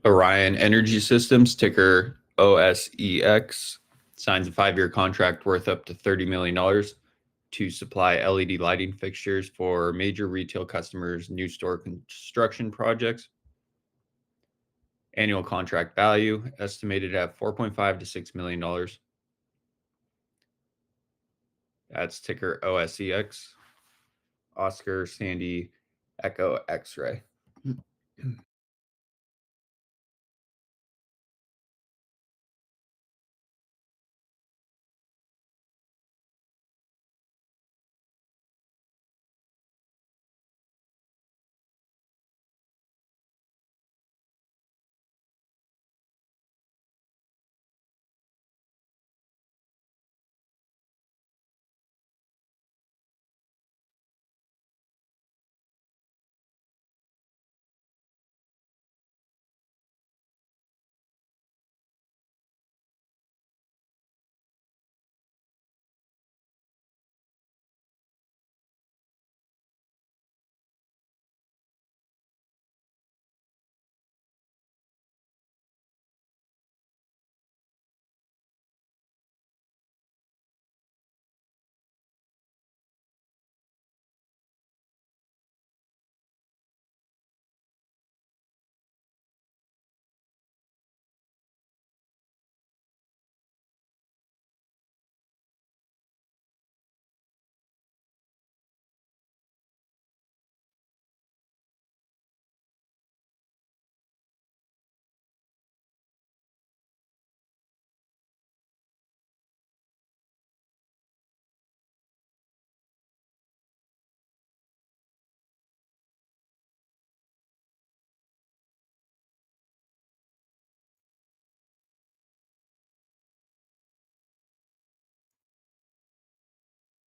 Orion Energy Systems, ticker OSEX, signs a 5-year contract worth up to $30 million to supply LED lighting fixtures for major retail customers' new store construction projects. Annual contract value estimated at $4.5 to $6 million. That's ticker OSEX, Oscar Sandy Echo X-ray.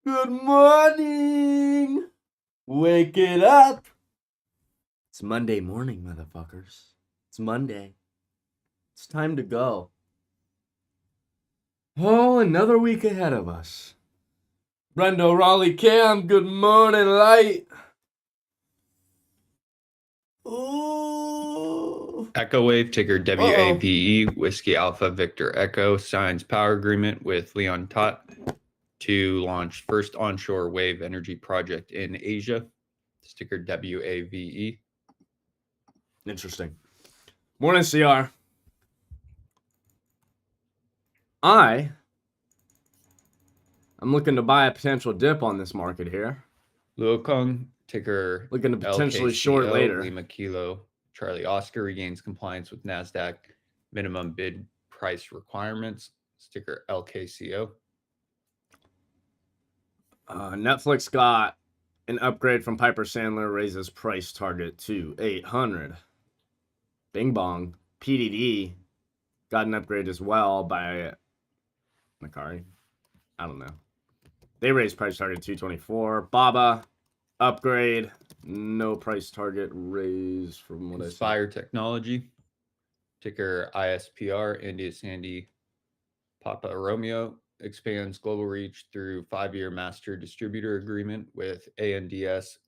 Good morning! Wake it up! It's Monday morning, motherfuckers. It's Monday. It's time to go. Oh, another week ahead of us. Brendo, Raleigh, Cam, good morning, light. Ooh. Echo Wave, ticker WAVE, Whiskey Alpha Victor Echo, signs power agreement with Leon Tot to launch first onshore wave energy project in Asia, ticker WAVE. Interesting. Morning, CR. I'm looking to buy a potential dip on this market here. Luokung, ticker Looking to potentially LKCO, short later. Lima Kilo Charlie Oscar regains compliance with Nasdaq minimum bid price requirements, ticker LKCO. Netflix got an upgrade from Piper Sandler, raises price target to 800. Bing Bong. PDD got an upgrade as well by Macari. I don't know. They raised price target 224. Baba, upgrade. No price target raise from what Inspire Technology, ticker ISPR, India Sandy Papa Romeo, expands global reach through 5-year master distributor agreement with ANDS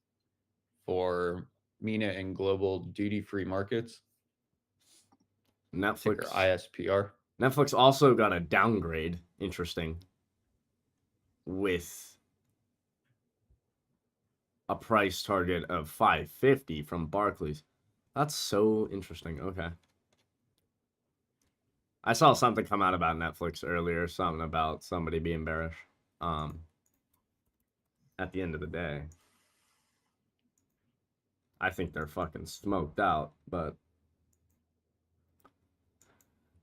for MENA and global duty-free markets. Netflix. Ticker ISPR. Netflix also got a downgrade. Interesting. With a price target of 550 from Barclays. That's so interesting. Okay. I saw something come out about Netflix earlier, something about somebody being bearish. At the end of the day, I think they're fucking smoked out, but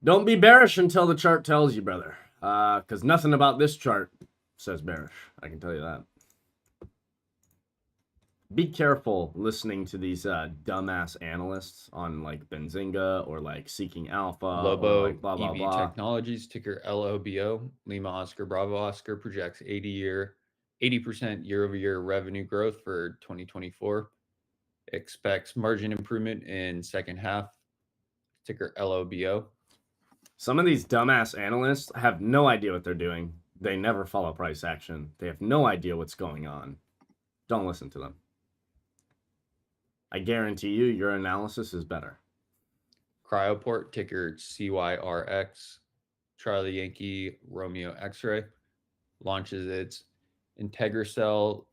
don't be bearish until the chart tells you, brother. Because nothing about this chart says bearish. I can tell you that. Be careful listening to these dumbass analysts on like Benzinga or like Seeking Alpha Lobo or like blah blah EV blah. Technologies, ticker LOBO, Lima Oscar Bravo Oscar projects 80% year-over-year revenue growth for 2024. Expects margin improvement in second half, ticker LOBO. Some of these dumbass analysts have no idea what they're doing. They never follow price action. They have no idea what's going on. Don't listen to them. I guarantee you your analysis is better. Cryoport, ticker CYRX, Charlie Yankee Romeo X-ray, launches its IntegraCell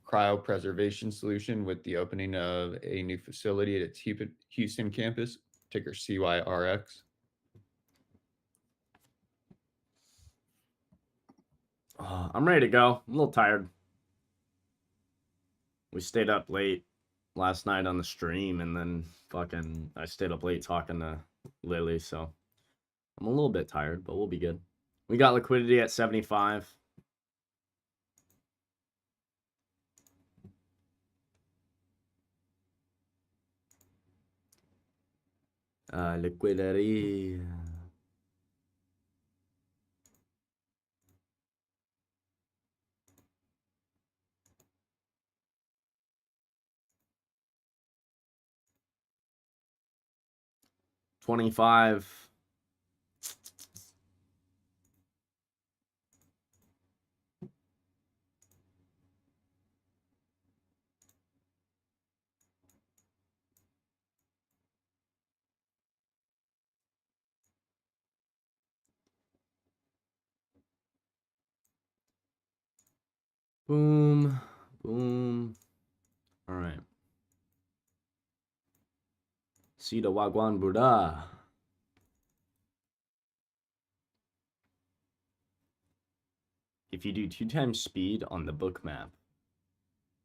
cryopreservation solution with the opening of a new facility at its Houston campus, ticker CYRX. I'm ready to go. I'm a little tired. We stayed up late last night on the stream, and then I stayed up late talking to Lily, so I'm a little bit tired, but we'll be good. We got liquidity at 75. Liquidity. $25. Boom. Boom. All right. Sida Wagwan Buddha. If you do 2 times speed on the book map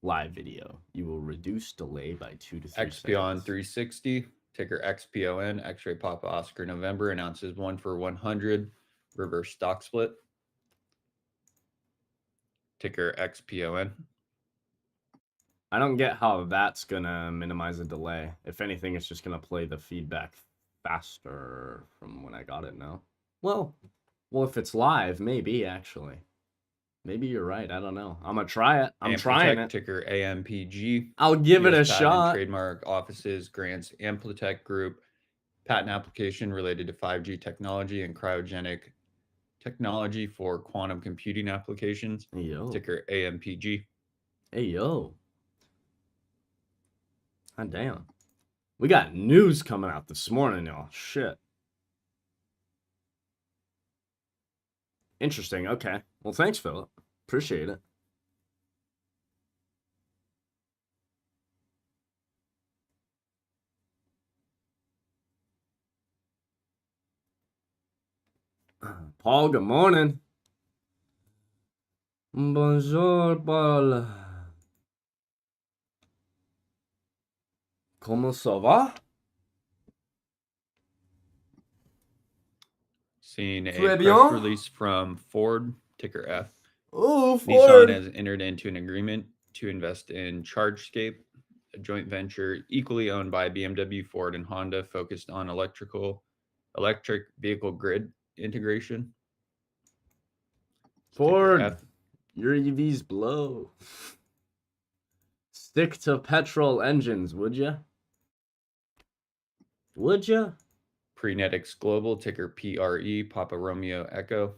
live video, you will reduce delay by 2 to 3 XPON seconds. 360, ticker XPON, X-ray Papa Oscar November, announces 1-for-100 reverse stock split, ticker XPON. I don't get how that's gonna minimize the delay. If anything, it's just gonna play the feedback faster from when I got it now. Well, if it's live, maybe actually. Maybe you're right. I don't know. I'm gonna try it. I'm trying it. Ticker AMPG. I'll give it a US Patent and shot. Trademark Offices grants Amplitech Group patent application related to 5G technology and cryogenic technology for quantum computing applications. Hey, yo. Ticker AMPG. Hey, yo. God damn. We got news coming out this morning, y'all. Shit. Interesting. Okay. Well, thanks, Philip. Appreciate it. Paul, good morning. Bonjour, Paul. Comment ça va? Seeing a Très press bien. release from Ford, ticker F. Oh, Nissan Ford. has entered into an agreement to invest in ChargeScape, a joint venture equally owned by BMW, Ford, and Honda, focused on electric vehicle grid integration. Ford, your EVs blow. Stick to petrol engines, would ya? Would ya? Prenetics Global, ticker PRE, Papa Romeo Echo,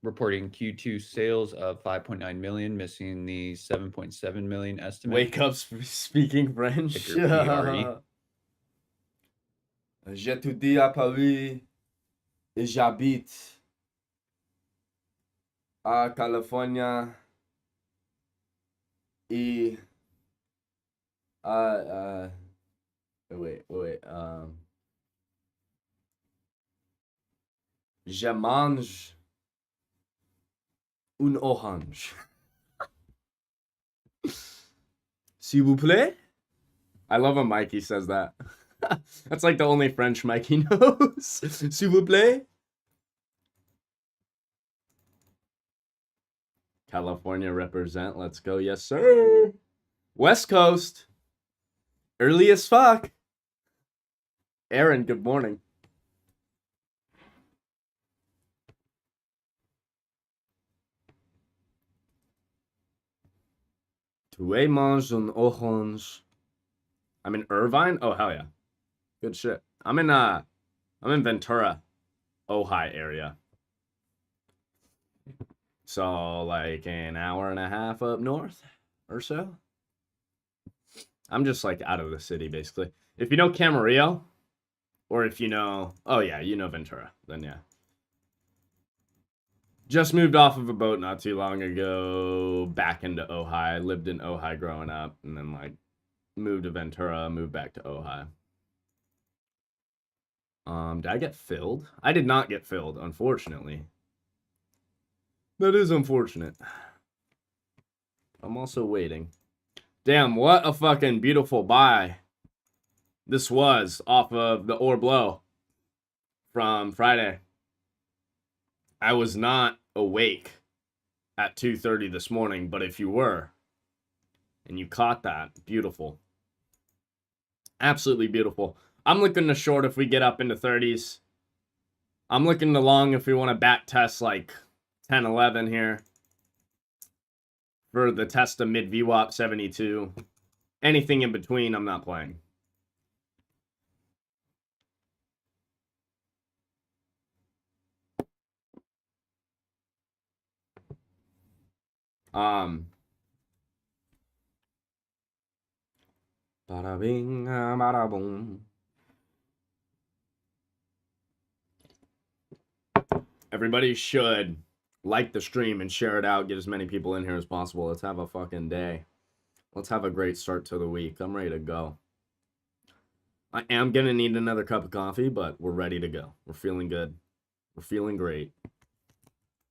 reporting Q2 sales of 5.9 million, missing the 7.7 million estimate. Wake up speaking French. Ticker PRE. J'étudie à Paris et j'habite à California et wait. Je mange une orange. S'il vous plaît? I love when Mikey says that. That's like the only French Mikey knows. S'il vous plaît? California represent. Let's go. Yes, sir. West Coast. Early as fuck. Aaron, good morning. Tu manges un orange. I'm in Irvine? Oh, hell yeah. Good shit. I'm in Ventura, Ojai area. So, like an hour and a half up north or so. I'm just like out of the city, basically. If you know Camarillo, Or if you know, oh yeah, you know Ventura, then yeah. Just moved off of a boat not too long ago, back into Ojai. Lived in Ojai growing up, and then like moved to Ventura, moved back to Ojai. Did I get filled? I did not get filled, unfortunately. That is unfortunate. I'm also waiting. Damn, what a fucking beautiful buy this was off of the Or Blow from Friday. I was not awake at 2:30 this morning, but if you were and you caught that, beautiful. Absolutely beautiful. I'm looking to short if we get up into 30s. I'm looking to long if we want to back test like 10, 11 here for the test of mid VWAP 72. Anything in between, I'm not playing. Bada bing, bada boom. Everybody should like the stream and share it out. Get as many people in here as possible. Let's have a fucking day. Let's have a great start to the week. I'm ready to go. I am going to need another cup of coffee, but we're ready to go. We're feeling good. We're feeling great.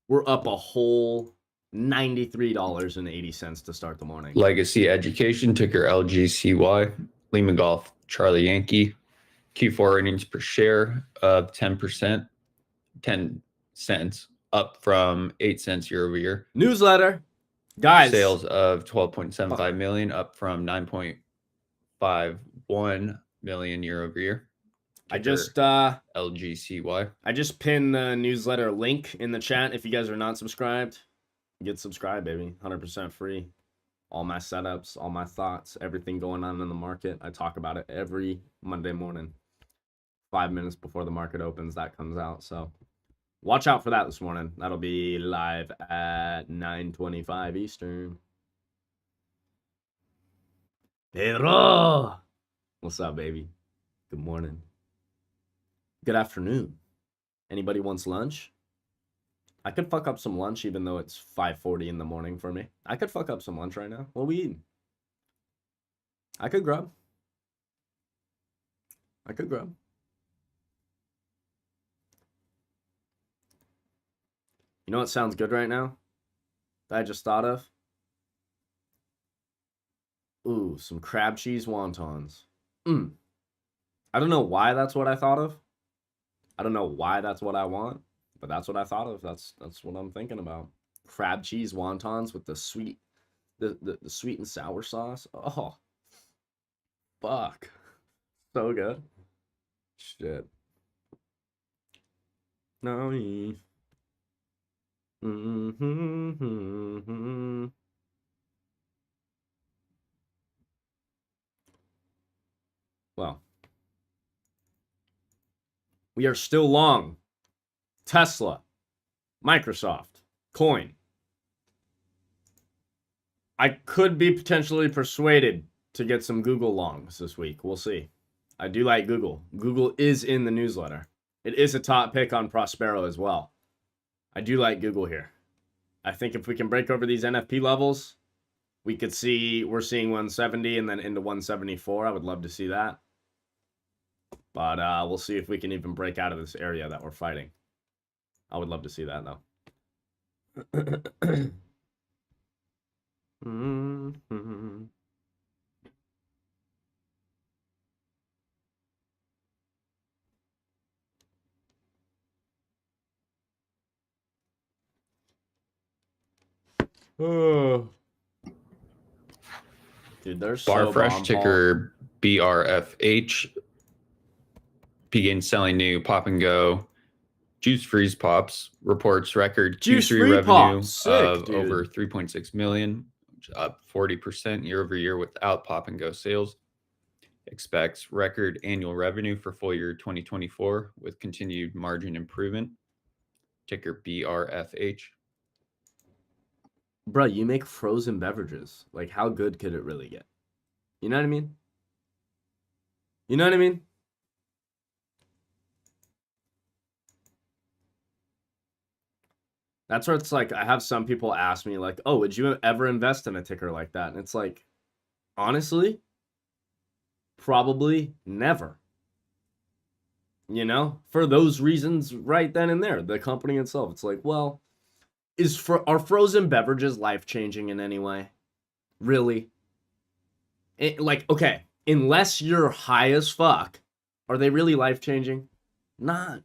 We're up a whole $93.80 to start the morning. Legacy Education, ticker LGCY. Lima Golf, Charlie Yankee. Q4 earnings per share of 10%, 10 cents, up from 8 cents year over year. Newsletter. Guys. Sales of 12.75 million, up from 9.51 million year over year. I just LGCY. I just pinned the newsletter link in the chat. If you guys are not subscribed, get subscribed, baby. 100% free. All my setups, all my thoughts, everything going on in the market. I talk about it every Monday morning. 5 minutes before the market opens, that comes out. So watch out for that this morning. That'll be live at 9:25 Eastern. Pero, what's up, baby? Good morning. Good afternoon. Anybody wants lunch? I could fuck up some lunch even though it's 5:40 in the morning for me. I could fuck up some lunch right now. What we eating? I could grub. You know what sounds good right now? That I just thought of? Ooh, some crab cheese wontons. I don't know why that's what I thought of. I don't know why that's what I want, but that's what I thought of. That's what I'm thinking about. Crab cheese wontons with the sweet, the sweet and sour sauce. Oh, fuck, so good. Shit. No. Well, we are still long. Tesla, Microsoft, Coin. I could be potentially persuaded to get some Google longs this week. We'll see. I do like Google. Google is in the newsletter. It is a top pick on Prospero as well. I do like Google here. I think if we can break over these NFP levels, we could see we're seeing 170 and then into 174. I would love to see that. But we'll see if we can even break out of this area that we're fighting. I would love to see that, though. Oh. Dude, they're so Barfresh, ticker BRFH, began selling new Pop and Go Juice Freeze Pops. Reports record Q3 revenue of over 3.6 million, up 40% year over year without Pop and Go sales. Expects record annual revenue for full year 2024 with continued margin improvement. Ticker BRFH. Bro, you make frozen beverages. Like, how good could it really get? You know what I mean? You know what I mean? That's where it's like, I have some people ask me, like, oh, would you ever invest in a ticker like that? And it's like, honestly, probably never. You know, for those reasons right then and there, the company itself, it's like, well, are frozen beverages life-changing in any way? Really? Like, okay, unless you're high as fuck, are they really life-changing? Not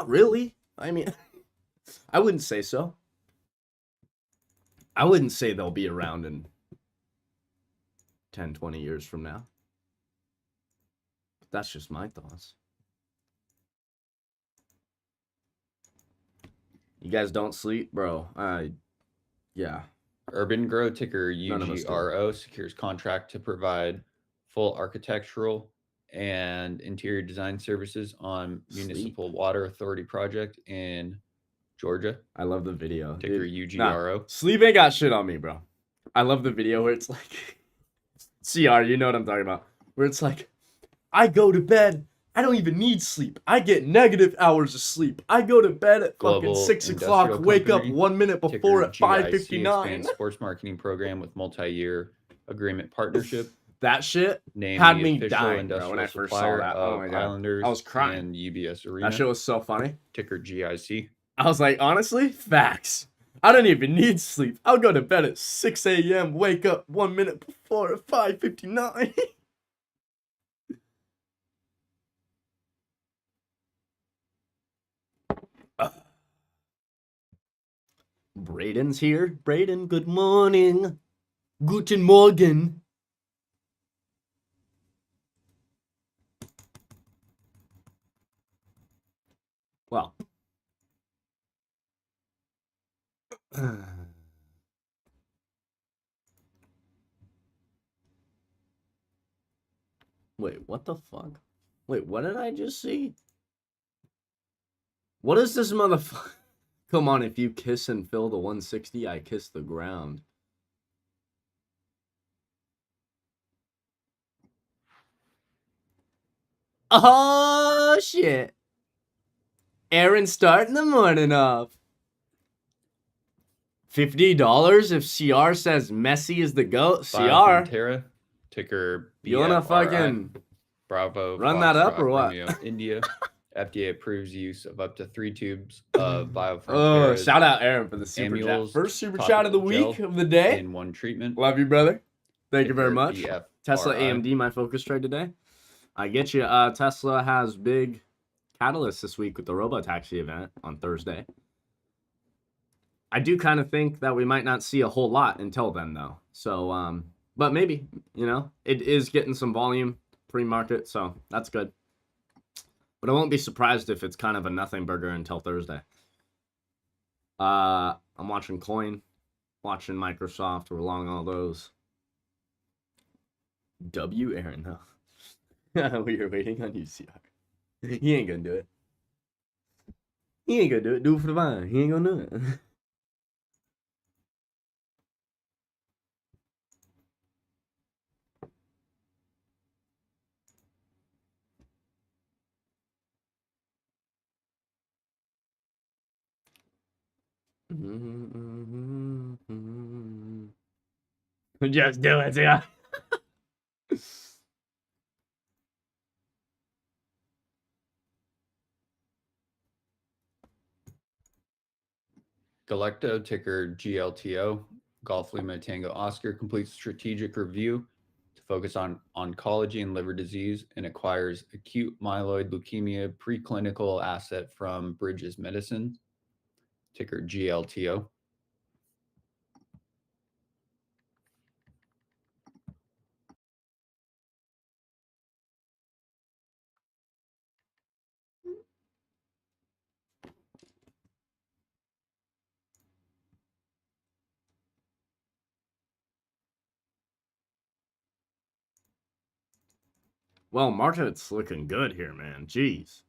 really. I mean, I wouldn't say so. I wouldn't say they'll be around in 10, 20 years from now. But that's just my thoughts. You guys don't sleep, bro? Yeah. Urban Grow, ticker None of us do. UGRO, secures contract to provide full architectural and interior design services on municipal water authority project in Georgia. I love the video. Ticker UGRO. Nah, sleep ain't got shit on me, bro. I love the video where it's like CR, you know what I'm talking about. Where it's like, I go to bed, I don't even need sleep. I get negative hours of sleep. I go to bed at fucking 6 o'clock, wake up 1 minute before at 5:59. Sports marketing program with multi-year agreement partnership. That shit had me dying, bro, when I first saw that. Oh my god, Islanders I was crying. And UBS Arena. That shit was so funny. Ticker GIC. I was like, honestly, facts. I don't even need sleep. I'll go to bed at 6 a.m., wake up 1 minute before at 5:59. Braden's here. Braden, good morning. Guten Morgen. Well. Wait, what the fuck? Wait, what did I just see? What is this motherfucker? Come on, if you kiss and fill the 160, I kiss the ground. Oh, shit. Aaron starting the morning off. $50 if CR says Messi is the GOAT. CR. Terra, ticker BFRI. You wanna fucking Bravo. Run that up or what? Romeo, India. FDA approves use of up to 3 tubes of biofilm. Oh, shout out Aaron for the super chat. First super chat of the week of the day. In one treatment. Love you, brother. Thank you very much. BFRI. Tesla AMD, my focus trade today. I get you. Tesla has big catalyst this week with the Robotaxi event on Thursday. I do kind of think that we might not see a whole lot until then, though. So, but maybe, you know, it is getting some volume pre-market, so that's good. But I won't be surprised if it's kind of a nothing burger until Thursday. I'm watching Coin, watching Microsoft. We're along all those. W. Aaron, though. We are waiting on you, CR. He ain't gonna do it. He ain't gonna do it. Do it for the vine. He ain't gonna do it. Just do it, yeah. Galecto, ticker GLTO, Golf Lima Tango Oscar, completes strategic review to focus on oncology and liver disease and acquires acute myeloid leukemia preclinical asset from Bridges Medicine, ticker GLTO. Well, market's looking good here, man. Jeez.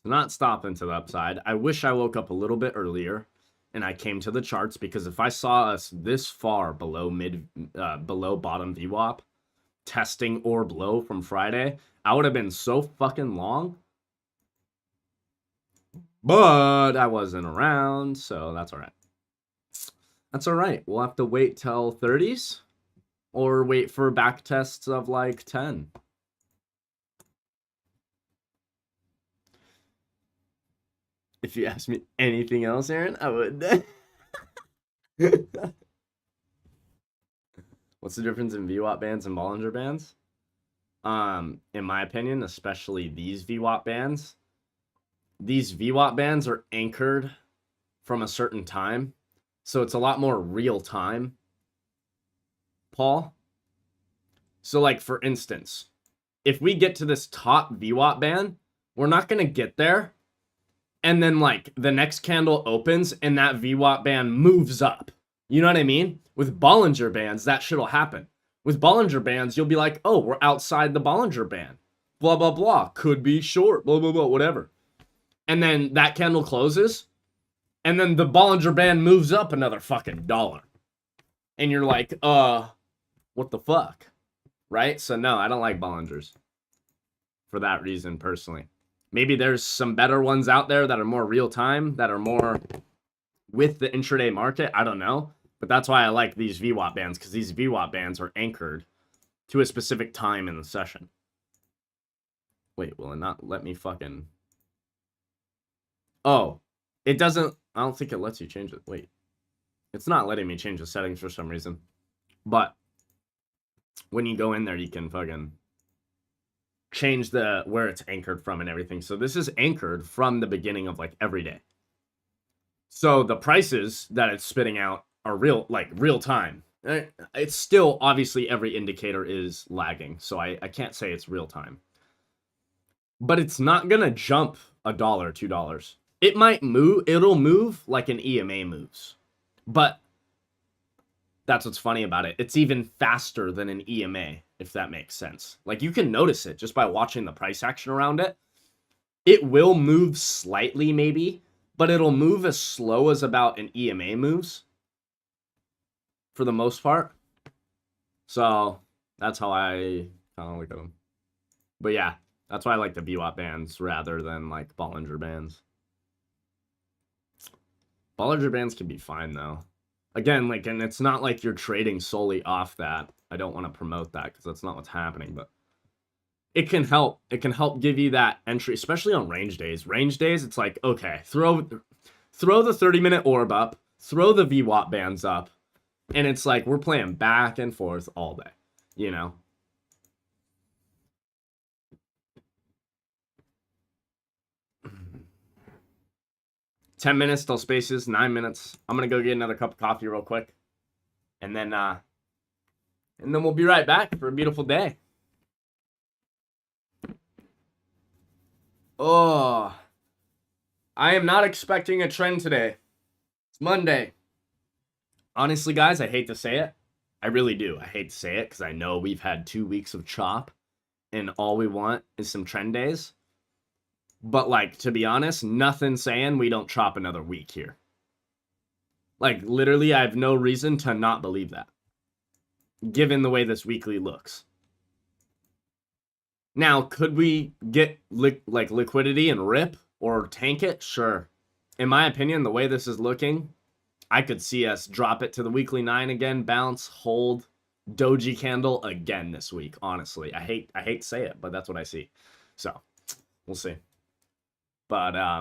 Not stopping to the upside. I wish I woke up a little bit earlier and I came to the charts, because if I saw us this far below below bottom VWAP, testing orb low from Friday, I would have been so fucking long. But I wasn't around, so that's all right. That's all right. We'll have to wait till 30s or wait for back tests of like 10. If you ask me anything else, Aaron, I would. What's the difference in VWAP bands and Bollinger bands? In my opinion, especially these VWAP bands. These VWAP bands are anchored from a certain time. So it's a lot more real time, Paul. So like, for instance, if we get to this top VWAP band, we're not going to get there. And then like the next candle opens and that VWAP band moves up. You know what I mean? With Bollinger bands, that shit'll happen. With Bollinger bands, you'll be like, oh, we're outside the Bollinger band. Blah, blah, blah. Could be short. Blah, blah, blah. Whatever. And then that candle closes. And then the Bollinger band moves up another fucking $1. And you're like, what the fuck? Right? So no, I don't like Bollingers. For that reason, personally. Maybe there's some better ones out there that are more real time, that are more with the intraday market. I don't know. But that's why I like these VWAP bands, because these VWAP bands are anchored to a specific time in the session. Wait, will it not let me fucking... Oh, it doesn't... I don't think it lets you change it. Wait. It's not letting me change the settings for some reason. But when you go in there, you can fucking change the where it's anchored from and everything. So this is anchored from the beginning of like every day. So the prices that it's spitting out are real, like real time. It's still, obviously, every indicator is lagging. So I can't say it's real time. But it's not going to jump $1, $2. It might move. It'll move like an EMA moves. But that's what's funny about it. It's even faster than an EMA, if that makes sense. Like, you can notice it just by watching the price action around it. It will move slightly, maybe, but it'll move as slow as about an EMA moves for the most part. So that's how I kind of look at them. But yeah, that's why I like the VWAP bands rather than like Bollinger bands. Bollinger bands can be fine though. Again, like, and it's not like you're trading solely off that. I don't want to promote that because that's not what's happening, but it can help. It can help give you that entry, especially on range days. Range days, it's like, okay, throw the 30-minute orb up, throw the VWAP bands up, and it's like we're playing back and forth all day, you know? 10 minutes till spaces, 9 minutes. I'm gonna go get another cup of coffee real quick. And then we'll be right back for a beautiful day. Oh, I am not expecting a trend today. It's Monday. Honestly, guys, I hate to say it. I really do. I hate to say it because I know we've had 2 weeks of chop and all we want is some trend days. But, like, to be honest, nothing saying we don't chop another week here. Like, literally, I have no reason to not believe that, given the way this weekly looks. Now, could we get, liquidity and rip or tank it? Sure. In my opinion, the way this is looking, I could see us drop it to the weekly 9 again, bounce, hold, doji candle again this week, honestly. I hate to say it, but that's what I see. So, we'll see. But, I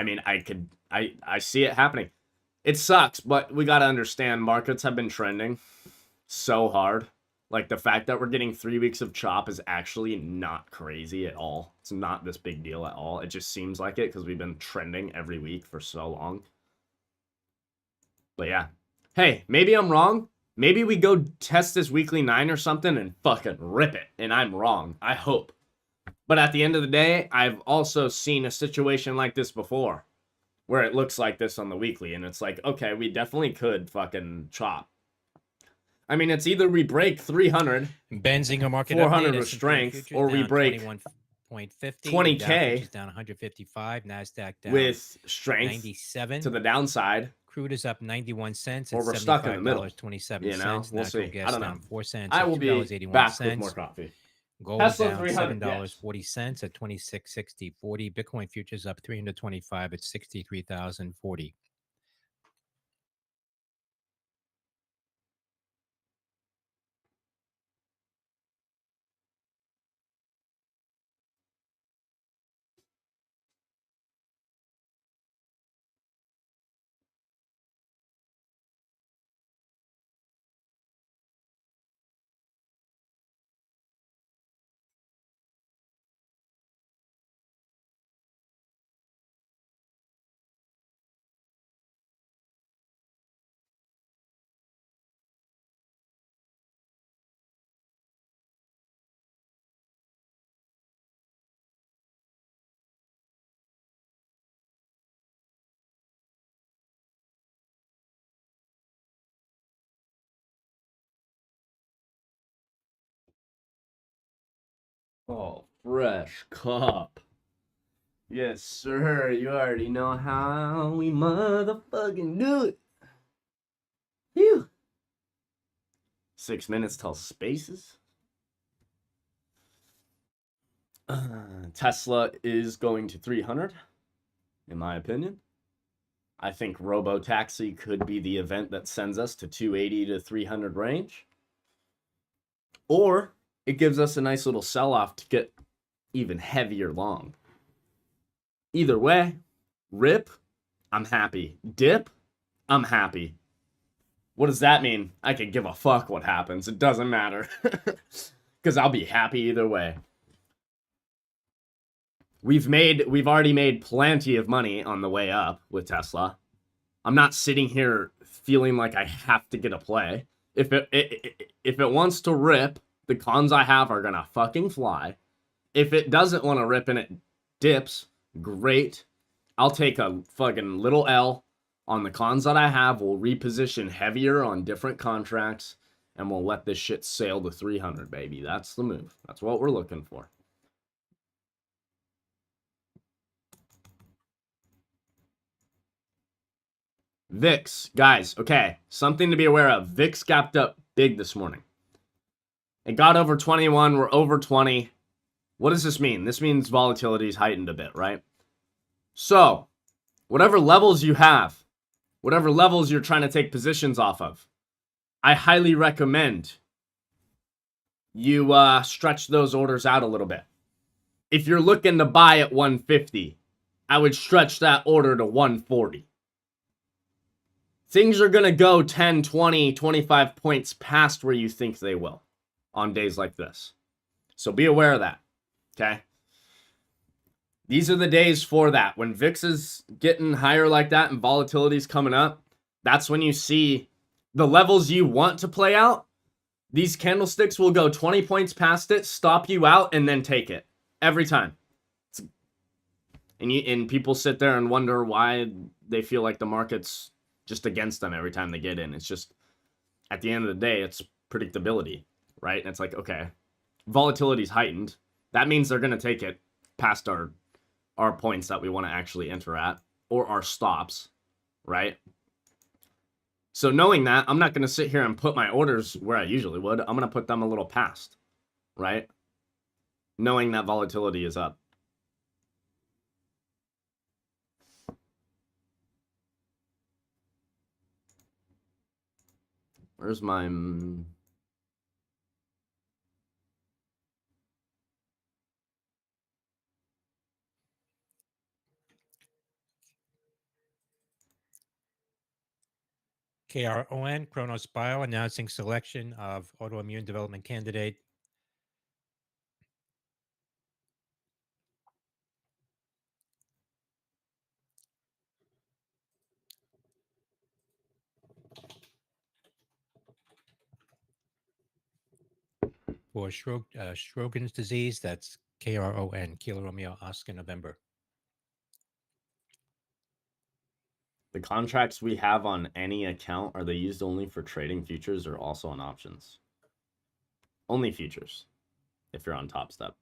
mean, I see it happening. It sucks, but we got to understand markets have been trending so hard. Like, the fact that we're getting 3 weeks of chop is actually not crazy at all. It's not this big deal at all. It just seems like it because we've been trending every week for so long. But yeah. Hey, maybe I'm wrong. Maybe we go test this weekly 9 or something and fucking rip it. And I'm wrong. I hope. But at the end of the day, I've also seen a situation like this before, where it looks like this on the weekly, and it's like, okay, we definitely could fucking chop. I mean, it's either we break 300, Benzinger market 400 update, with S&P strength, futures or we down break 21.50, 20K Dow futures down 155, Nasdaq down with strength 97 to the downside. Crude is up 91 cents at Or we're stuck in the middle. $75.27. You know, we'll Natural see. gas I don't know. down 4 cents I at will be $2.81. back with more coffee. Gold Tesla down 300, $7.40 at 26.60.40. Bitcoin futures up 325 at 63,040. Oh, fresh cup. Yes, sir. You already know how we motherfucking do it. Phew. 6 minutes till spaces. Tesla is going to 300, in my opinion. I think Robotaxi could be the event that sends us to 280 to 300 range. Or it gives us a nice little sell-off to get even heavier long. Either way, rip, I'm happy. Dip, I'm happy. What does that mean? I can give a fuck what happens. It doesn't matter. Because I'll be happy either way. We've already made plenty of money on the way up with Tesla. I'm not sitting here feeling like I have to get a play. If it wants to rip, the cons I have are gonna fucking fly. If it doesn't want to rip and it dips, great. I'll take a fucking little L on the cons that I have. We'll reposition heavier on different contracts, and we'll let this shit sail to 300, baby. That's the move. That's what we're looking for. VIX, guys, okay, something to be aware of. VIX gapped up big this morning. It got over 21, we're over 20. What does this mean? This means volatility is heightened a bit, right? So, whatever levels you have, whatever levels you're trying to take positions off of, I highly recommend you stretch those orders out a little bit. If you're looking to buy at 150, I would stretch that order to 140. Things are going to go 10, 20, 25 points past where you think they will on days like this. So be aware of that, okay? These are the days for that. When VIX is getting higher like that and volatility is coming up, that's when you see the levels you want to play out. These candlesticks will go 20 points past it, stop you out, and then take it. Every time. And people sit there and wonder why they feel like the market's just against them every time they get in. It's just, at the end of the day, it's predictability, right? And it's like, okay, volatility's heightened. That means they're going to take it past our points that we want to actually enter at, or our stops, right? So knowing that, I'm not going to sit here and put my orders where I usually would. I'm going to put them a little past, right? Knowing that volatility is up. Where's my... KRON, Kronos Bio, announcing selection of autoimmune development candidate. For Sjogren's disease, that's KRON, Kilo Romeo Oscar November. The contracts we have on any account, are they used only for trading futures or also on options? Only futures, if you're on Top Step.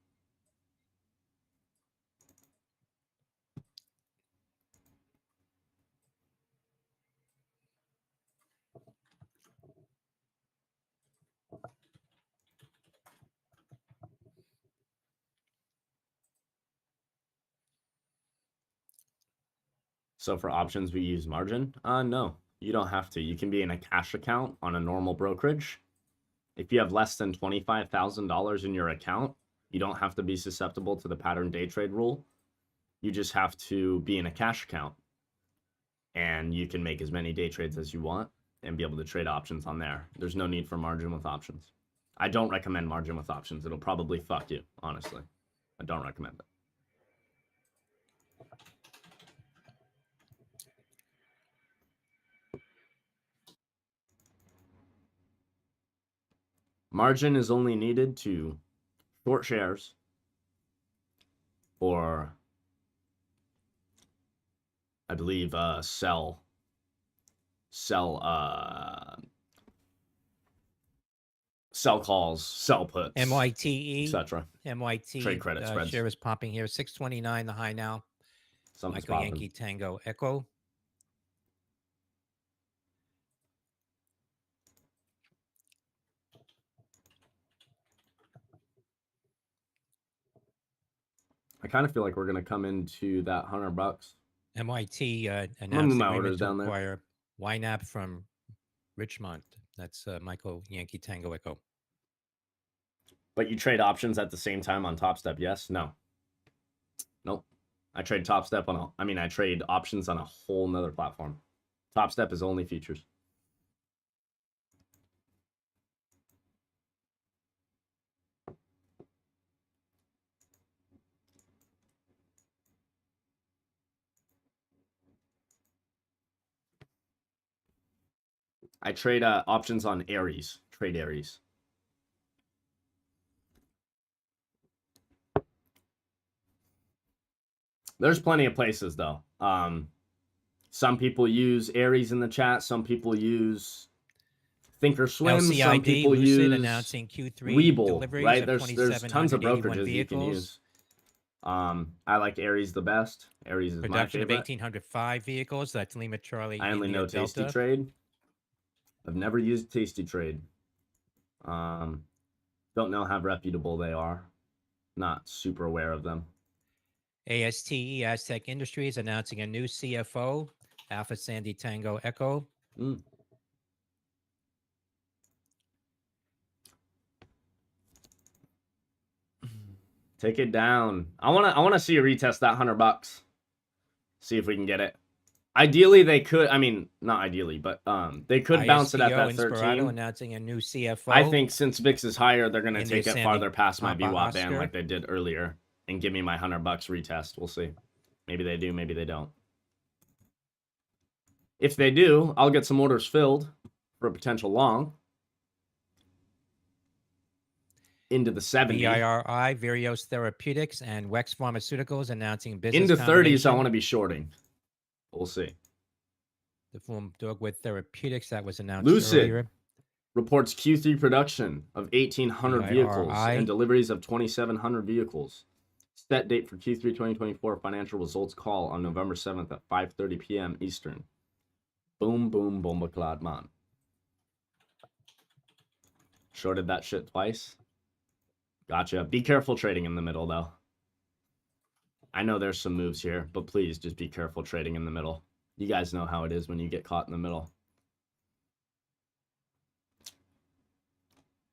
So for options, we use margin? No, you don't have to. You can be in a cash account on a normal brokerage. If you have less than $25,000 in your account, you don't have to be susceptible to the pattern day trade rule. You just have to be in a cash account. And you can make as many day trades as you want and be able to trade options on there. There's no need for margin with options. I don't recommend margin with options. It'll probably fuck you, honestly. I don't recommend it. Margin is only needed to short shares or, I believe, sell sell calls, sell puts, MYTE. etc. MYT. Trade credit spreads. Share is popping here. 629, the high now. Something's Michael popping. Yankee Tango Echo. I kind of feel like we're gonna come into that $100. MYT gonna announced move my agreement orders to down there. acquire YNAB from Richmond. That's Michael Yankee Tango Echo. But you trade options at the same time on Top Step? Yes? No. Nope. I trade Top Step on I trade options on a whole nother platform. Top Step is only futures. I trade options on Aries. Trade Aries. There's plenty of places though. Some people use Aries in the chat. Some people use Thinkorswim. Some LCID people Lucid use announcing Q3 Webull, deliveries right? of There's tons of 2,781 brokerages you can vehicles. use. I like Aries the best. Aries is Production my of favorite. 1,805 vehicles. That's Lima Charlie. I only India know Tasty Delta. Trade. I've never used Tasty Trade. Don't know how reputable they are. Not super aware of them. ASTE Aztec Industries announcing a new CFO. Alpha Sandy Tango Echo. Take it down. I wanna see you retest that $100. See if we can get it. Ideally, they could. I mean, not ideally, but they could bounce it at that 13. Announcing a new CFO. I think since VIX is higher, they're gonna India take it Sandy farther past my Papa VWAP band Oscar. like they did earlier and give me my $100 retest. We'll see. Maybe they do. Maybe they don't. If they do, I'll get some orders filled for a potential long into the 70. VIRI, Virios Therapeutics, and Wex Pharmaceuticals announcing business Into 30s, I want to be shorting. We'll see. The form Dogwood Therapeutics that was announced Lucid earlier. Reports Q3 production of 1,800 vehicles and deliveries of 2,700 vehicles. Set date for Q3 2024 financial results call on November 7th at 5:30 p.m. Eastern. Boom, boom, bomba man. Shorted that shit twice. Gotcha. Be careful trading in the middle, though. I know there's some moves here, but please just be careful trading in the middle. You guys know how it is when you get caught in the middle.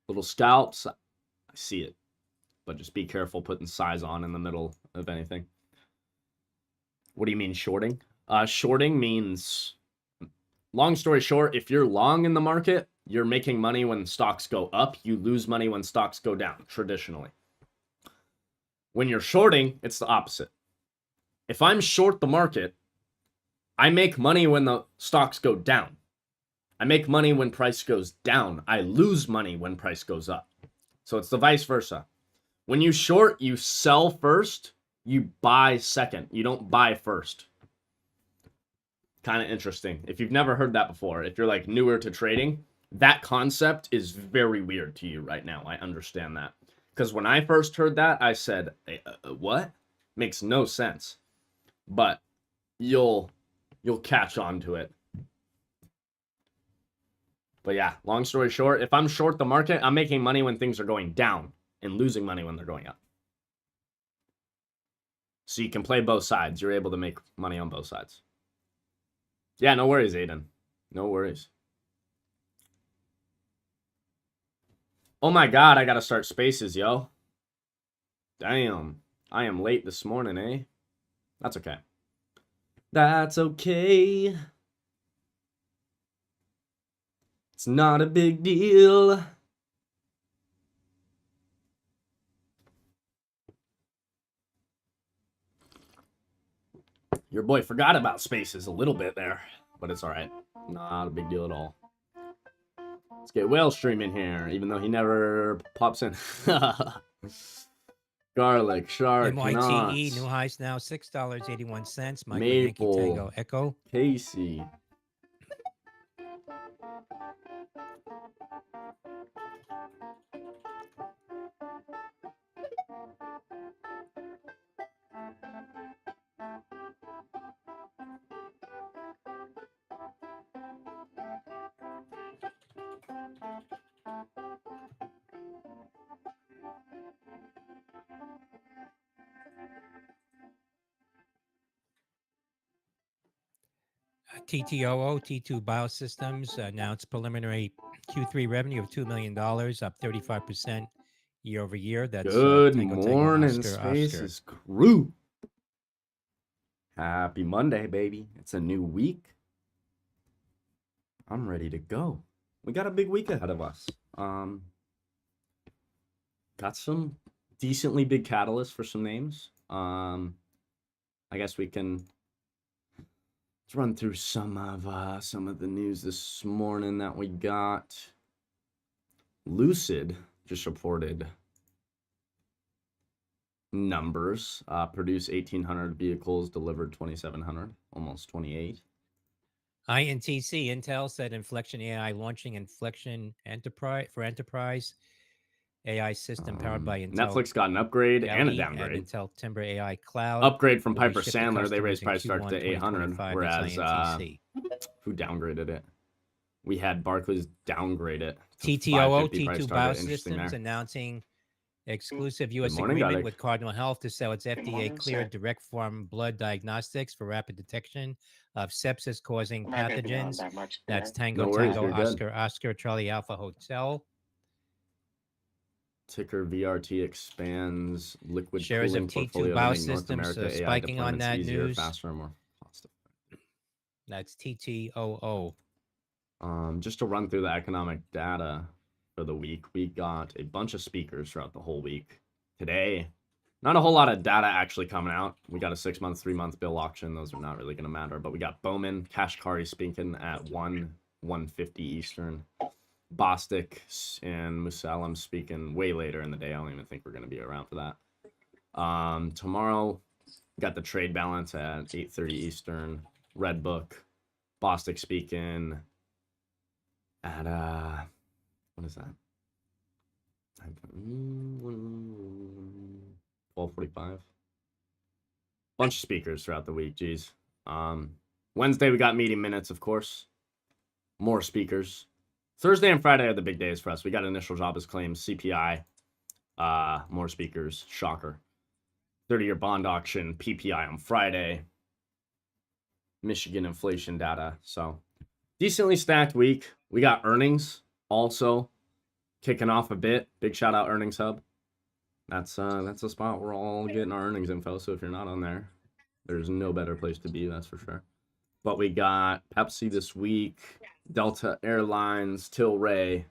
Little scalps, I see it. But just be careful putting size on in the middle of anything. What do you mean shorting? Shorting means, long story short, if you're long in the market, you're making money when stocks go up. You lose money when stocks go down, traditionally. When you're shorting, it's the opposite. If I'm short the market, I make money when the stocks go down. I make money when price goes down. I lose money when price goes up. So it's the vice versa. When you short, you sell first, you buy second. You don't buy first. Kind of interesting. If you've never heard that before, if you're like newer to trading, that concept is very weird to you right now. I understand that. Because when I first heard that, I said, what? Makes no sense. But you'll catch on to it. But yeah, long story short, if I'm short the market, I'm making money when things are going down and losing money when they're going up. So you can play both sides. You're able to make money on both sides. Yeah, no worries, Aiden. No worries. Oh my God, I gotta start spaces, yo. Damn. I am late this morning, eh? That's okay. That's okay. It's not a big deal. Your boy forgot about spaces a little bit there, but it's all right. Not a big deal at all. Let's get Whale Stream in here, even though he never pops in. Garlic, shark, MYTE, nuts. new highs now, $6.81. Michael Maple. Yankee Tango Echo. Casey. TTOO, T2 Biosystems announced preliminary Q3 revenue of $2 million, up 35% year over year. That's Good Tango Tango morning, Oscar Spaces crew. Happy Monday, baby. It's a new week. I'm ready to go. We got a big week ahead of us. Got some decently big catalysts for some names. I guess we can let's run through some of the news this morning that we got. Lucid just reported numbers. Produced 1,800 vehicles, delivered 2,700, almost 28. INTC, Intel said Inflection AI launching Inflection Enterprise AI system powered by Intel. Netflix got an upgrade and a downgrade. And Intel Timber AI Cloud. Upgrade from will be Piper shipped to Sandler. They customers raised in price start Q1 to 800, 2025. whereas That's INTC. who downgraded it? We had Barclays downgrade it. to TTOO, 550 price T2 target. Interesting Biosystems there. announcing exclusive U.S. morning, agreement Garlic. with Cardinal Health to sell its FDA morning, cleared sir. direct from blood diagnostics for rapid detection of sepsis causing I'm not gonna be on pathogens. that much That's today. Tango No worries, Tango you're good. Oscar Charlie Alpha Hotel. Ticker VRT expands liquid Shares of cooling T2 portfolio to make North Biosystems America AI spiking on deployments that easier, news. faster, and more cost effective. That's TTOO. Just to run through the economic data for the week, we got a bunch of speakers throughout the whole week. Today, not a whole lot of data actually coming out. We got a 6-month, 3-month bill auction. Those are not really going to matter. But we got Bowman, Kashkari speaking at 1:50 Eastern. Bostic and Musalam speaking way later in the day. I don't even think we're going to be around for that. Tomorrow, we got the trade balance at 8:30 Eastern. Red Book, Bostic speaking at what is that? 12:45. Bunch of speakers throughout the week. Geez. Wednesday we got meeting minutes, of course. More speakers. Thursday and Friday are the big days for us. We got initial jobless claims, CPI, more speakers. Shocker. 30-year bond auction, PPI on Friday. Michigan inflation data. So decently stacked week. We got earnings also kicking off a bit. Big shout out Earnings Hub. That's a spot where we're all getting our earnings info. So if you're not on there, there's no better place to be, that's for sure. But we got Pepsi this week, Delta Airlines, Tilray,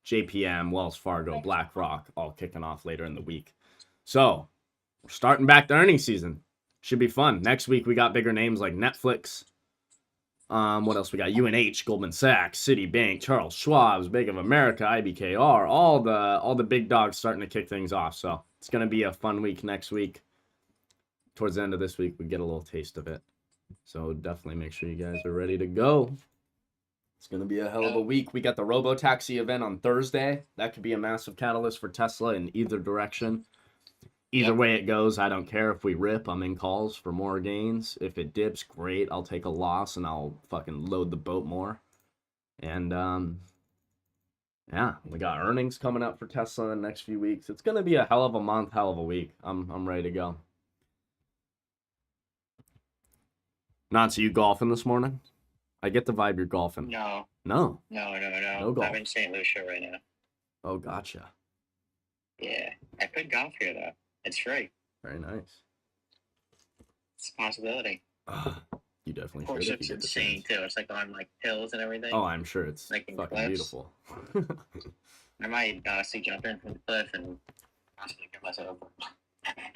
JPM, Wells Fargo, BlackRock, all kicking off later in the week. So we're starting back the earnings season. Should be fun. Next week we got bigger names like Netflix. What else we got? UNH, Goldman Sachs, Citibank, Charles Schwab's, Bank of America, IBKR, all the big dogs starting to kick things off. So it's gonna be a fun week next week. Towards the end of this week, we get a little taste of it. So definitely make sure you guys are ready to go. It's gonna be a hell of a week. We got the Robotaxi event on Thursday. That could be a massive catalyst for Tesla in either direction. Either way it goes, I don't care if we rip. I'm in calls for more gains. If it dips, great. I'll take a loss and I'll fucking load the boat more. And yeah, we got earnings coming up for Tesla in the next few weeks. It's gonna be a hell of a month, hell of a week. I'm ready to go. Nancy, you golfing this morning? I get the vibe you're golfing. No, No. no golf. I'm in St. Lucia right now. Oh, gotcha. Yeah, I could golf here though. It's free. Very nice. It's a possibility. You definitely Of course, should if it's you get the insane chance. too. It's like on like hills and everything. Oh, I'm sure it's Like in fucking cliffs. beautiful. I might honestly jump in from the cliff and possibly get myself.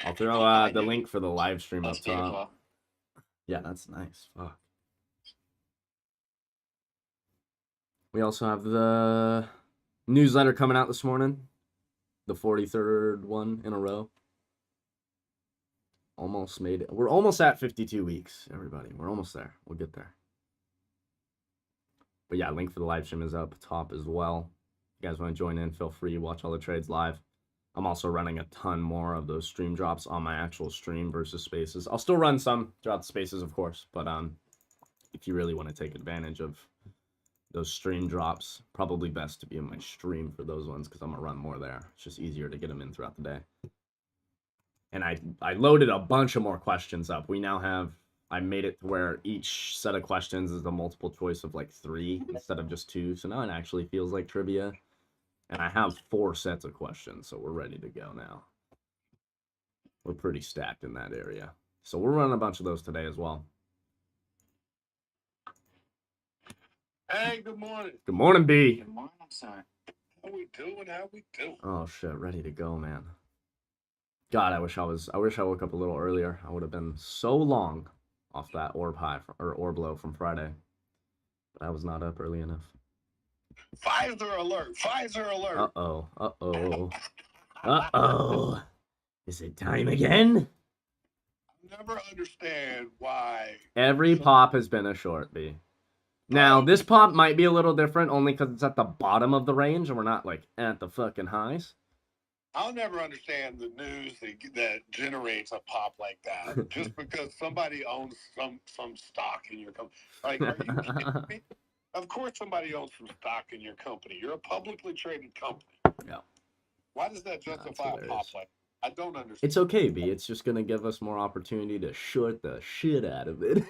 I'll throw the link for the live stream up That's top. beautiful. Yeah, that's nice. Fuck. We also have the newsletter coming out this morning. The 43rd one in a row. Almost made it. We're almost at 52 weeks, everybody. We're almost there. We'll get there. But yeah, link for the live stream is up top as well. If you guys want to join in, feel free. Watch all the trades live. I'm also running a ton more of those stream drops on my actual stream versus spaces. I'll still run some throughout the spaces, of course, but if you really want to take advantage of those stream drops, probably best to be in my stream for those ones because I'm gonna run more there. It's just easier to get them in throughout the day. And I loaded a bunch of more questions up. We now have, I made it to where each set of questions is a multiple choice of like 3 instead of just 2. So now it actually feels like trivia. And I have 4 sets of questions, so we're ready to go now. We're pretty stacked in that area. So we're running a bunch of those today as well. Hey, good morning. Good morning, B. Good morning, son. How we doing? How we doing? Oh shit, ready to go, man. God, I wish I woke up a little earlier. I would have been so long off that orb high or orb low from Friday. But I was not up early enough. Pfizer alert! Pfizer alert! Uh-oh. Uh-oh. Uh-oh. Is it time again? I never understand why. Every pop has been a short, B. Now, this pop might be a little different only because it's at the bottom of the range and we're not, like, at the fucking highs. I'll never understand the news that generates a pop like that just because somebody owns some stock in your company. Like, are you kidding me? Of course somebody owns some stock in your company. You're a publicly traded company. Yeah. Why does that justify a pop like that? I don't understand. It's okay, B. It's just going to give us more opportunity to short the shit out of it.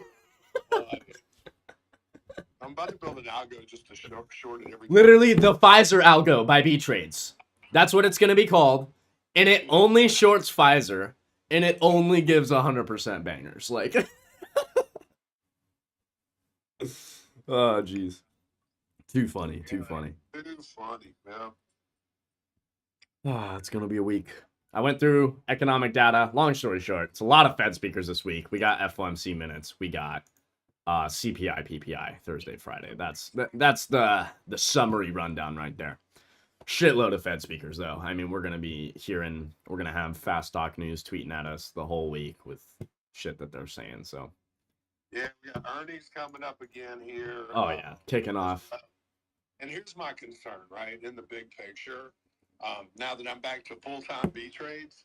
I'm about to build an algo just to short it every Literally the Pfizer algo by B Trades. That's what it's going to be called. And it only shorts Pfizer. And it only gives 100% bangers. Like. Oh, jeez. Too funny. Too funny. It is funny, man. Ah, it's going to be a week. I went through economic data. Long story short, it's a lot of Fed speakers this week. We got FOMC minutes. We got CPI, PPI, Thursday, Friday. That's the summary rundown right there. Shitload of Fed speakers, though. I mean, we're going to have Fast Stock News tweeting at us the whole week with shit that they're saying, so. Yeah, we got earnings coming up again here. Oh, yeah, kicking off. And here's my concern, right, in the big picture. Now that I'm back to full-time B trades.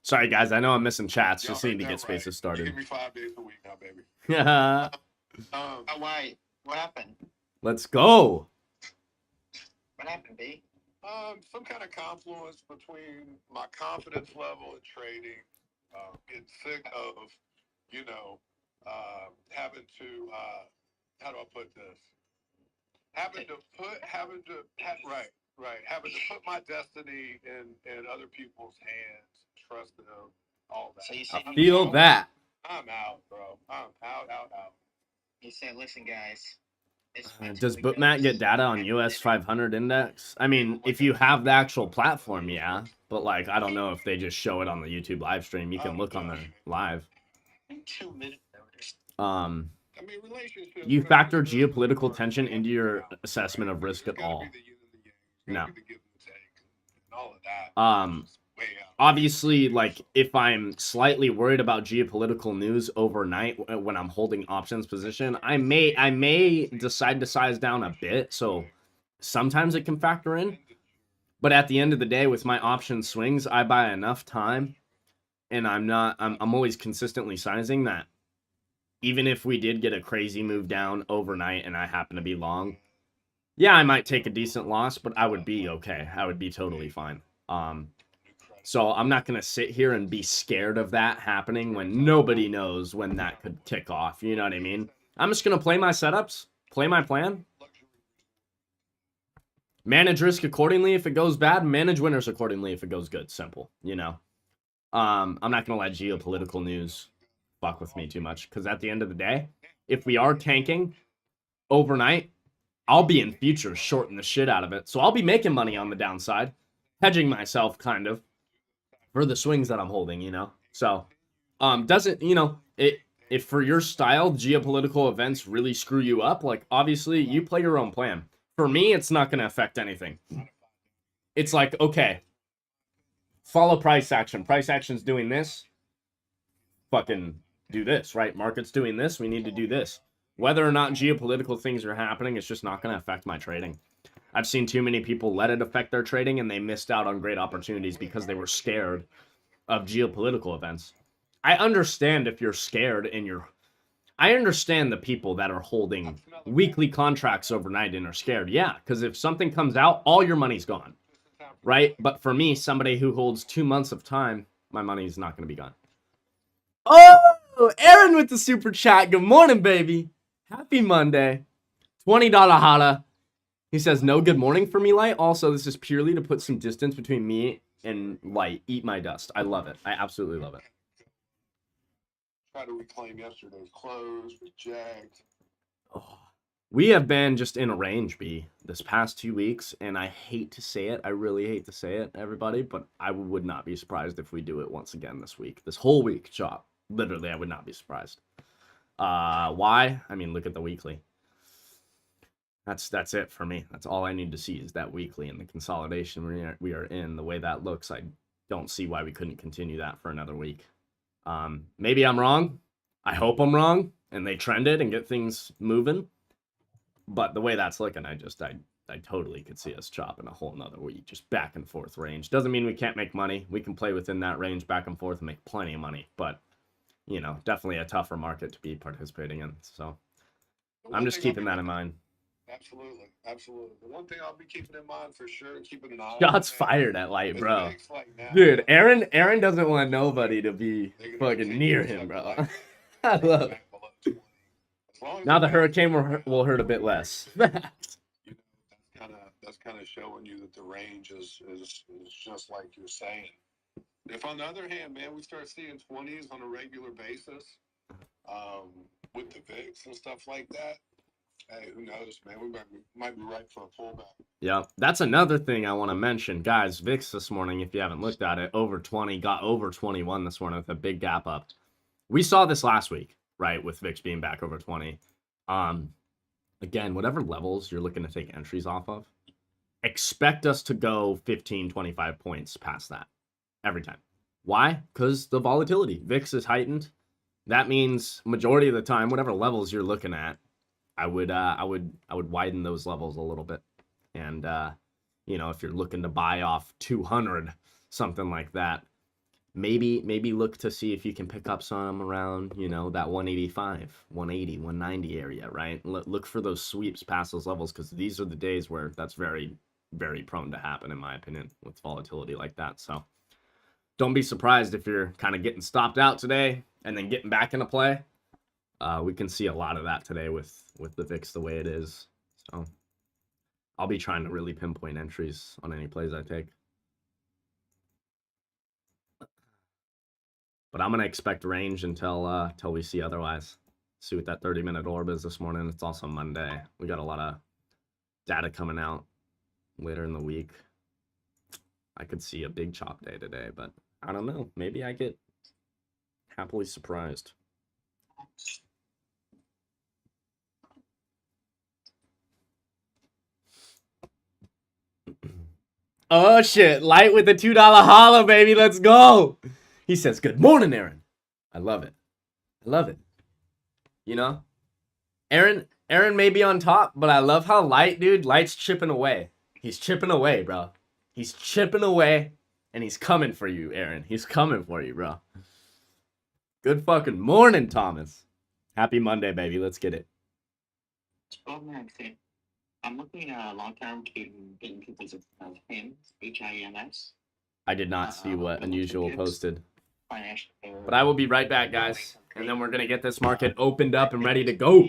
Sorry, guys, I know I'm missing chats. Just Y'all need to heard get that spaces right. started. Give me 5 days a week now, baby. Yeah. Oh, wait. What happened? Let's go. What happened, B? Some kind of confluence between my confidence level in trading, getting sick of, having to, how do I put this? Having to put my destiny in other people's hands, trust them, all that. So you said I feel that. I'm out, bro. I'm out. You said, listen, guys. Does Bookmat get data on US 500 index? I mean, if you have the actual platform, yeah. But, like, I don't know if they just show it on the YouTube live stream. You can look on the live. 2 minutes. I mean, relationships. You factor geopolitical tension into your assessment of risk at all? No. Obviously, like, if I'm slightly worried about geopolitical news overnight when I'm holding options position, I may decide to size down a bit. So sometimes it can factor in. But at the end of the day, with my option swings, I buy enough time, and I'm always consistently sizing that. Even if we did get a crazy move down overnight and I happen to be long, yeah, I might take a decent loss, but I would be okay. I would be totally fine. So I'm not going to sit here and be scared of that happening when nobody knows when that could kick off. You know what I mean? I'm just going to play my setups, play my plan, manage risk accordingly if it goes bad, manage winners accordingly if it goes good. Simple, you know? I'm not going to let geopolitical news fuck with me too much, because at the end of the day, if we are tanking overnight, I'll be in futures shorting the shit out of it. So I'll be making money on the downside, hedging myself kind of for the swings that I'm holding, you know? So, doesn't, you know, if for your style, geopolitical events really screw you up, like, obviously, you play your own plan. For me, it's not going to affect anything. It's like, okay, follow price action. Price action's doing this. Fucking do this, right? Market's doing this. We need to do this. Whether or not geopolitical things are happening, it's just not going to affect my trading. I've seen too many people let it affect their trading, and they missed out on great opportunities because they were scared of geopolitical events. I understand if you're scared and I understand the people that are holding weekly contracts overnight and are scared. Yeah, because if something comes out, all your money's gone, right? But for me, somebody who holds 2 months of time, my money's not going to be gone. Oh, Aaron with the super chat. Good morning, baby. Happy Monday. $20 holla. He says, no good morning for me, Light. Also, this is purely to put some distance between me and Light. Eat my dust. I love it. I absolutely love it. Try to reclaim yesterday's close, reject. Oh. We have been just in a range, B, this past 2 weeks, and I hate to say it. I really hate to say it, everybody, but I would not be surprised if we do it once again this week. This whole week, chop. Literally, I would not be surprised. Why? I mean, look at the weekly. That's it for me. That's all I need to see is that weekly and the consolidation we are in. The way that looks, I don't see why we couldn't continue that for another week. Maybe I'm wrong. I hope I'm wrong, and they trend it and get things moving. But the way that's looking, I totally could see us chopping a whole nother week, just back and forth range. Doesn't mean we can't make money. We can play within that range back and forth and make plenty of money. But, you know, definitely a tougher market to be participating in. So I'm just keeping that in mind. Absolutely. Absolutely. The one thing I'll be keeping in mind for sure, keeping an eye on. Shots fired at Light, is bro. VIX like now. Dude, Aaron doesn't want nobody to be fucking near him, bro. I love it. Now the hurricane will hurt a bit less. You know, that's kind of showing you that the range is just like you're saying. If on the other hand, man, we start seeing 20s on a regular basis, with the VIX and stuff like that, hey, who knows, man? We might be right for a pullback. Yeah, that's another thing I want to mention. Guys, VIX this morning, if you haven't looked at it, over 20, got over 21 this morning with a big gap up. We saw this last week, right, with VIX being back over 20. Again, whatever levels you're looking to take entries off of, expect us to go 15, 25 points past that every time. Why? Because the volatility. VIX is heightened. That means majority of the time, whatever levels you're looking at, I would widen those levels a little bit. And, you know, if you're looking to buy off 200, something like that, maybe look to see if you can pick up some around, you know, that 185, 180, 190 area, right? Look for those sweeps past those levels, because these are the days where that's very, very prone to happen, in my opinion, with volatility like that. So don't be surprised if you're kind of getting stopped out today and then getting back into play. We can see a lot of that today with the VIX the way it is. So I'll be trying to really pinpoint entries on any plays I take. But I'm going to expect range until we see otherwise. See what that 30-minute orb is this morning. It's also Monday. We got a lot of data coming out later in the week. I could see a big chop day today, but I don't know. Maybe I get happily surprised. Oh, shit. Light with the $2 holla, baby. Let's go. He says, good morning, Aaron. I love it. I love it. You know? Aaron may be on top, but I love how Light's chipping away. He's chipping away, bro. He's chipping away, and he's coming for you, Aaron. He's coming for you, bro. Good fucking morning, Thomas. Happy Monday, baby. Let's get it. I'm looking at long-term in people's HIMS, HIMS. I did not see what Unusual posted. Financial. But I will be right back, guys. And then we're going to get this market opened up and ready to go.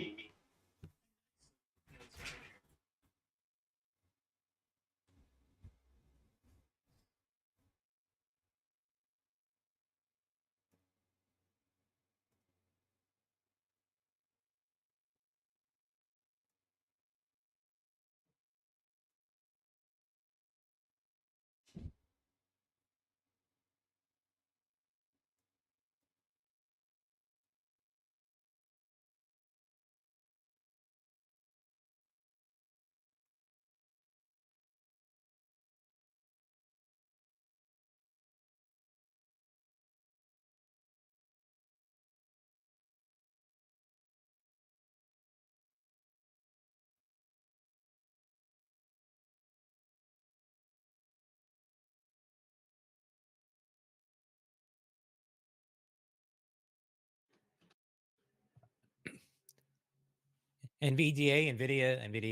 NVIDIA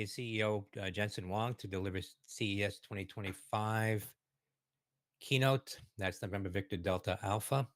CEO Jensen Huang to deliver CES 2025 keynote. That's November Victor Delta Alpha.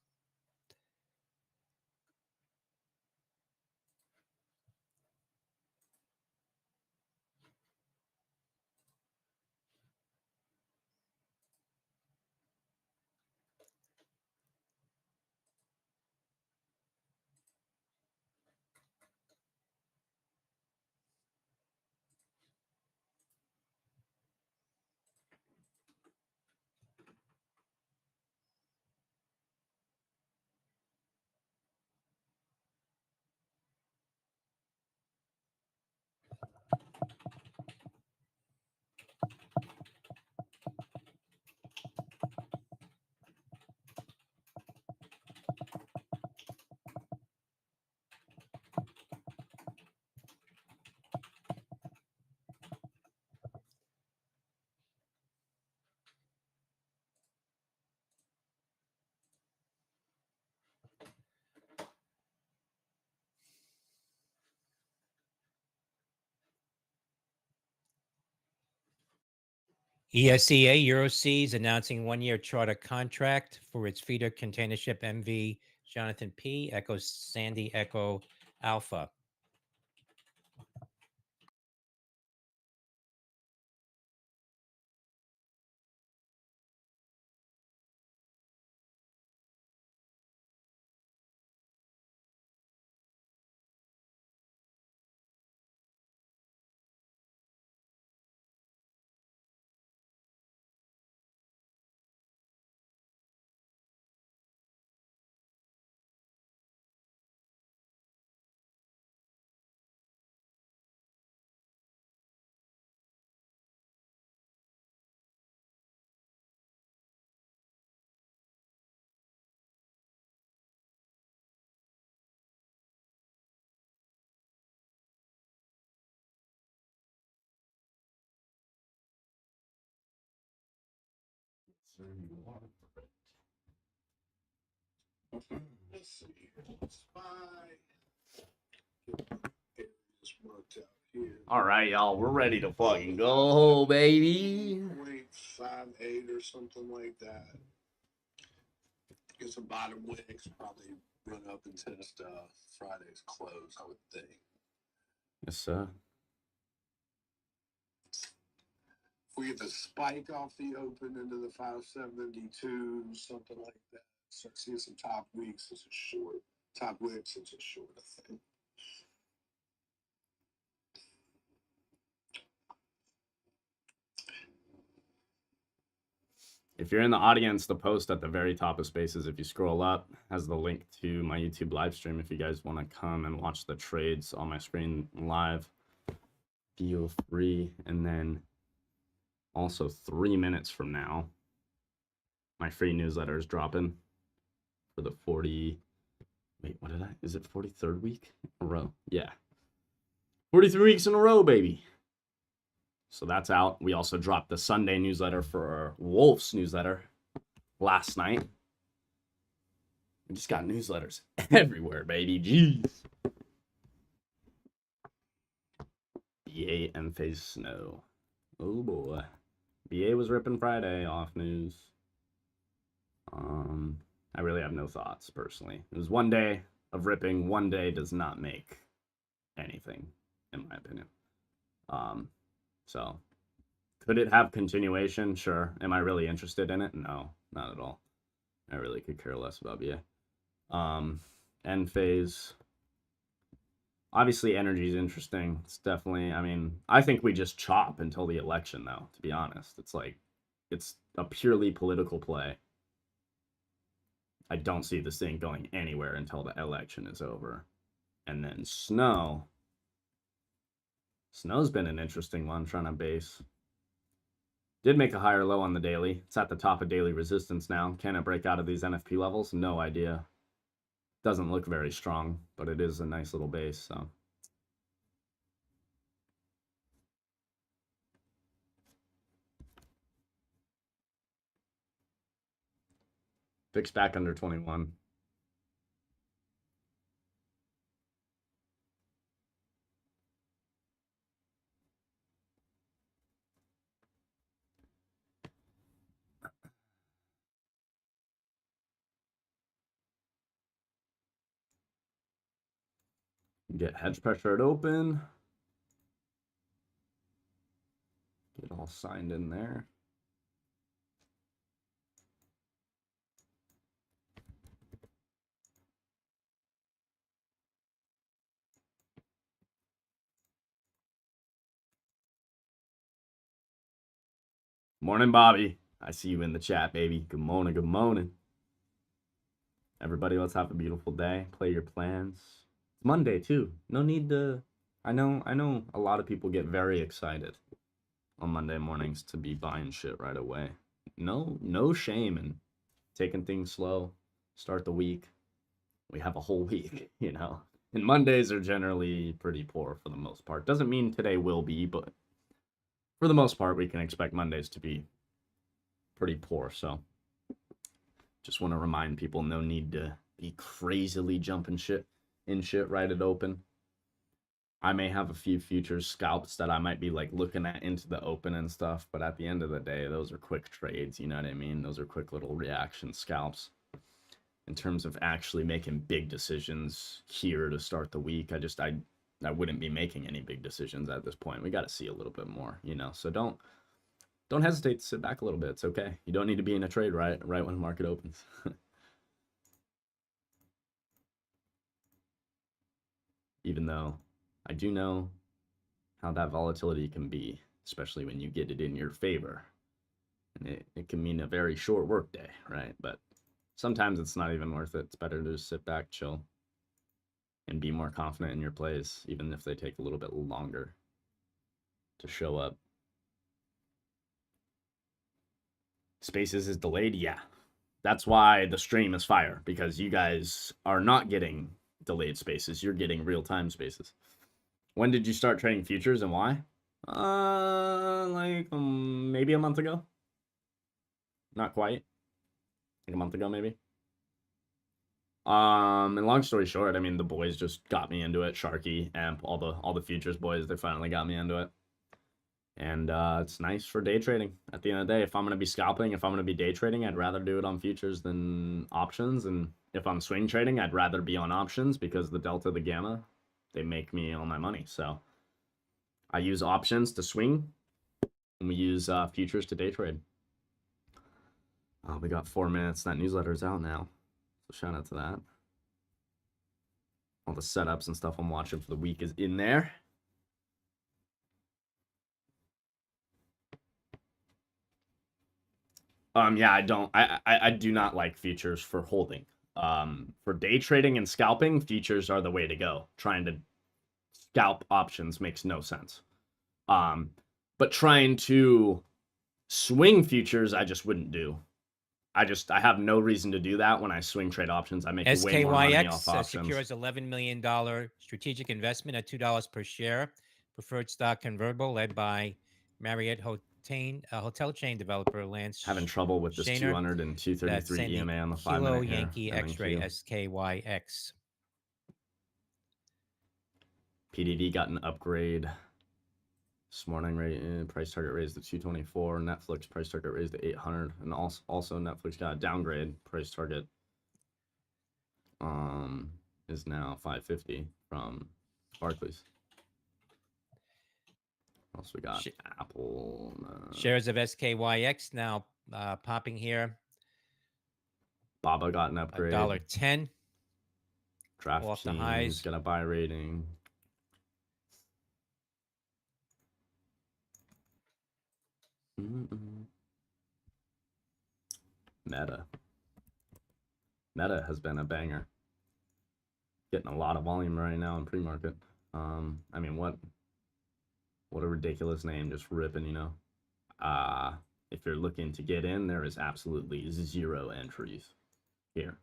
ESEA Euroseas announcing one-year charter contract for its feeder container ship MV Jonathan P. Echo Sandy Echo Alpha. Let's see here. Spy. Just worked out here. All right, y'all. We're ready to fucking go, baby. 0.58 or something like that. Get some bottom wicks, probably run up and test Friday's close, I would think. Yes, sir. If we get the spike off the open into the 572, something like that. So seeing some top weeks as a short. Top wicks as a short, I think. If you're in the audience, the post at the very top of Spaces, if you scroll up, has the link to my YouTube live stream. If you guys want to come and watch the trades on my screen live, feel free. And then also 3 minutes from now, my free newsletter is dropping for the 40. Wait, what did I? Is it 43rd week in a row? Yeah. 43 weeks in a row, baby. So that's out. We also dropped the Sunday newsletter for our Wolf's newsletter last night. We just got newsletters everywhere, baby. Jeez. BA and Phase Snow. Oh boy. BA was ripping Friday off news. I really have no thoughts personally. It was one day of ripping. One day does not make anything, in my opinion. So could it have continuation? Sure. Am I really interested in it? No, not at all. I really could care less about BA. End phase. Obviously, energy is interesting. It's definitely, I mean, I think we just chop until the election, though, to be honest. It's like, it's a purely political play. I don't see this thing going anywhere until the election is over. And then Snow. Snow's been an interesting one, trying to base. Did make a higher low on the daily. It's at the top of daily resistance now. Can it break out of these NFP levels? No idea. Doesn't look very strong, but it is a nice little base, so. VIX back under 21. Get hedge pressure at open. Get all signed in there. Morning, Bobby. I see you in the chat, baby. Good morning, good morning. Everybody, let's have a beautiful day. Play your plans. It's Monday, too. No need to... I know a lot of people get very excited on Monday mornings to be buying shit right away. No shame in taking things slow. Start the week. We have a whole week, you know. And Mondays are generally pretty poor for the most part. Doesn't mean today will be, but for the most part, we can expect Mondays to be pretty poor. So just want to remind people, no need to be crazily jumping shit right at open. I may have a few futures scalps that I might be like looking at into the open and stuff, but at the end of the day, those are quick trades, you know what I mean? Those are quick little reaction scalps. In terms of actually making big decisions here to start the week, I wouldn't be making any big decisions at this point. We got to see a little bit more, you know. So don't hesitate to sit back a little bit. It's okay. You don't need to be in a trade right when the market opens. Even though I do know how that volatility can be, especially when you get it in your favor. And it can mean a very short work day, right? But sometimes it's not even worth it. It's better to just sit back, chill, and be more confident in your plays, even if they take a little bit longer to show up. Spaces is delayed? Yeah. That's why the stream is fire, because you guys are not getting delayed spaces. You're getting real-time spaces. When did you start trading futures and why? Maybe a month ago. Not quite. Like a month ago, maybe. And long story short, I mean, the boys just got me into it. Sharky, Amp, all the futures boys, they finally got me into it. And it's nice for day trading. At the end of the day, if I'm going to be scalping, if I'm going to be day trading, I'd rather do it on futures than options. And if I'm swing trading, I'd rather be on options because the delta, the gamma, they make me all my money. So I use options to swing, and we use futures to day trade. We got 4 minutes. That newsletter is out now. So shout out to that. All the setups and stuff I'm watching for the week is in there. Yeah, I do not like futures for holding. For day trading and scalping, futures are the way to go. Trying to scalp options makes no sense. But trying to swing futures, I just wouldn't do. I have no reason to do that when I swing trade options. I make way more money off SKYX options. secures $11 million strategic investment at $2 per share. Preferred stock convertible led by Marriott hotel chain developer Lance. Having trouble with this Shaner. 200 and 233 EMA on the 5 minute here. Yankee X-ray SKYX. PDD got an upgrade this morning. Price target raised to 224. Netflix price target raised to 800, and also Netflix got a downgrade. Price target is now 550 from Barclays. What else we got? Apple. Shares of SKYX now popping here. Baba got an upgrade. $1.10. Draft off the teams highs. got a buy rating. Meta has been a banger. Getting a lot of volume right now in pre-market. I mean, what a ridiculous name, just ripping, you know. If you're looking to get in, there is absolutely 0 entries here,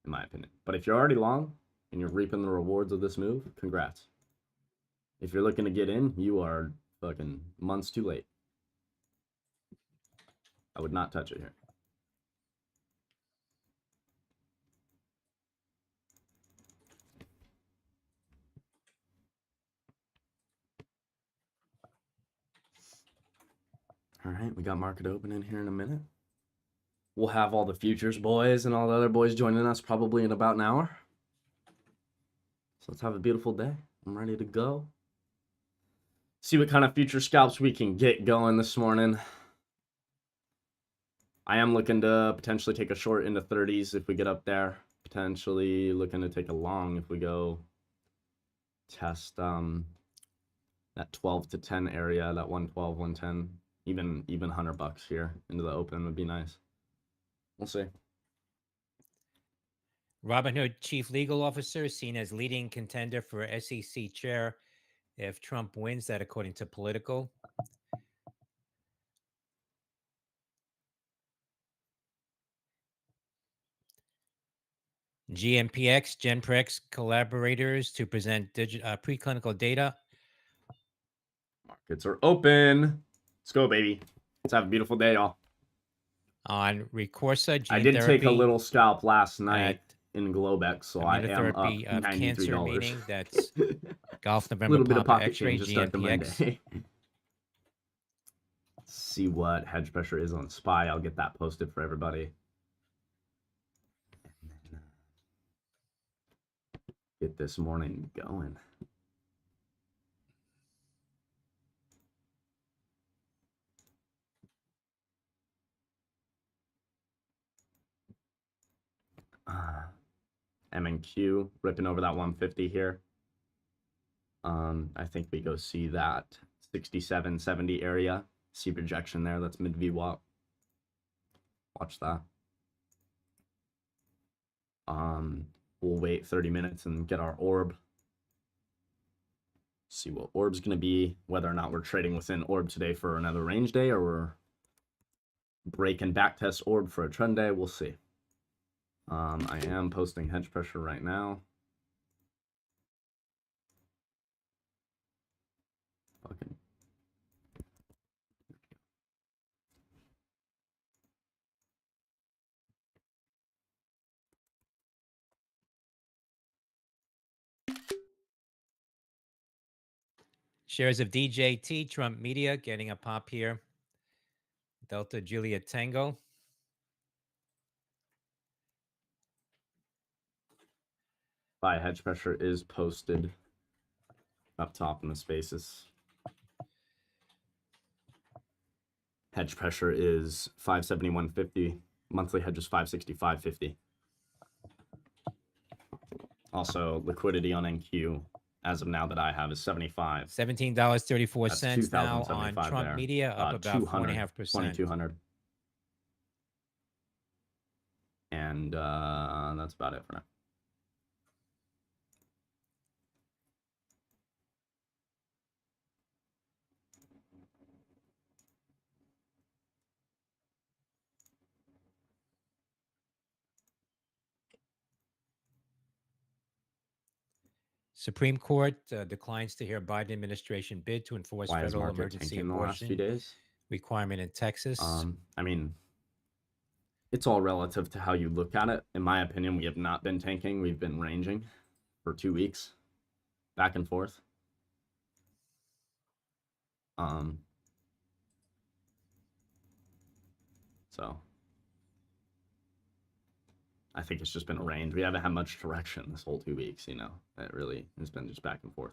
in my opinion. But if you're already long and you're reaping the rewards of this move, congrats. If you're looking to get in, you are fucking months too late. I would not touch it here. All right, we got market open in here in a minute. We'll have all the futures boys and all the other boys joining us probably in about an hour. So let's have a beautiful day. I'm ready to go. See what kind of future scalps we can get going this morning. I am looking to potentially take a short into 30s if we get up there. Potentially looking to take a long if we go test that 12 to 10 area, that 112, 110, even $100 here into the open would be nice. We'll see. Robinhood chief legal officer seen as leading contender for SEC chair if Trump wins. That according to Political. GMPX, Genprex collaborators to present preclinical data. Markets are open. Let's go, baby. Let's have a beautiful day, y'all. On Recorsa, gene I did therapy, take a little scalp last night at in Globex, so I am up immunotherapy of cancer $93. meeting. That's Golf A November little bit of Papa pocket X-ray, change to start the GMPX. Monday. See what hedge pressure is on SPY. I'll get that posted for everybody. And then, get this morning going. M&Q ripping over that 150 here. I think we go see that 67.70 area. See rejection there. That's mid VWAP. Watch that. We'll wait 30 minutes and get our orb. See what orb's gonna be. Whether or not we're trading within orb today for another range day, or we're breaking backtest orb for a trend day. We'll see. I am posting hedge pressure right now. Fucking. Shares of DJT, Trump Media, getting a pop here. Delta Juliet Tango. Buy hedge pressure is posted up top in the spaces. Hedge pressure is 571.50. Monthly hedge is 565.50. Also, liquidity on NQ as of now that I have is 75. $17.34 now on Trump there. Media, up about 4.5%. 2,200. And that's about it for now. Supreme Court declines to hear Biden administration bid to enforce Why is federal market emergency tanking the last few abortion days? requirement in Texas. I mean, it's all relative to how you look at it. In my opinion, we have not been tanking. We've been ranging for 2 weeks, back and forth. So I think it's just been a range. We haven't had much direction this whole 2 weeks, you know. It really has been just back and forth.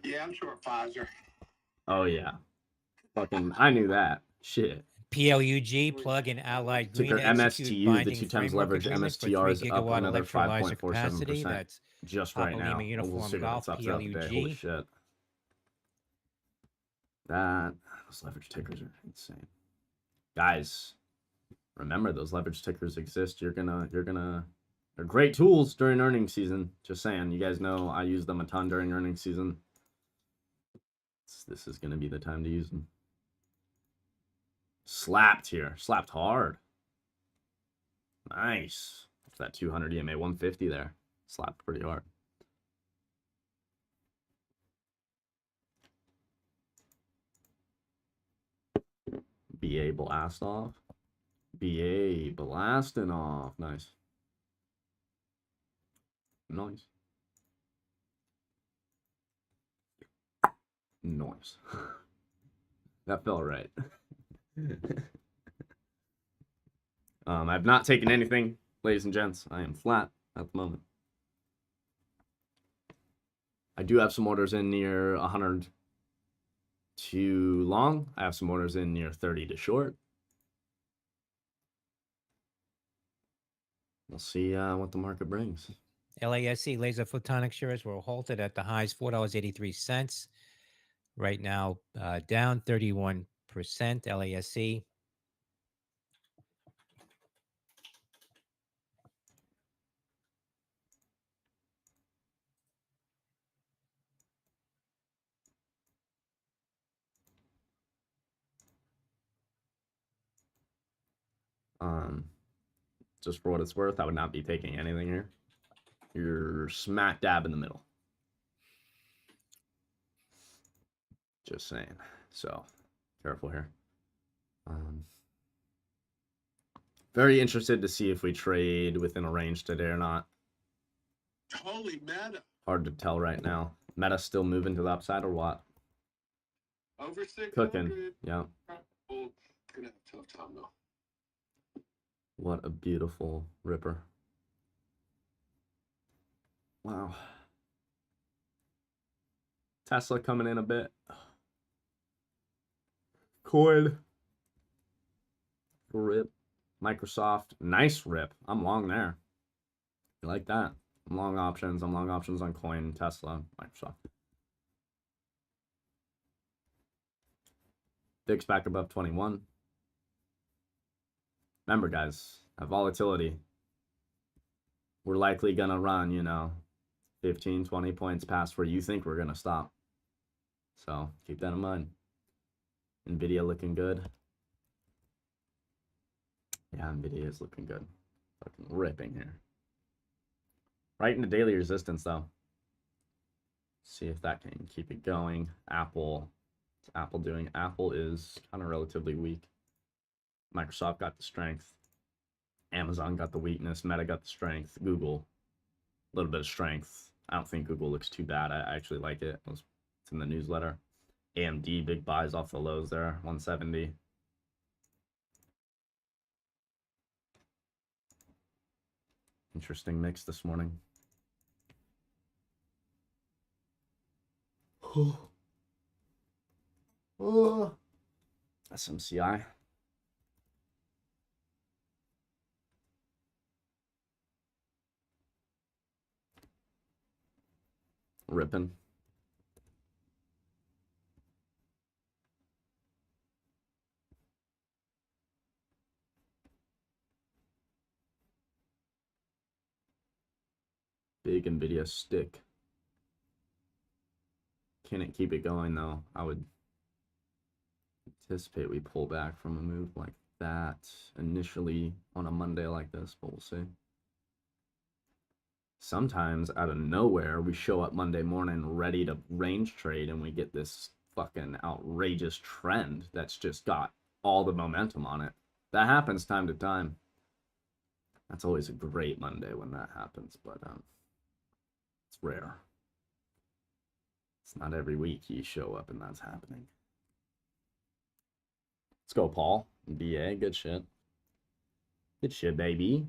Yeah, I'm sure Pfizer. Oh yeah. Fucking I knew that. Shit. PLUG, Plug and Allied Green, Ticker execute MSTU, the binding 2 times framework leverage agreement for MSTR 3 is up gigawatt another electrolyzer capacity. 5.47% That's just Papa right now. Lima Uniform We'll see Golf, what's up throughout the day. Holy PLUG. shit. Those leverage tickers are insane. Guys, remember those leverage tickers exist. They're great tools during earnings season. Just saying. You guys know I use them a ton during earnings season. This is gonna be the time to use them. Slapped here. Slapped hard. Nice. It's that 200 EMA 150 there. Slapped pretty hard. BA blast off. BA blasting off. Nice. Nice. Nice. That felt right. I've not taken anything, ladies and gents. I am flat at the moment. I do have some orders in near 100 to long. I have some orders in near 30 to short. We'll see what the market brings. LASC laser photonic shares were halted at the highs $4.83. Right now, down 31%. LASC. Just for what it's worth, I would not be taking anything here. You're smack dab in the middle. Just saying. So, careful here. Very interested to see if we trade within a range today or not. Holy Meta. Hard to tell right now. Meta still moving to the upside or what? Over 600. Cooking. Yeah. Oh, gonna have a tough time though. What a beautiful ripper. Wow. Tesla coming in a bit. Coin. Rip. Microsoft. Nice rip. I'm long there. You like that? I'm long options. I'm long options on Coin, Tesla, Microsoft. VIX back above 21. Remember, guys, that volatility, we're likely going to run, 15, 20 points past where you think we're going to stop. So keep that in mind. NVIDIA looking good. Yeah, NVIDIA is looking good. Fucking ripping here. Right in the daily resistance, though. See if that can keep it going. Apple. What's Apple doing? Apple is kind of relatively weak. Microsoft got the strength. Amazon got the weakness. Meta got the strength. Google, a little bit of strength. I don't think Google looks too bad. I actually like it. It's in the newsletter. AMD, big buys off the lows there, 170. Interesting mix this morning. Oh. SMCI. Ripping. Big NVIDIA stick. Can it keep it going, though? I would anticipate we pull back from a move like that initially on a Monday like this, but we'll see. Sometimes out of nowhere, we show up Monday morning ready to range trade and we get this fucking outrageous trend that's just got all the momentum on it. That happens time to time. That's always a great Monday when that happens, but it's rare. It's not every week you show up and that's happening. Let's go, Paul. BA, good shit. Good shit, baby.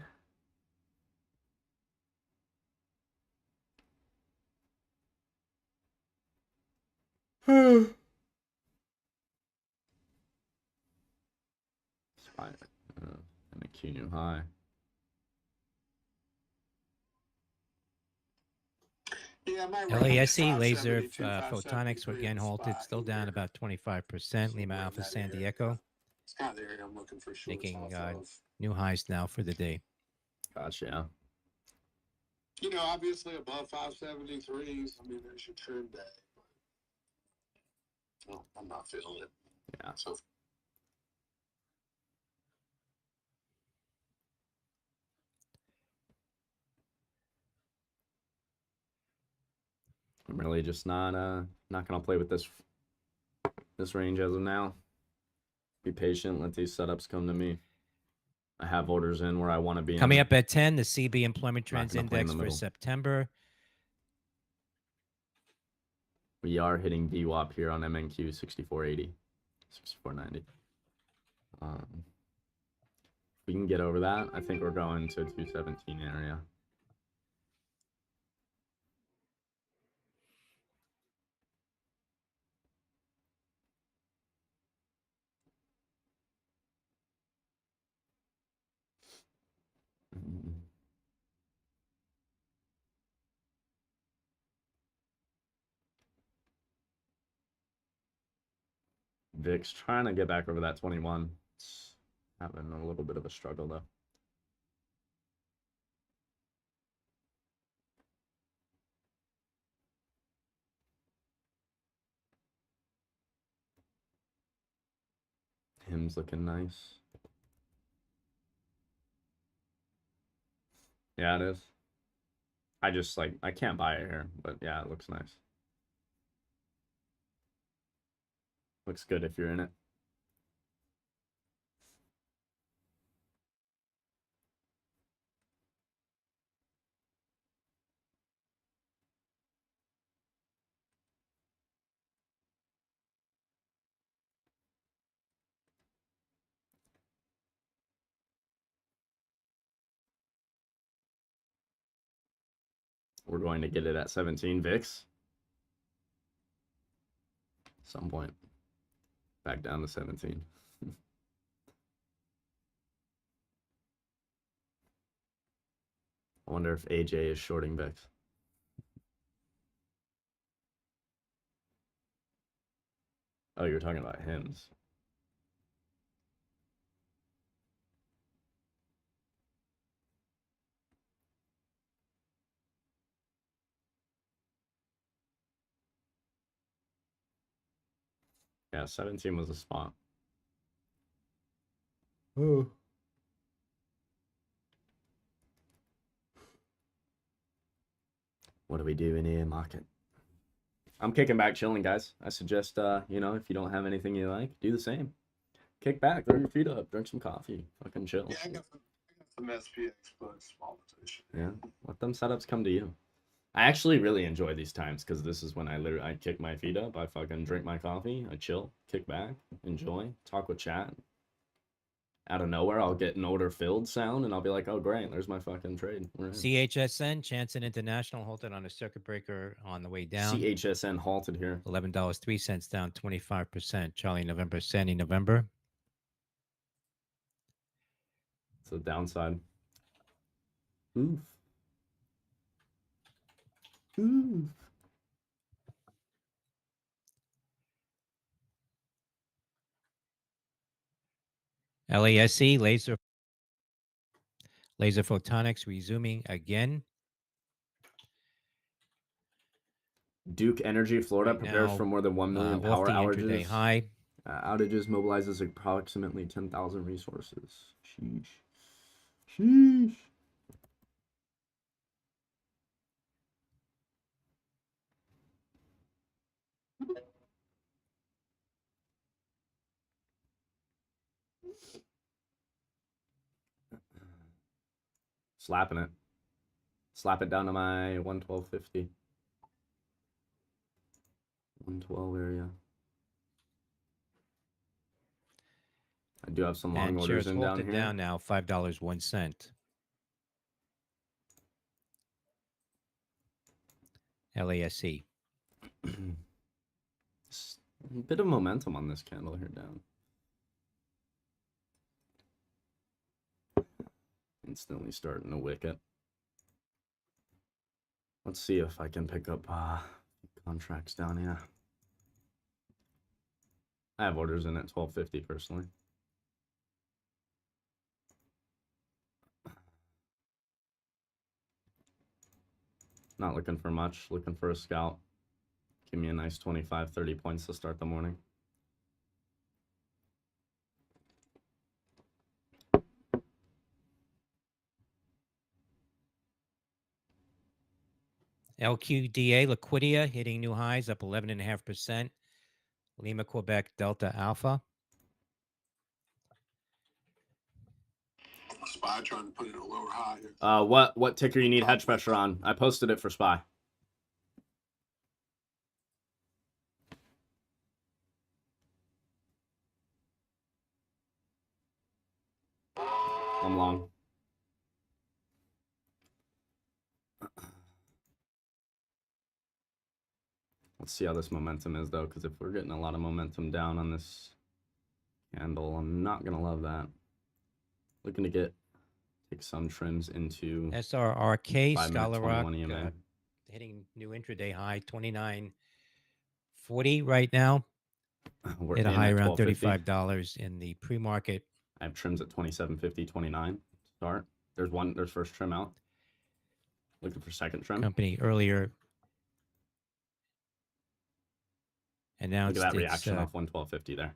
Spike. And a Q new high. Yeah, my LASC laser photonics were again halted, still down about 25%. Lima Alpha San Diego It's kind of the area I'm looking for shorts making off of. new highs now for the day. Gotcha. Obviously above 573s. I mean, there's your trend day. But, no, I'm not feeling it. Yeah. So I'm really just not gonna play with this range as of now. Be patient, let these setups come to me. I have orders in where I want to be. Coming up at 10, the CB Employment Trends gonna play in Index the for middle. September. We are hitting VWAP here on MNQ 6480, 6490. If we can get over that, I think we're going to 217 area. VIX trying to get back over that 21. It's having a little bit of a struggle though. Him's looking nice. Yeah, it is. I just like, I can't buy it here, but yeah, it looks nice. Looks good if you're in it. We're going to get it at 17 VIX. Some point. Back down to 17. I wonder if AJ is shorting VIX. Oh, you're talking about hymns. Yeah, 17 was a spot. Oh. What are we doing here, market? I'm kicking back, chilling, guys. I suggest, you know, if you don't have anything you like, do the same. Kick back, throw your feet up, drink some coffee, fucking chill. Yeah, I got some SPX, but small position. Yeah, let them setups come to you. I actually really enjoy these times because this is when I kick my feet up, I fucking drink my coffee, I chill, kick back, enjoy, talk with chat. Out of nowhere, I'll get an order filled sound and I'll be like, oh, great, there's my fucking trade. CHSN, Chanson International, halted on a circuit breaker on the way down. CHSN halted here. $11.03 down 25%. Charlie November, Sandy November. It's a downside. Oof. Oof. LASC, laser photonics resuming again. Duke Energy, Florida, Right prepares now, for more than 1 million power off the intraday outages. high. Outages mobilizes approximately 10,000 resources. Sheesh. Sheesh. Slapping it. Slap it down to my 112.50. 112 area. I do have some long And orders shares in down halted here. down now, $5.01. LASC. A bit of momentum on this candle here down. Instantly starting to wick it. Let's see if I can pick up contracts down here. I have orders in at 12.50 personally. Not looking for much, looking for a scalp. Give me a nice 25, 30 points to start the morning. LQDA, Liquidia, hitting new highs, up 11.5%. Lima, Quebec, Delta Alpha. SPY trying to put in a lower high here. What ticker you need hedge pressure on? I posted it for SPY. I'm long. Let's see how this momentum is, though, because if we're getting a lot of momentum down on this candle, I'm not going to love that. Looking to take some trims into SRRK, 5-minute Scholar Rock, 21 EMA. hitting new intraday high, 29.40 right now. We're Hit a in high at around $12.50. $35 in the pre-market. I have trims at 27.50, 29 start. There's first trim out. Looking for second trim. Company earlier Look announced at that its reaction off 112.50 there.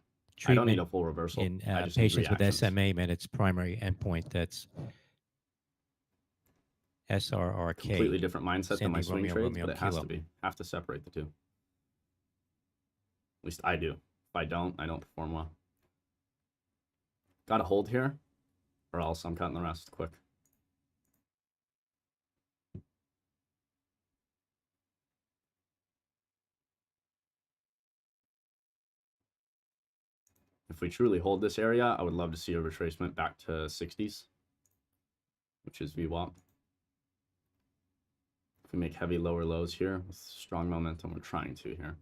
I don't need treatment a full reversal. in I just need patients with reactions. SMA met its primary endpoint. That's SRRK. Completely different mindset than my Sandy swing Romeo, trades, Romeo but it has Kilo. to be. Have to separate the two. At least I do. If I don't perform well. Got to hold here, or else I'm cutting the rest quick. If we truly hold this area, I would love to see a retracement back to 60s, which is VWAP. If we make heavy lower lows here with strong momentum, we're trying to here.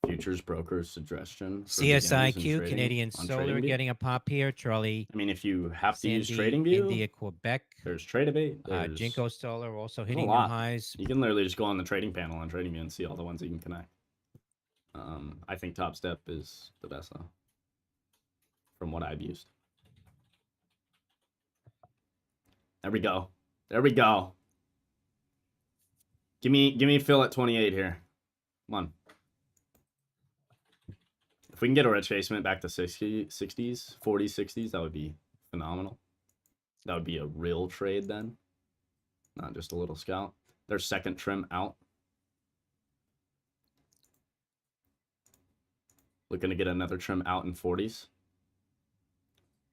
Futures brokers suggestion. For beginners in CSIQ, trading Canadian on Solar, TradingView. getting a pop here. Charlie, I mean, if you have to use Sandy, TradingView, India, Quebec. there's Tradebait. There's Jinko Solar also a hitting new lot. highs. You can literally just go on the trading panel on TradingView and see all the ones that you can connect. I think Top Step is the best though, from what I've used. There we go. There we go. Give me fill at 28 here. Come on. If we can get a retracement back to 60s, 40s, 60s, that would be phenomenal. That would be a real trade then, not just a little scout. There's second trim out. Looking to get another trim out in 40s.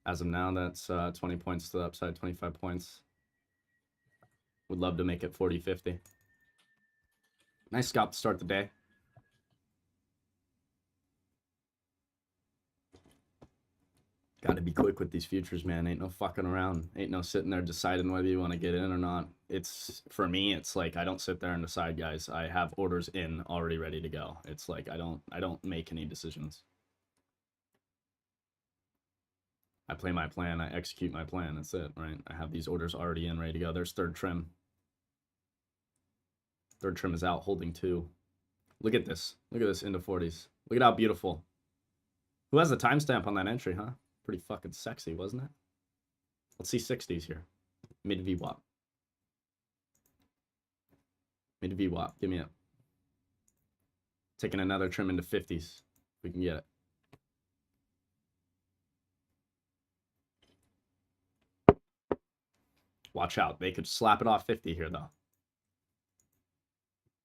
As of now, that's 20 points to the upside, 25 points. Would love to make it 40, 50. Nice scalp to start the day. Got to be quick with these futures, man. Ain't no fucking around. Ain't no sitting there deciding whether you want to get in or not. It's, for me, it's like I don't sit there and decide, guys. I have orders in already ready to go. It's like I don't make any decisions. I play my plan. I execute my plan. That's it, right? I have these orders already in, ready to go. There's third trim. Third trim is out, holding 2. Look at this. Look at this into 40s. Look at how beautiful. Who has the timestamp on that entry, huh? Pretty fucking sexy, wasn't it? Let's see 60s here. Mid VWAP. Mid VWAP. Give me it. Taking another trim into 50s. We can get it. Watch out. They could slap it off 50 here, though.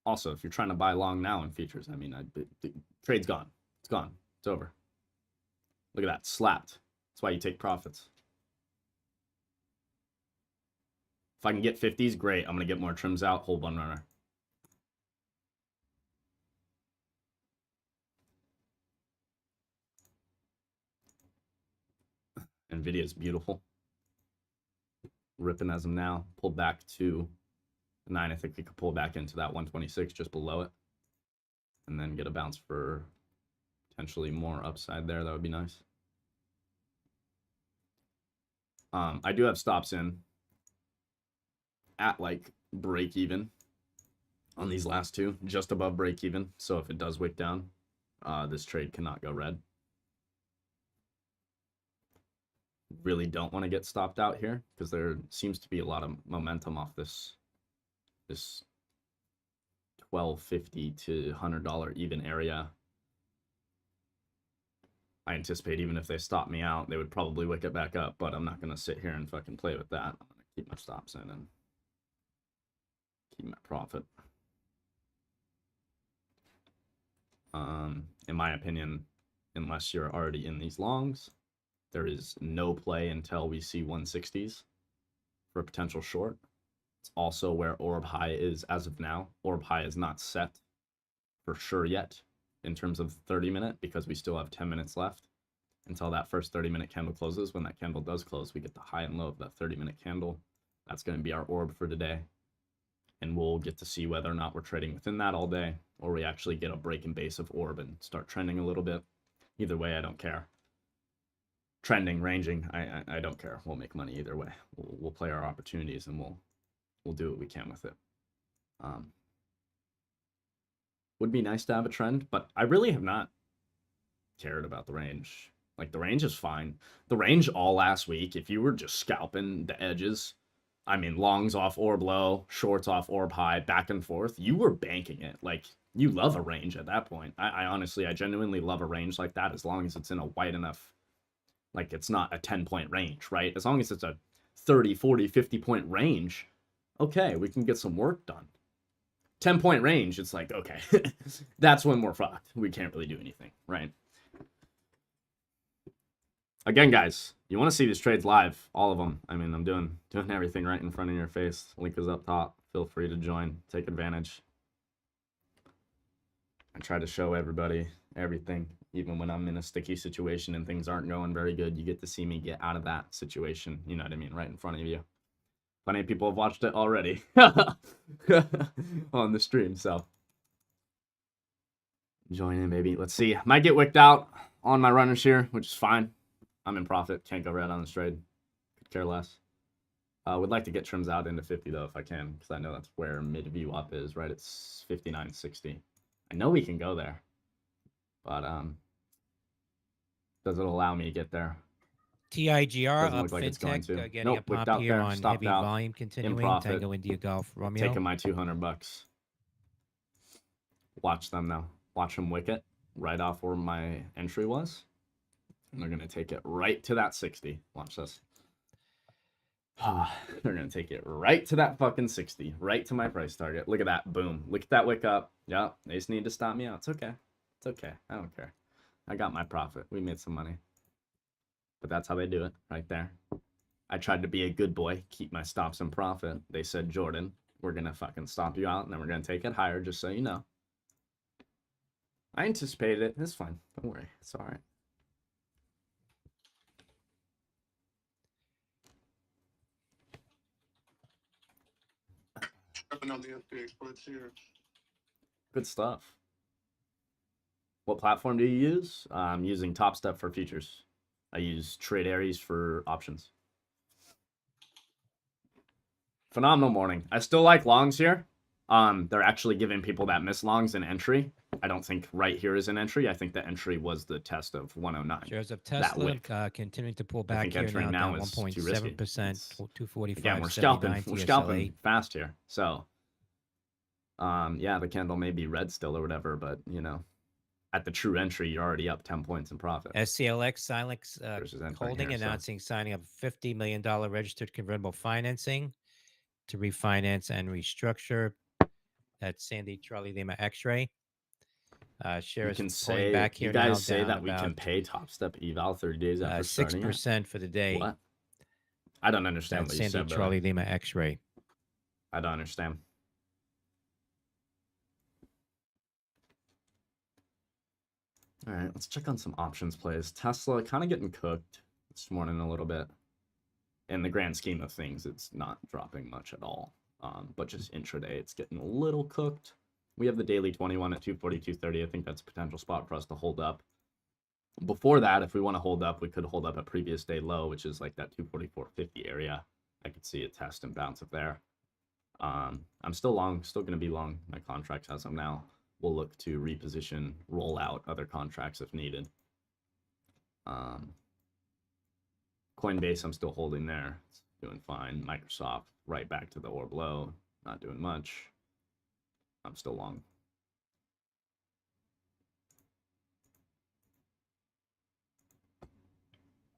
Also, if you're trying to buy long now in futures, I mean, the trade's gone. It's gone. It's over. Look at that. Slapped. That's why you take profits. If I can get 50s, great. I'm going to get more trims out. Hold one runner. NVIDIA is beautiful. Ripping as of now. Pulled back to 9. I think we could pull back into that 126 just below it. And then get a bounce for potentially more upside there. That would be nice. I do have stops in at like break even on these last two, just above break even. So if it does wick down, this trade cannot go red. Really don't want to get stopped out here because there seems to be a lot of momentum off this $12.50 to $100 even area. I anticipate even if they stop me out, they would probably wick it back up, but I'm not going to sit here and fucking play with that. I'm going to keep my stops in and keep my profit. In my opinion, unless you're already in these longs, there is no play until we see 160s for a potential short. It's also where orb high is as of now. Orb high is not set for sure yet in terms of 30-minute because we still have 10 minutes left until that first 30-minute candle closes. When that candle does close, we get the high and low of that 30-minute candle. That's going to be our orb for today. and we'll get to see whether or not we're trading within that all day, or we actually get a break in base of orb and start trending a little bit. Either way, I don't care. Trending, ranging, I don't care. We'll make money either way. We'll play our opportunities, and we'll do what we can with it. Would be nice to have a trend, but I really have not cared about the range. Like, the range is fine. The range all last week, if you were just scalping the edges, I mean, longs off orb low, shorts off orb high, back and forth, you were banking it. Like, you love a range at that point. I honestly, I genuinely love a range like that, as long as it's in a wide enough, like, it's not a 10-point range, right? As long as it's a 30, 40, 50-point range, okay, we can get some work done. 10-point range, it's like, okay, that's when we're fucked. We can't really do anything, right? Again, guys, you want to see these trades live, all of them. I mean, I'm doing everything right in front of your face. Link is up top. Feel free to join. Take advantage. I try to show everybody everything, even when I'm in a sticky situation and things aren't going very good. You get to see me get out of that situation. You know what I mean? Right in front of you. Plenty of people have watched it already on the stream, so join in, baby. Let's see. Might get wicked out on my runners here, which is fine. I'm in profit. Can't go red on this trade. Could care less. Would like to get trims out into 50 though, if I can, because I know that's where mid VWAP is, right? It's 59.60. I know we can go there, but does it allow me to get there? TIGR Doesn't up look like it's going fintech to. getting Nope, a wicked pop out here there, on stopped heavy out, volume continuing. profit. Tango India Golf Romeo. Taking my 200 bucks. Watch them now. Watch them wicket right off where my entry was. And they're going to take it right to that 60. Watch this. They're going to take it right to that fucking 60. Right to my price target. Look at that. Boom. Look at that wick up. Yeah, they just need to stop me out. It's okay. It's okay. I don't care. I got my profit. We made some money. But that's how they do it. Right there. I tried to be a good boy. Keep my stops in profit. They said, Jordan, we're going to fucking stop you out. And then we're going to take it higher, just so you know. I anticipated it. It's fine. Don't worry. It's all right. Tripping on the FBX splits here. Good stuff. What platform do you use? I'm using Top Step for futures. I use Trade Aries for options. Phenomenal morning. I still like longs here. They're actually giving people that miss longs an entry. I don't think right here is an entry. I think the entry was the test of 109. Shares of That Tesla wick. Continuing to pull I back think here entering now, now down is too risky. 1.7%, It's- 245. Again, we're scalping fast here. So, yeah, the candle may be red still or whatever, but you know, at the true entry, you're already up 10 points in profit. SCLX Silence Versus entering Holding here, so. announcing signing up $50 million registered convertible financing to refinance and restructure. That's Sandy Charlie Lima X-ray. You Shares can pulling say, back here you guys now, say down that we can about, pay Top Step eval 30 days after starting it? 6% for the day. What? I don't understand That's what you Sandy said, Charlie Billy. Lima X-ray. I don't understand. All right, let's check on some options plays. Tesla kind of getting cooked this morning a little bit. In the grand scheme of things, it's not dropping much at all. But just intraday, it's getting a little cooked. We have the daily 21 at 242.30. I think that's a potential spot for us to hold up. Before that, if we want to hold up, we could hold up a previous day low, which is like that 244.50 area. I could see a test and bounce up there. I'm still long, still going to be long my contracts as of now. We'll look to reposition, roll out other contracts if needed. Coinbase, I'm still holding there. It's doing fine. Microsoft, right back to the orb low. Not doing much. I'm still long.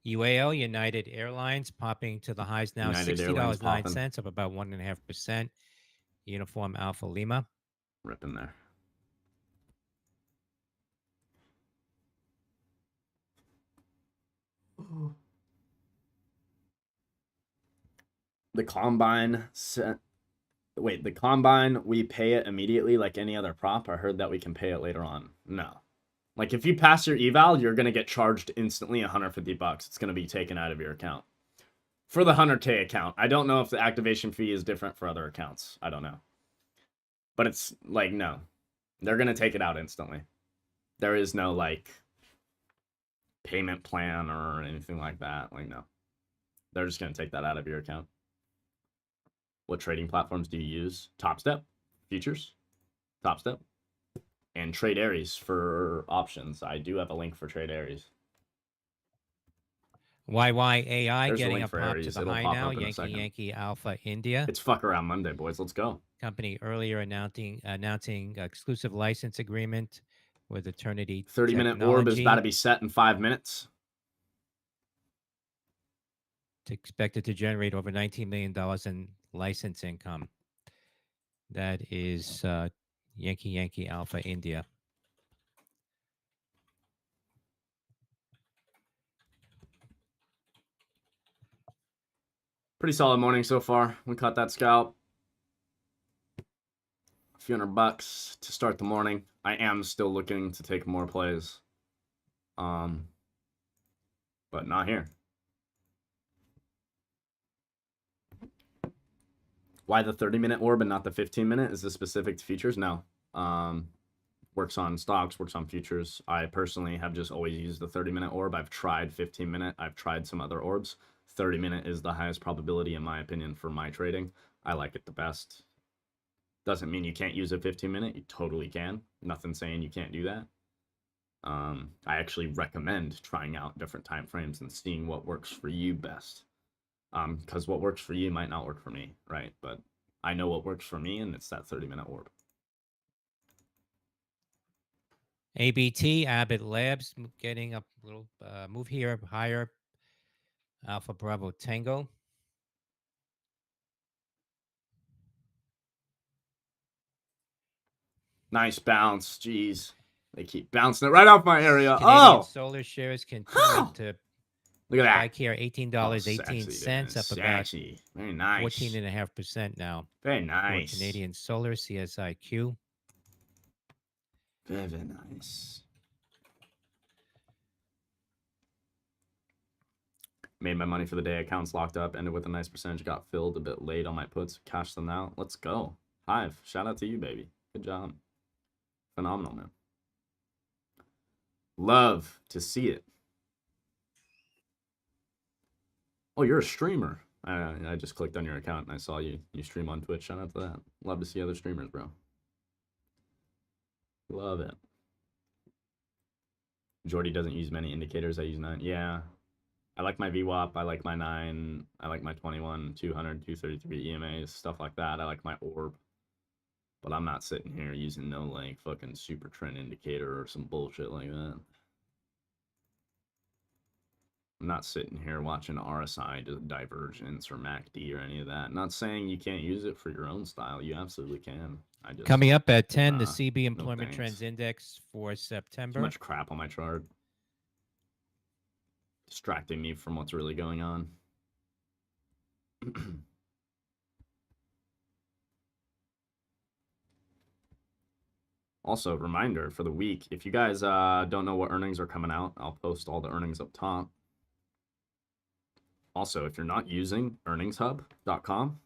UAL, United Airlines, popping to the highs now, United Airlines popping. $60.09, up about 1.5%. Uniform Alpha Lima. Ripping there. The Combine wait, the Combine, we pay it immediately like any other prop? I heard that we can pay it later on. No. Like, if you pass your eval, you're going to get charged instantly $150. It's going to be taken out of your account. For the 100K account. I don't know if the activation fee is different for other accounts. I don't know. But it's like, no. They're going to take it out instantly. There is no, like, payment plan or anything like that. Like, no. They're just going to take that out of your account. What trading platforms do you use? TopStep, futures, TopStep, and Trade Aries for options. I do have a link for Trade Aries. YYAI There's a getting link a for pop Aries. to the It'll high pop now. up in a Yankee second. Yankee Alpha India. It's fuck around Monday, boys. Let's go. Company earlier announcing exclusive license agreement with Eternity 30-minute orb is about to be set in 5 minutes. It's expected to generate over $19 million in license income. That is Yankee Alpha India. Pretty solid morning so far. We caught that scalp. A few $100 to start the morning. I am still looking to take more plays. But not here. Why the 30-minute orb and not the 15-minute? Is this specific to futures? No. Works on stocks, works on futures. I personally have just always used the 30-minute orb. I've tried 15-minute. I've tried some other orbs. 30-minute is the highest probability, in my opinion, for my trading. I like it the best. Doesn't mean you can't use a 15-minute. You totally can. Nothing saying you can't do that. I actually recommend trying out different time frames and seeing what works for you best. Because what works for you might not work for me, right? But I know what works for me, and it's that 30-minute orb. ABT, Abbott Labs, getting a little move here higher. Alpha Bravo Tango. Nice bounce. Jeez. They keep bouncing it right off my area. Canadian Oh! solar shares continue to Look at that. spike here. $18.18, up about Sexy. Very nice. 14.5% now. Very For nice. Canadian Solar, CSIQ. Very, very nice. Made my money for the day. Accounts locked up. Ended with a nice percentage. Got filled a bit late on my puts. Cashed them out. Let's go. Hive. Shout out to you, baby. Good job. Phenomenal, man. Love to see it. Oh, you're a streamer. I just clicked on your account and I saw you stream on Twitch. Shout out to that. Love to see other streamers, bro. Love it. Jordy doesn't use many indicators. I use 9. Yeah. I like my VWAP. I like my 9. I like my 21, 200, 233 EMAs, stuff like that. I like my orb. But I'm not sitting here using no like fucking super trend indicator or some bullshit like that. I'm not sitting here watching RSI divergence or MACD or any of that. Not saying you can't use it for your own style. You absolutely can. I just Coming up at 10, the CB no Employment thanks. Trends Index for Too September. much crap on my chart. Distracting me from what's really going on. Also, reminder for the week, if you guys don't know what earnings are coming out, I'll post all the earnings up top. Also, if you're not using earningshub.com,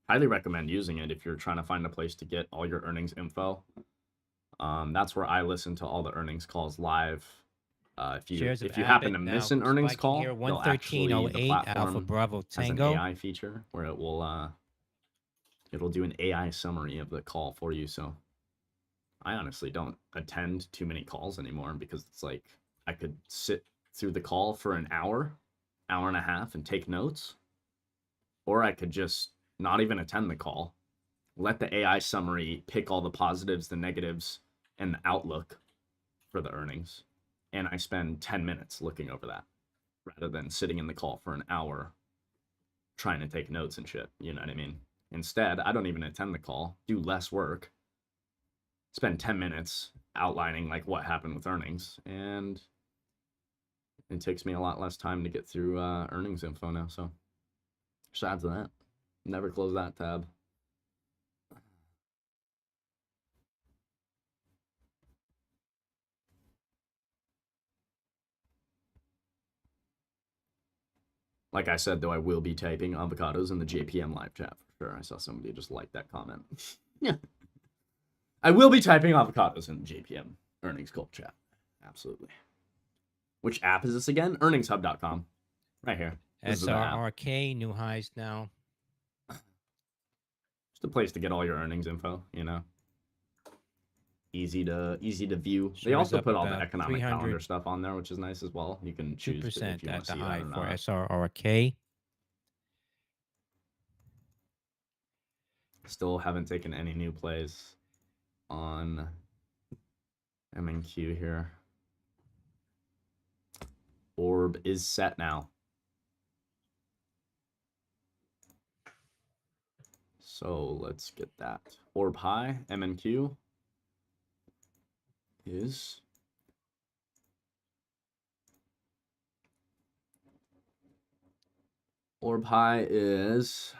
highly recommend using it if you're trying to find a place to get all your earnings info. That's where I listen to all the earnings calls live. If you happen to miss an earnings call, here, they'll actually, the 113.08 Alpha platform Bravo has Tango. an AI feature where it will it'll do an AI summary of the call for you. So I honestly don't attend too many calls anymore because it's like I could sit through the call for an hour and a half and take notes, or I could just not even attend the call, let the AI summary pick all the positives, the negatives, and the outlook for the earnings, and I spend 10 minutes looking over that rather than sitting in the call for an hour trying to take notes and shit. You know what I mean? Instead, I don't even attend the call, do less work, spend 10 minutes outlining like what happened with earnings, and it takes me a lot less time to get through earnings info now. So shout out to that. Never close that tab. Like I said, though, I will be typing avocados in the JPM live chat for sure. I saw somebody just like that comment. Yeah. I will be typing avocados in the JPM earnings call chat. Absolutely. Which app is this again? Earningshub.com. Right here. This is the app. SRRK, new highs now. Just a place to get all your earnings info, you know. Easy to view. They Shares also up put all the about economic calendar stuff on there, which is nice as well. You can choose if 2% you want at to the see high that or for not. SRRK. Still haven't taken any new plays on MNQ here. Orb is set now. So let's get that. Orb high, MNQ is Orb high is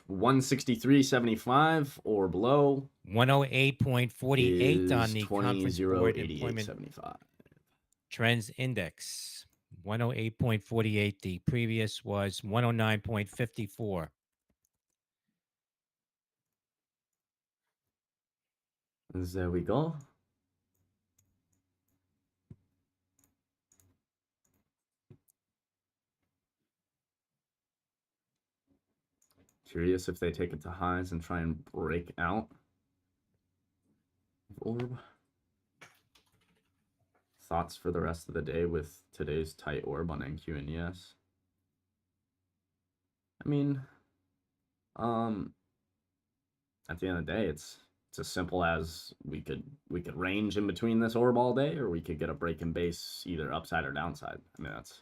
163.75 or below. 108.48 on the Conference Board 20.088.75. Employment Trends Index. 108.48. The previous was 109.54. There we go. Curious if they take it to highs and try and break out of Orb. Thoughts for the rest of the day with today's tight Orb on NQ and ES? I mean, at the end of the day, it's as simple as we could range in between this Orb all day, or we could get a break in base either upside or downside. I mean, that's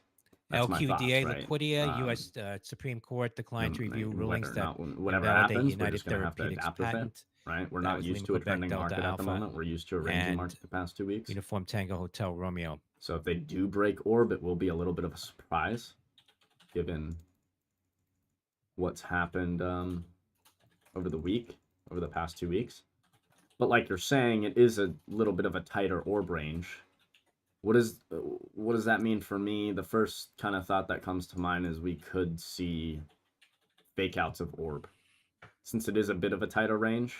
my thoughts, LQDA right? Liquidia, U.S. Supreme Court declined to review rulings that whatever invalidate happens, we're United just gonna have to Therapeutics adapt with it, patent. right? We're That not was used Lima to a Quebec trending Delta market at the Alpha moment. We're used to a ranging and market the past 2 weeks. Uniform Tango Hotel Romeo. So if they do break Orb, it will be a little bit of a surprise, given what's happened over the past 2 weeks. But like you're saying, it is a little bit of a tighter Orb range. What does that mean for me? The first kind of thought that comes to mind is we could see fake outs of Orb. Since it is a bit of a tighter range,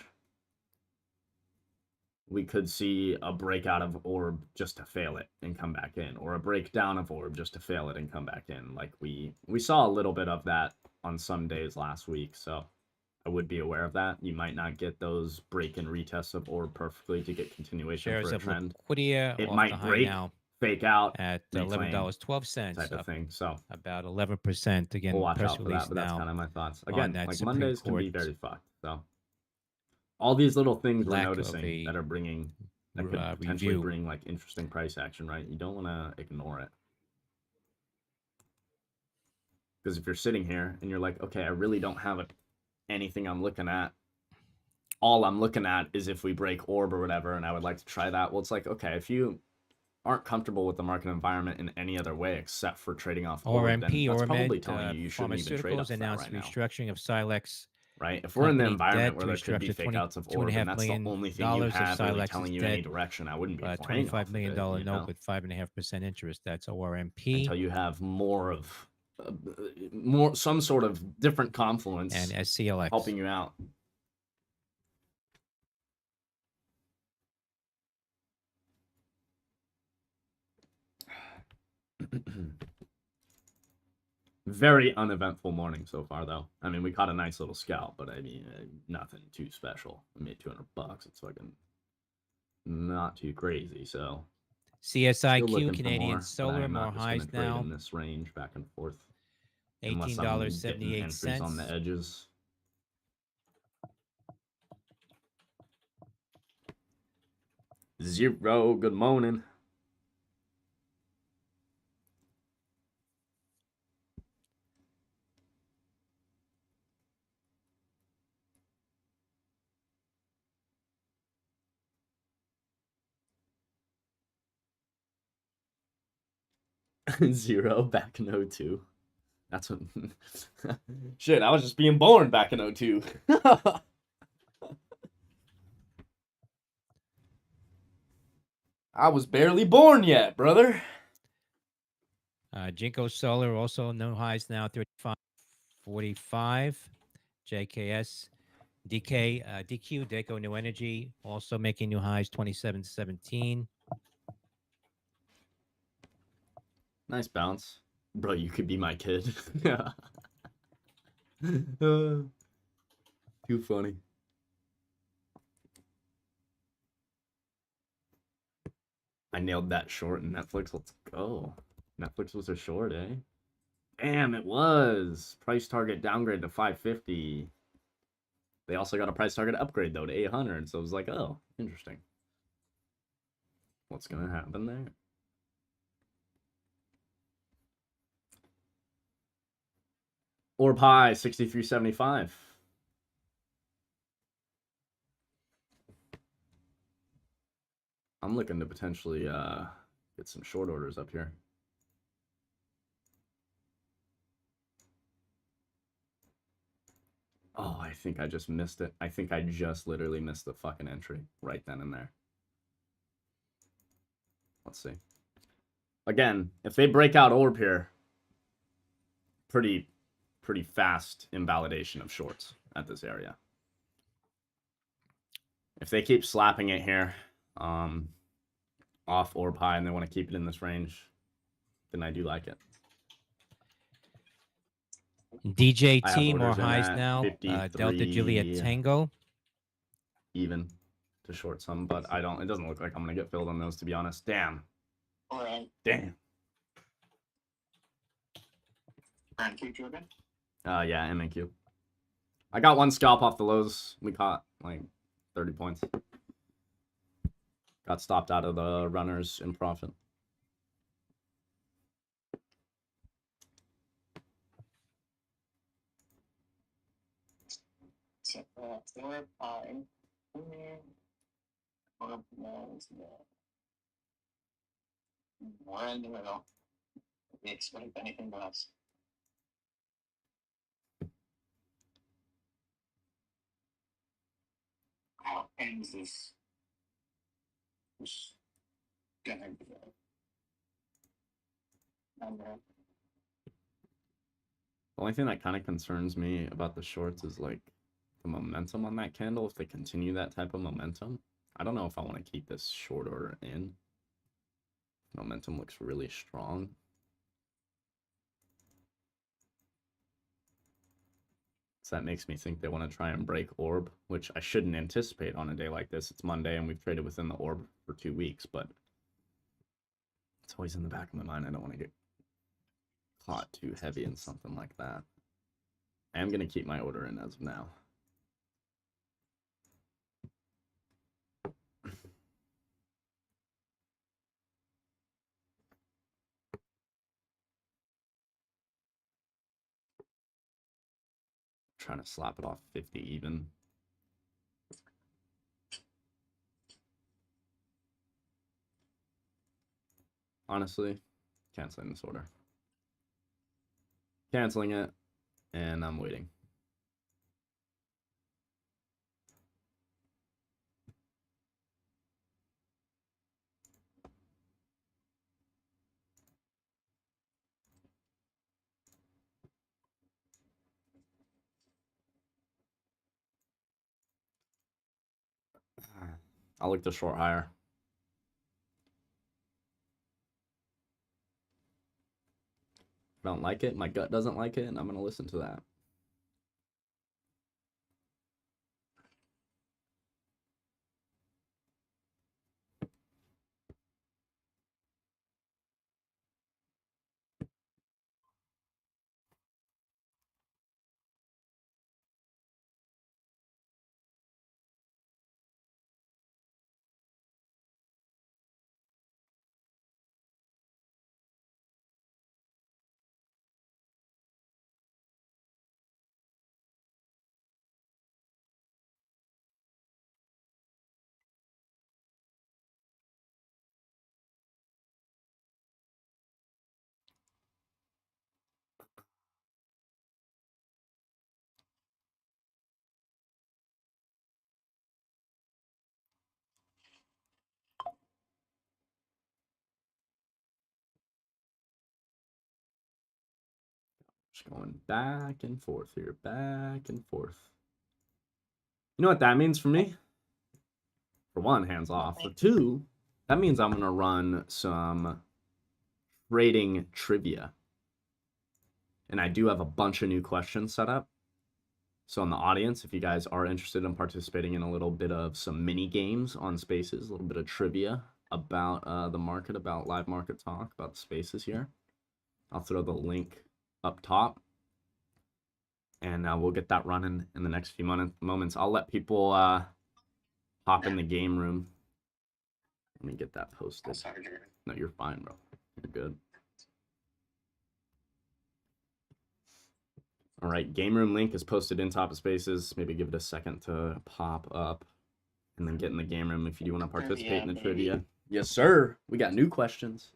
we could see a breakout of Orb just to fail it and come back in, or a breakdown of Orb just to fail it and come back in. Like we saw a little bit of that on some days last week, so I would be aware of that. You might not get those break and retests of Orb perfectly to get continuation Shares for a of trend. Liquidia It off might the high break, now fake out at reclaim $11.12 type of thing. So about 11%. Again, we'll watch press out for release that, but that's now kind of my thoughts. on Again, that like Supreme Mondays can be Court very fucked. So all these little things we're lack of noticing a that are bringing, that could potentially review. bring like interesting price action, right? You don't want to ignore it. Because if you're sitting here and you're like, okay, I really don't have anything I'm looking at. All I'm looking at is if we break Orb or whatever, and I would like to try that. Well, it's like, okay, if you aren't comfortable with the market environment in any other way except for trading off Orb, then that's probably telling you shouldn't even trade off that announced right now. restructuring of Silex. Right? If we're in the Company environment debt where to there could be restructure fake outs of Orb, $2.5 and that's the million only thing you of have really Silex telling is you any dead. direction, I wouldn't be playing off $25 million of it, note with 5.5% interest. That's ORMP. until you have more of some sort of different confluence And SCLX helping you out. Very uneventful morning so far, though. I mean, we caught a nice little scalp, but I mean, nothing too special. I made $200. It's fucking not too crazy. So CSIQ Canadian Solar more highs now. In this range back and forth. $18.78 on the edges. Zero. Good morning. Zero back in 02. That's what. Shit, I was just being born back in 02. I was barely born yet, brother. Jinko Solar also no highs now, 35.45. JKS. DQ, Deco New Energy, also making new highs, 27.17. Nice bounce. Bro, you could be my kid. Too funny. I nailed that short in Netflix. Let's go. Netflix was a short, eh? Damn, it was. Price target downgrade to 550. They also got a price target upgrade, though, to 800. So it was like, oh, interesting. What's going to happen there? Orb high, 63.75. I'm looking to potentially get some short orders up here. Oh, I think I just missed it. I think I just literally missed the fucking entry right then and there. Let's see. Again, if they break out orb here, pretty fast invalidation of shorts at this area. If they keep slapping it here, off orb high, and they want to keep it in this range, then I do like it. I have DJT, more orders in highs at now. Delta Juliet 53 Tango. even to short some, but it doesn't look like I'm gonna get filled on those, to be honest. Damn. All right. Damn. And Q Jordan. Yeah, M and Q. I got one scalp off the lows. We caught like 30 points. Got stopped out of the runners in profit. So, 4, 5. We're in the middle. We expect anything less. How ends this? Gonna be number. The only thing that kind of concerns me about the shorts is like the momentum on that candle. If they continue that type of momentum, I don't know if I want to keep this short order in. Momentum looks really strong. So that makes me think they want to try and break orb, which I shouldn't anticipate on a day like this. It's Monday and we've traded within the orb for 2 weeks, but it's always in the back of my mind. I don't want to get caught too heavy in something like that. I am going to keep my order in as of now. Trying to slap it off 50 even. Honestly, canceling this order. Canceling it, and I'm waiting. I'll look to short higher. If I don't like it, my gut doesn't like it, and I'm going to listen to that. Just going back and forth here, back and forth. You know what that means for me? For one, hands off. For two, that means I'm going to run some trading trivia. And I do have a bunch of new questions set up. So in the audience, if you guys are interested in participating in a little bit of some mini games on Spaces, a little bit of trivia about the market, about live market talk, about the Spaces here, I'll throw the link up top. And we'll get that running in the next few moments. I'll let people hop in the game room. Let me get that posted. Sorry, Jared. No, you're fine, bro. You're good. All right, game room link is posted in top of Spaces. Maybe give it a second to pop up and then get in the game room if you do want to participate in the trivia. Yes, sir. We got new questions.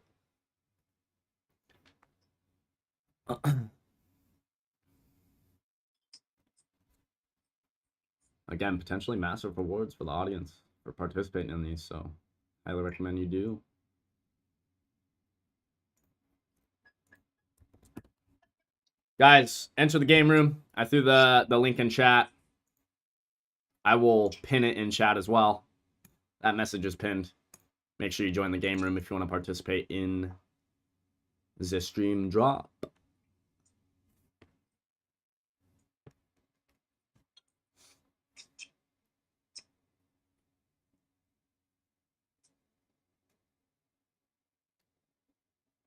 Again, potentially massive rewards for the audience for participating in these, so highly recommend you do. Guys, enter the game room. I threw the link in chat. I will pin it in chat as well. That message is pinned. Make sure you join the game room if you want to participate in the stream drop.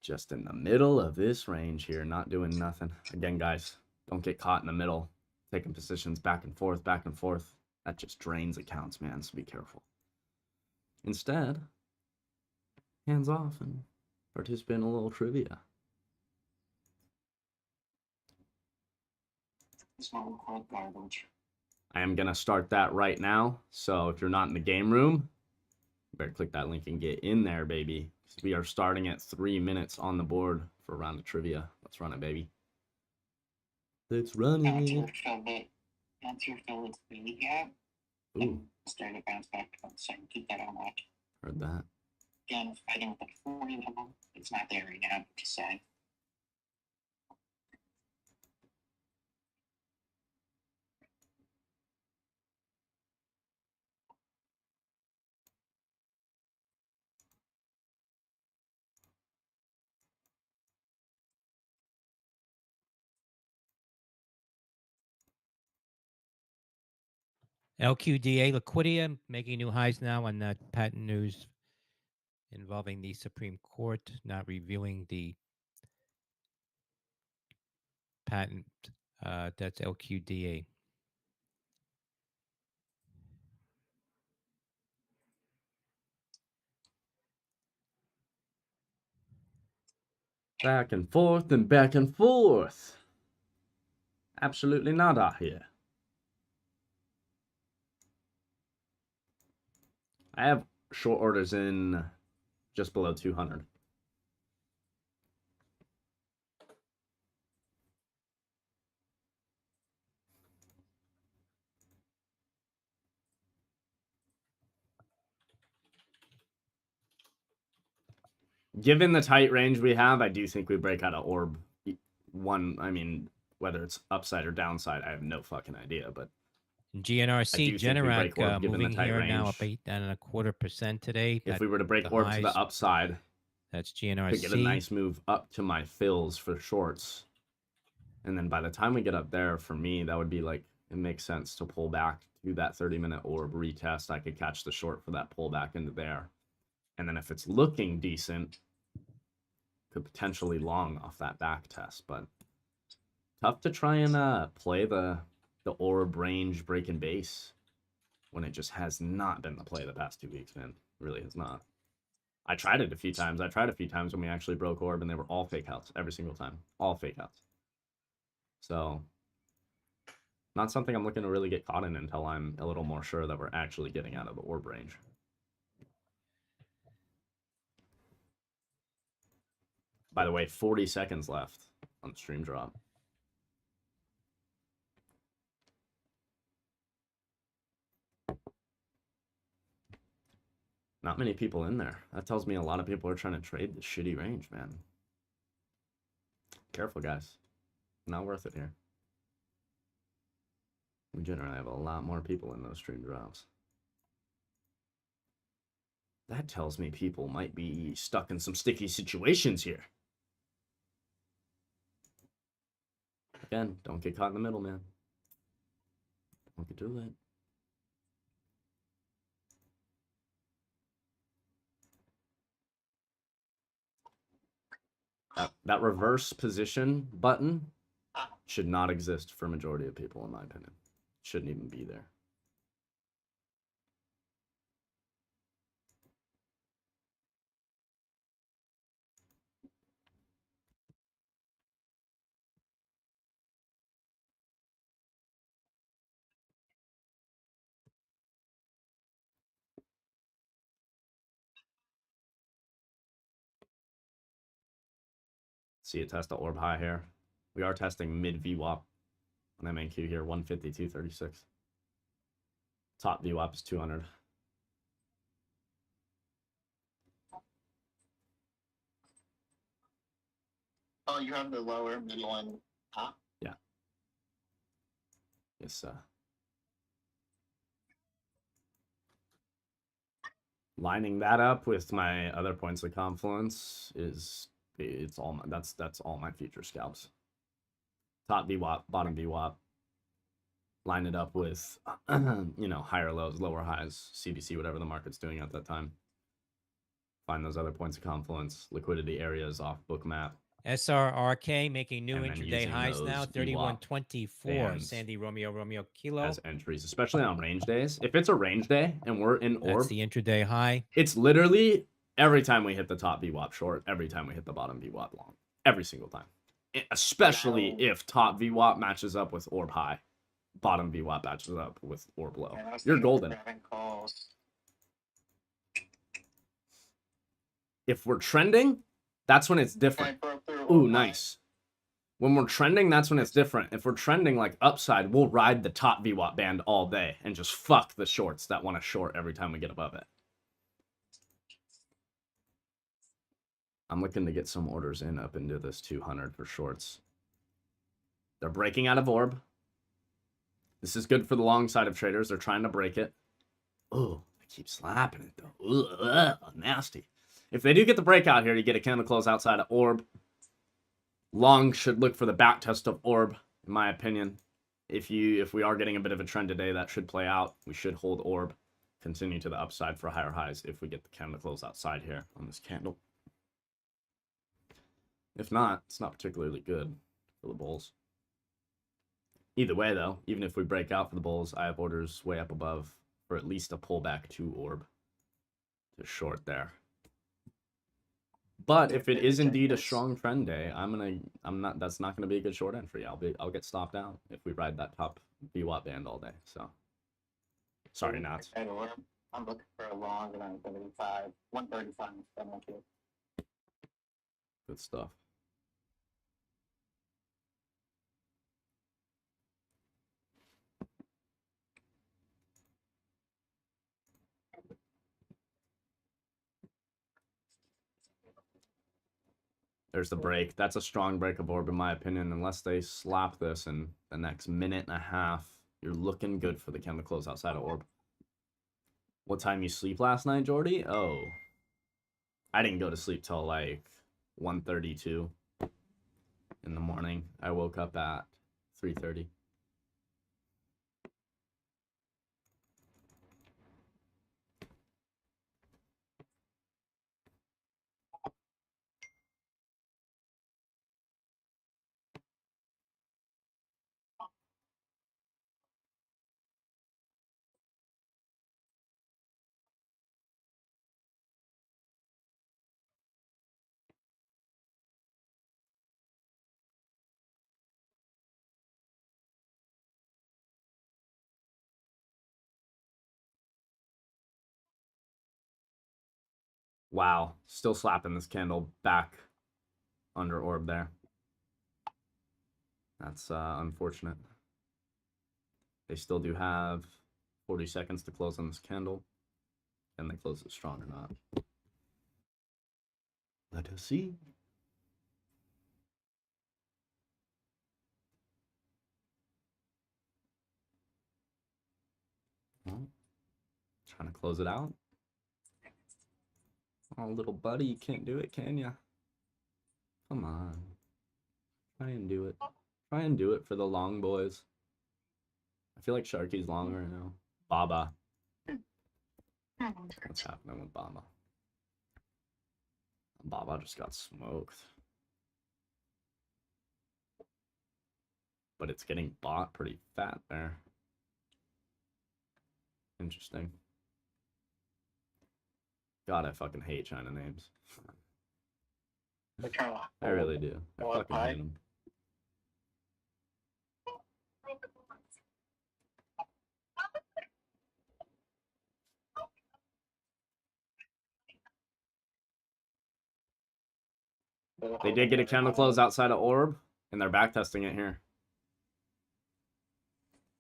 Just in the middle of this range here, not doing nothing. Again, guys, don't get caught in the middle, taking positions back and forth, back and forth. That just drains accounts, man, so be careful. Instead, hands off and participate in a little trivia. Small cold garbage. I am going to start that right now, so if you're not in the game room, you better click that link and get in there, baby. We are starting at 3 minutes on the board for a round of trivia. Let's run it, baby. Let's run Once it. you're filled with the gap, Ooh, start to bounce back to the same. Keep that on watch. heard that. Again, fighting with the 40 level. It's not there right now, but just saying. LQDA liquidity making new highs now on that patent news involving the Supreme Court not reviewing the patent. That's LQDA. Back and forth and back and forth. Absolutely nada here. I have short orders in just below 200. Given the tight range we have, I do think we break out of orb one. I mean, whether it's upside or downside, I have no fucking idea. But GNRC break orb Generac given the moving tight here now up range. 8.25% today. If At we were to break the orb to highs, the upside, that's could get a GNRC. nice move up to my fills for shorts. And then by the time we get up there, for me, that would be like, it makes sense to pull back to that 30-minute orb retest. I could catch the short for that pullback into there. And then if it's looking decent, could potentially long off that back test. But tough to try and play the orb range breaking base when it just has not been the play the past 2 weeks, man. It really has not. I tried it a few times. I tried a few times when we actually broke orb, and they were all fake outs every single time. All fake outs. So, not something I'm looking to really get caught in until I'm a little more sure that we're actually getting out of the orb range. By the way, 40 seconds left on the stream drop. Not many people in there. That tells me a lot of people are trying to trade the shitty range, man. Careful, guys. Not worth it here. We generally have a lot more people in those stream drops. That tells me people might be stuck in some sticky situations here. Again, don't get caught in the middle, man. Don't get too late. That reverse position button should not exist for majority of people, in my opinion. Shouldn't even be there. See it test the orb high here. We are testing mid VWAP on MNQ here, 152.36. Top VWAP is 200. Oh, you have the lower, middle, and top? Yeah. Yes, lining that up with my other points of confluence is it's all my, that's all my future scalps. Top VWAP, bottom VWAP. Line it up with you know, higher lows, lower highs, CBC, whatever the market's doing at that time. Find those other points of confluence, liquidity areas off book map. SRRK making new And then intraday using highs now. those VWAP 31.24. bands Sandy Romeo Kilo. as entries, especially on range days. If it's a range day and we're in orb, That's the intraday high. it's literally every time we hit the top VWAP short, every time we hit the bottom VWAP long, every single time. Especially if top VWAP matches up with orb high, bottom VWAP matches up with orb low. Yeah, I was You're thinking of golden. grabbing calls. If we're trending, that's when it's different. I broke through Ooh, all my- nice. When we're trending, that's when it's different. If we're trending like upside, we'll ride the top VWAP band all day and just fuck the shorts that want to short every time we get above it. I'm looking to get some orders in up into this 200 for shorts. They're breaking out of orb. This is good for the long side of traders. They're trying to break it. Oh, I keep slapping it though. Ugh, nasty. If they do get the breakout here, you get a candle close outside of orb. Long should look for the back test of orb, in my opinion. If we are getting a bit of a trend today, that should play out. We should hold orb, continue to the upside for higher highs if we get the candle close outside here on this candle. If not, it's not particularly good for the bulls. Either way, though, even if we break out for the bulls, I have orders way up above for at least a pullback to orb to short there. But if it is indeed a strong trend day, that's not gonna be a good short entry. I'll get stopped out if we ride that top VWAP band all day. So sorry, Nats. I'm looking for a long and 135, 135. Good stuff. There's the break. That's a strong break of orb, in my opinion. Unless they slap this in the next minute and a half, you're looking good for the candle close outside of orb. What time you sleep last night, Jordy? Oh, I didn't go to sleep till like 1:32 in the morning. I woke up at 3:30. Wow, still slapping this candle back under orb there. That's unfortunate. They still do have 40 seconds to close on this candle. Can they close it strong or not? Let us see. Trying to close it out. Oh, little buddy, you can't do it, can ya? Come on. Try and do it. Try and do it for the long boys. I feel like Sharky's long right now. Baba. What's happening with Baba? Baba just got smoked. But it's getting bought pretty fat there. Interesting. God, I fucking hate China names. I really do. I fucking hate them. They did get a candle close outside of orb, and they're backtesting it here.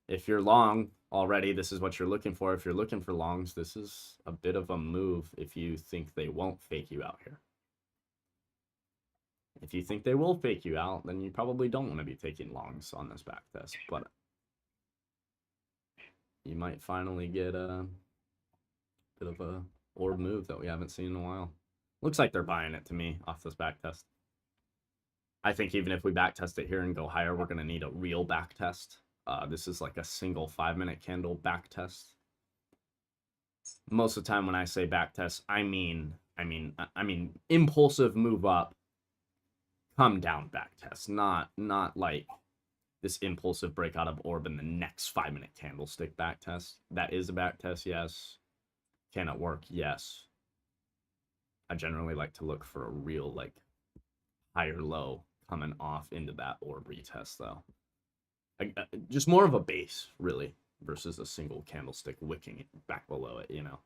If you're long already, this is what you're looking for. If you're looking for longs, this is a bit of a move if you think they won't fake you out here. If you think they will fake you out, then you probably don't want to be taking longs on this backtest. But you might finally get a bit of a orb move that we haven't seen in a while. Looks like they're buying it to me off this backtest. I think even if we backtest it here and go higher, we're going to need a real backtest. This is like a single 5-minute candle backtest. Most of the time when I say backtest, I mean impulsive move up, come down backtest, not like this impulsive break out of orb in the next 5-minute candlestick backtest. That is a backtest, yes. Can it work? Yes. I generally like to look for a real like higher low coming off into that orb retest though. Just more of a base, really, versus a single candlestick wicking it back below it, you know.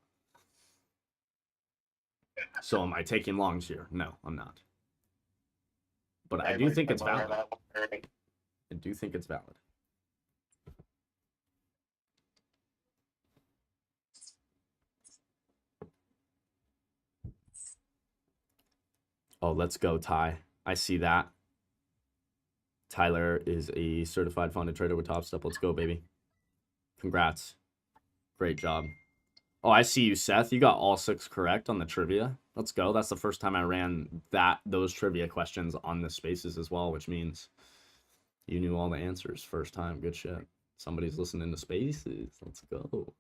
So am I taking longs here? No, I'm not. But I do think it's valid. I do think it's valid. Oh, let's go, Ty. I see that. Tyler is a certified funded trader with Top Step. Let's go, baby. Congrats. Great job. Oh, I see you, Seth. You got all 6 correct on the trivia. Let's go. That's the first time I ran those trivia questions on the spaces as well, which means you knew all the answers first time. Good shit. Somebody's listening to spaces. Let's go.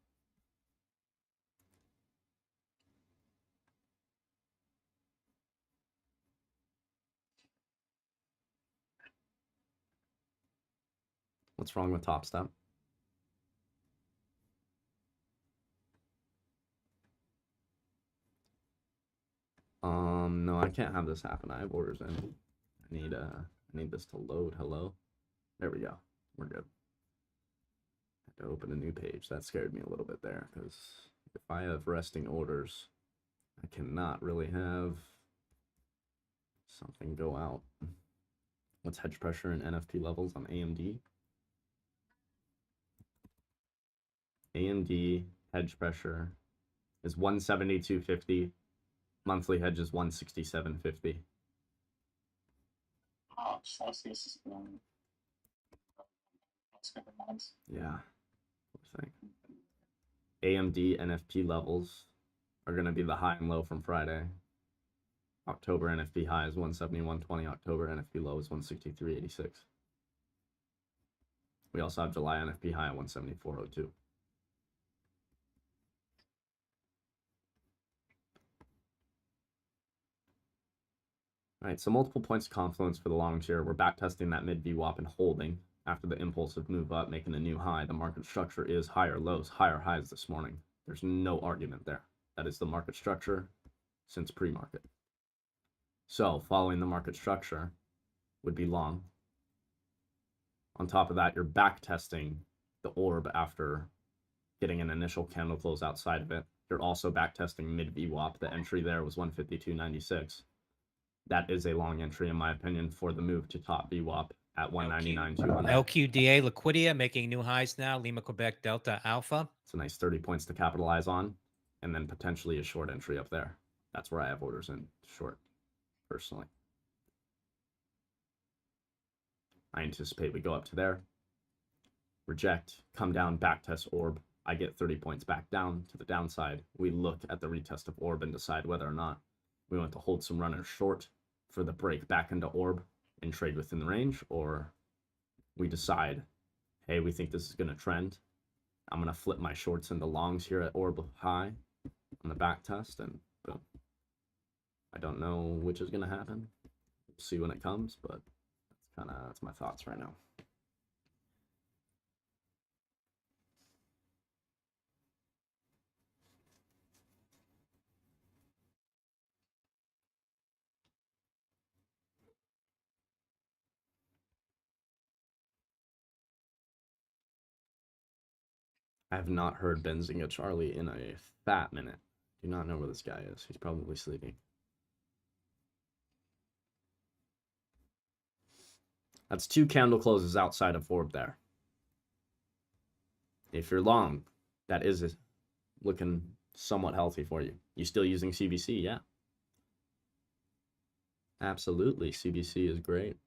What's wrong with Top Step? No, I can't have this happen. I have orders in. I need this to load. Hello. There we go. We're good. Had to open a new page. That scared me a little bit there because if I have resting orders, I cannot really have something go out. What's hedge pressure and NFP levels on AMD? AMD hedge pressure is 172.50. Monthly hedge is 167.50. Oh, Celsius is going. Yeah. AMD NFP levels are going to be the high and low from Friday. October NFP high is 171.20. October NFP low is 163.86. We also have July NFP high at 174.02. All right, so multiple points of confluence for the longs here. We're backtesting that mid VWAP and holding after the impulsive move up, making a new high. The market structure is higher lows, higher highs this morning. There's no argument there. That is the market structure since pre-market. So following the market structure would be long. On top of that, you're backtesting the orb after getting an initial candle close outside of it. You're also backtesting mid VWAP. The entry there was 152.96. That is a long entry, in my opinion, for the move to top VWAP at 199.200. LQDA Liquidia making new highs now. Lima Quebec Delta Alpha. It's a nice 30 points to capitalize on, and then potentially a short entry up there. That's where I have orders in short, personally. I anticipate we go up to there, reject, come down, backtest orb. I get 30 points back down to the downside. We look at the retest of orb and decide whether or not we want to hold some runners short for the break back into orb and trade within the range, or we decide, hey, we think this is going to trend. I'm going to flip my shorts into longs here at orb high on the back test, and boom. I don't know which is going to happen. We'll see when it comes, but that's my thoughts right now. I have not heard Benzinga Charlie in a fat minute. Do not know where this guy is. He's probably sleeping. That's 2 candle closes outside of orb there. If you're long, that is looking somewhat healthy for you. You still using CBC? Yeah. Absolutely. CBC is great.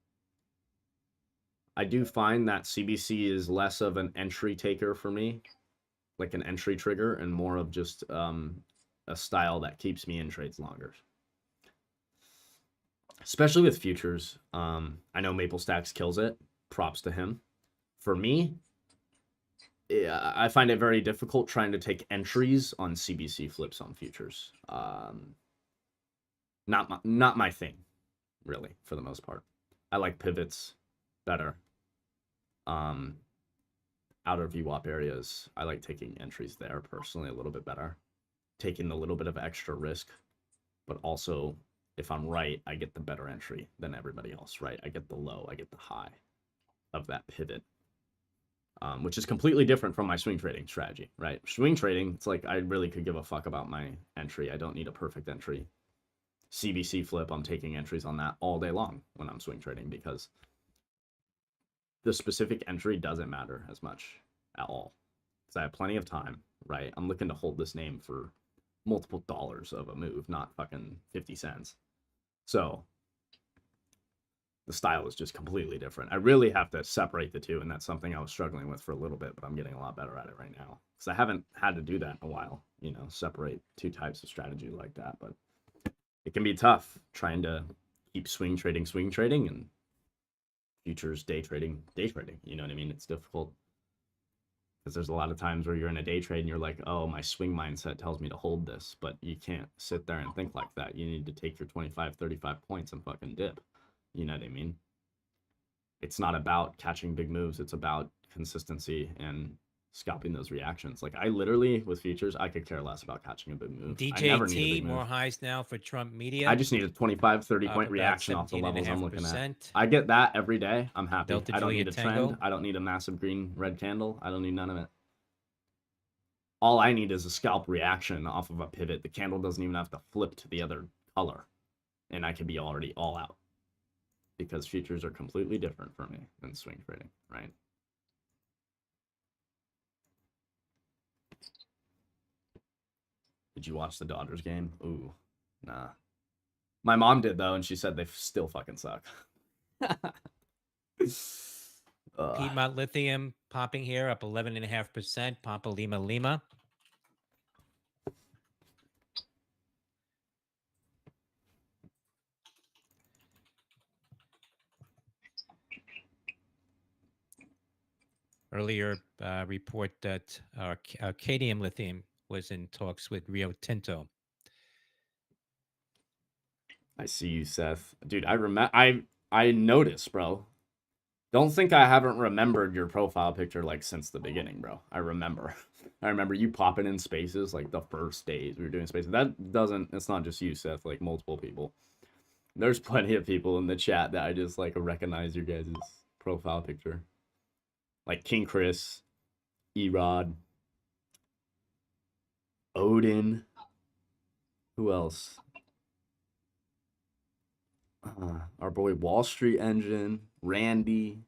I do find that CBC is less of an entry taker for me, like an entry trigger, and more of just a style that keeps me in trades longer. Especially with futures. I know Maple Stacks kills it. Props to him. For me, I find it very difficult trying to take entries on CBC flips on futures. Not my thing, really, for the most part. I like pivots better. Outer VWAP areas, I like taking entries there personally a little bit better. Taking a little bit of extra risk, but also if I'm right, I get the better entry than everybody else, right? I get the low, I get the high of that pivot, which is completely different from my swing trading strategy, right? Swing trading, it's like I really could give a fuck about my entry. I don't need a perfect entry. CBC flip, I'm taking entries on that all day long when I'm swing trading because the specific entry doesn't matter as much at all because I have plenty of time, right? I'm looking to hold this name for multiple dollars of a move, not fucking 50 cents. So the style is just completely different. I really have to separate the two, and that's something I was struggling with for a little bit, but I'm getting a lot better at it right now because I haven't had to do that in a while, you know, separate two types of strategy like that. But it can be tough trying to keep swing trading, and futures day trading. You know what I mean? It's difficult because there's a lot of times where you're in a day trade and you're like, oh, my swing mindset tells me to hold this, but you can't sit there and think like that. You need to take your 25, 35 points and fucking dip. You know what I mean? It's not about catching big moves. It's about consistency and scalping those reactions. Like I literally, with futures, I could care less about catching a big move. I never need a big DJT, move. more highs now for Trump Media. I just need a 25, 30 point reaction off the levels I'm looking at. I get that every day. I'm happy. Delta I don't need Juliet a trend. Tango. I don't need a massive green red candle. I don't need none of it. All I need is a scalp reaction off of a pivot. The candle doesn't even have to flip to the other color. And I could be already all out. Because futures are completely different for me than swing trading, right? Did you watch the Dodgers game? Ooh, nah. My mom did, though, and she said they still fucking suck. Piedmont Lithium popping here up 11.5%. Pampa Lima Lima. Earlier report that Arcadium Lithium was in talks with Rio Tinto. I see you, Seth. Dude, I noticed, bro. Don't think I haven't remembered your profile picture like since the beginning, bro. I remember. I remember you popping in spaces like the first days we were doing spaces. It's not just you, Seth, like multiple people. There's plenty of people in the chat that I just like recognize your guys' profile picture. Like King Chris, Erod, Odin. Who else? Our boy Wall Street Engine, Randy,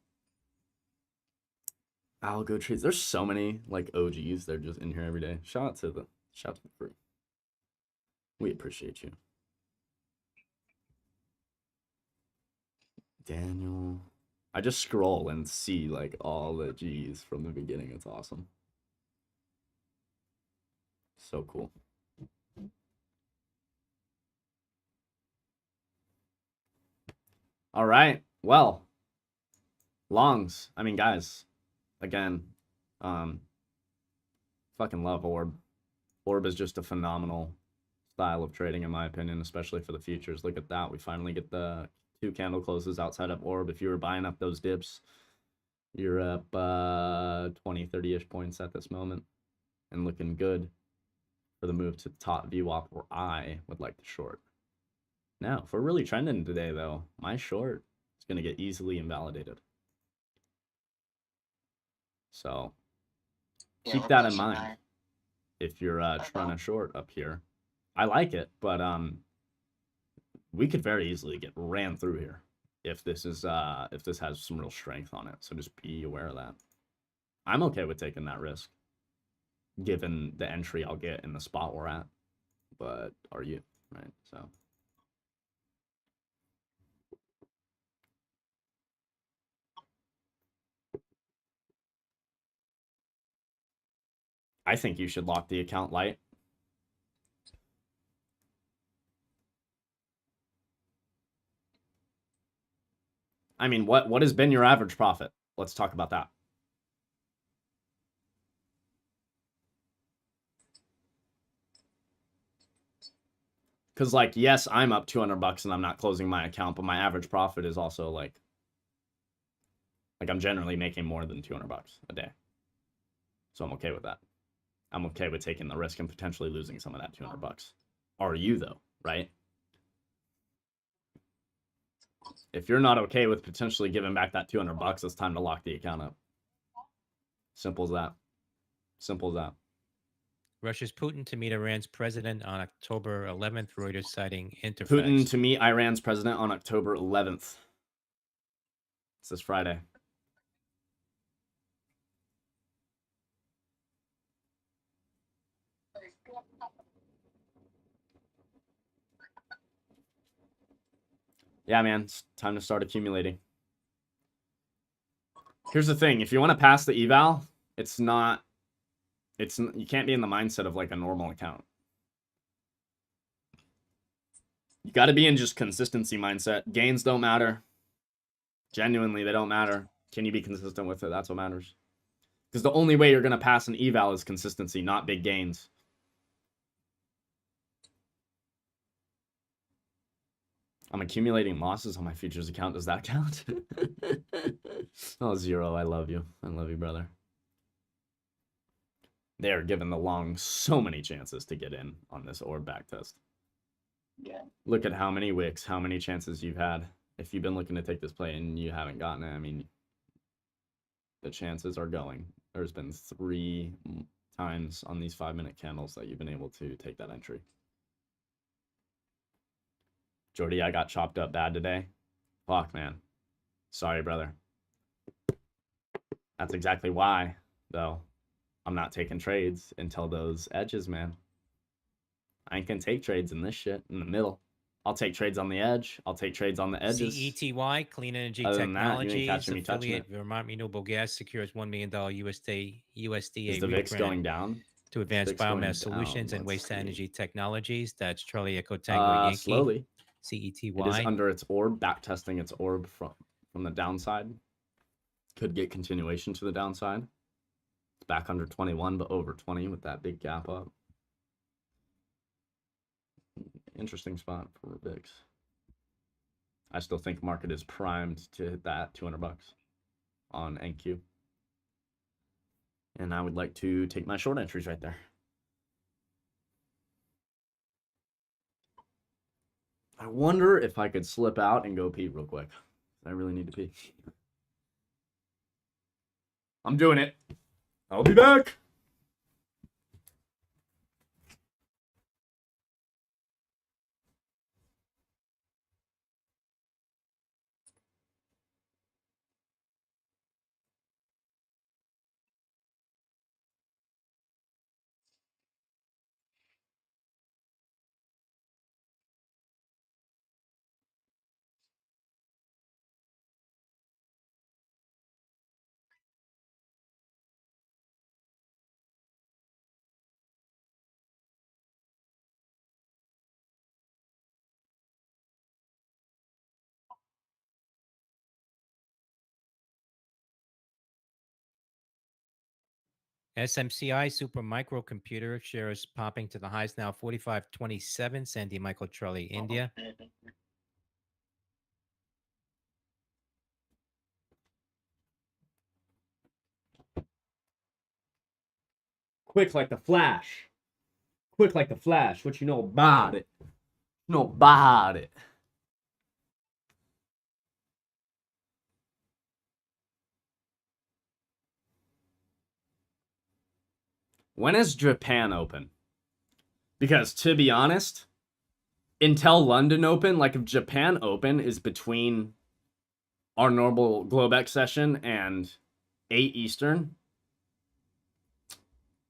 Algo Trades. There's so many like OGs. They're just in here every day. Shout out to the crew. We appreciate you. Daniel. I just scroll and see like all the G's from the beginning. It's awesome. So cool. All right. Well, longs. I mean, guys, again, fucking love Orb. Orb is just a phenomenal style of trading, in my opinion, especially for the futures. Look at that. We finally get the 2 candle closes outside of Orb. If you were buying up those dips, you're up 20, 30-ish points at this moment and looking good for the move to top VWAP where I would like to short. Now, if we're really trending today, though, my short is going to get easily invalidated. So keep that in mind if you're trying to short up here. I like it, but we could very easily get ran through here if this has some real strength on it. So just be aware of that. I'm okay with taking that risk, given the entry I'll get in the spot we're at. But are you? Right, so. I think you should lock the account light. I mean, what has been your average profit? Let's talk about that. Because, like, yes, I'm up $200 and I'm not closing my account, but my average profit is also, like I'm generally making more than $200 a day. So I'm okay with that. I'm okay with taking the risk and potentially losing some of that $200. Are you, though, right? If you're not okay with potentially giving back that $200, it's time to lock the account up. Simple as that. Simple as that. Russia's Putin to meet Iran's president on October 11th, Reuters citing Interfax. Putin to meet Iran's president on October 11th. It's this Friday. Yeah, man, it's time to start accumulating. Here's the thing. If you want to pass the eval, you can't be in the mindset of like a normal account. You got to be in just consistency mindset. Gains don't matter. Genuinely, they don't matter. Can you be consistent with it? That's what matters. Because the only way you're going to pass an eval is consistency, not big gains. I'm accumulating losses on my futures account. Does that count? Oh, Zero, I love you. I love you, brother. They are giving the long so many chances to get in on this orb back test. Yeah. Look at how many wicks, how many chances you've had. If you've been looking to take this play and you haven't gotten it, I mean, the chances are going. There's been 3 times on these 5-minute candles that you've been able to take that entry. Jordy, I got chopped up bad today. Fuck, man. Sorry, brother. That's exactly why, though, I'm not taking trades until those edges, man. I ain't gonna take trades in this shit in the middle. I'll take trades on the edge. I'll take trades on the edges. CETY, Clean Energy Other than that, you ain't Technologies, catching me touching affiliate it. Vermont Renewable Gas secures $1 million USDA Is the VIX going down? to advance VIX going biomass solutions down. and Let's waste see. energy technologies. That's Charlie Echo Tango Yankee. Slowly. CETY. It is under its orb, back testing its orb from the downside. Could get continuation to the downside. It's back under 21, but over 20 with that big gap up. Interesting spot for VIX. I still think market is primed to hit that $200 on NQ. And I would like to take my short entries right there. I wonder if I could slip out and go pee real quick. I really need to pee. I'm doing it. I'll be back. SMCI Super Microcomputer shares popping to the highs now, 45.27. Sandy Michael Charlie India. Quick like the flash. Quick like the flash. What you know about it? You know about it. When is Japan open? Because to be honest, until London open, like if Japan open is between our normal Globex session and 8 Eastern,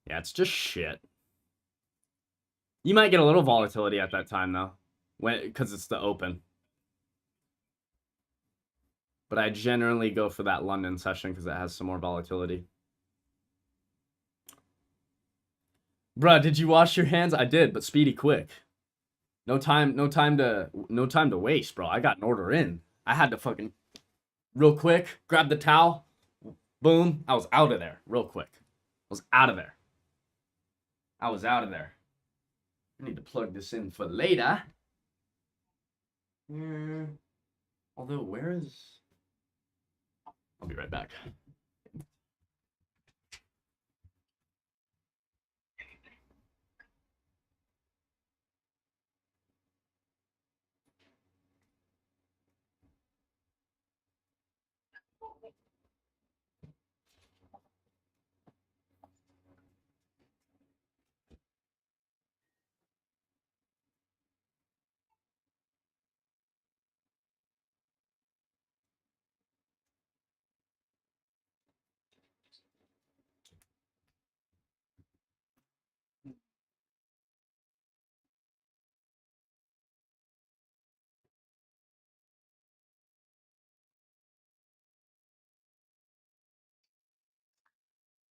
yeah, it's just shit. You might get a little volatility at that time though, because it's the open. But I generally go for that London session because it has some more volatility. Bruh, did you wash your hands? I did, but speedy quick. No time to waste, bro. I got an order in. I had to fucking real quick grab the towel. Boom. I was out of there real quick. I was out of there. I need to plug this in for later. Although, where is... I'll be right back.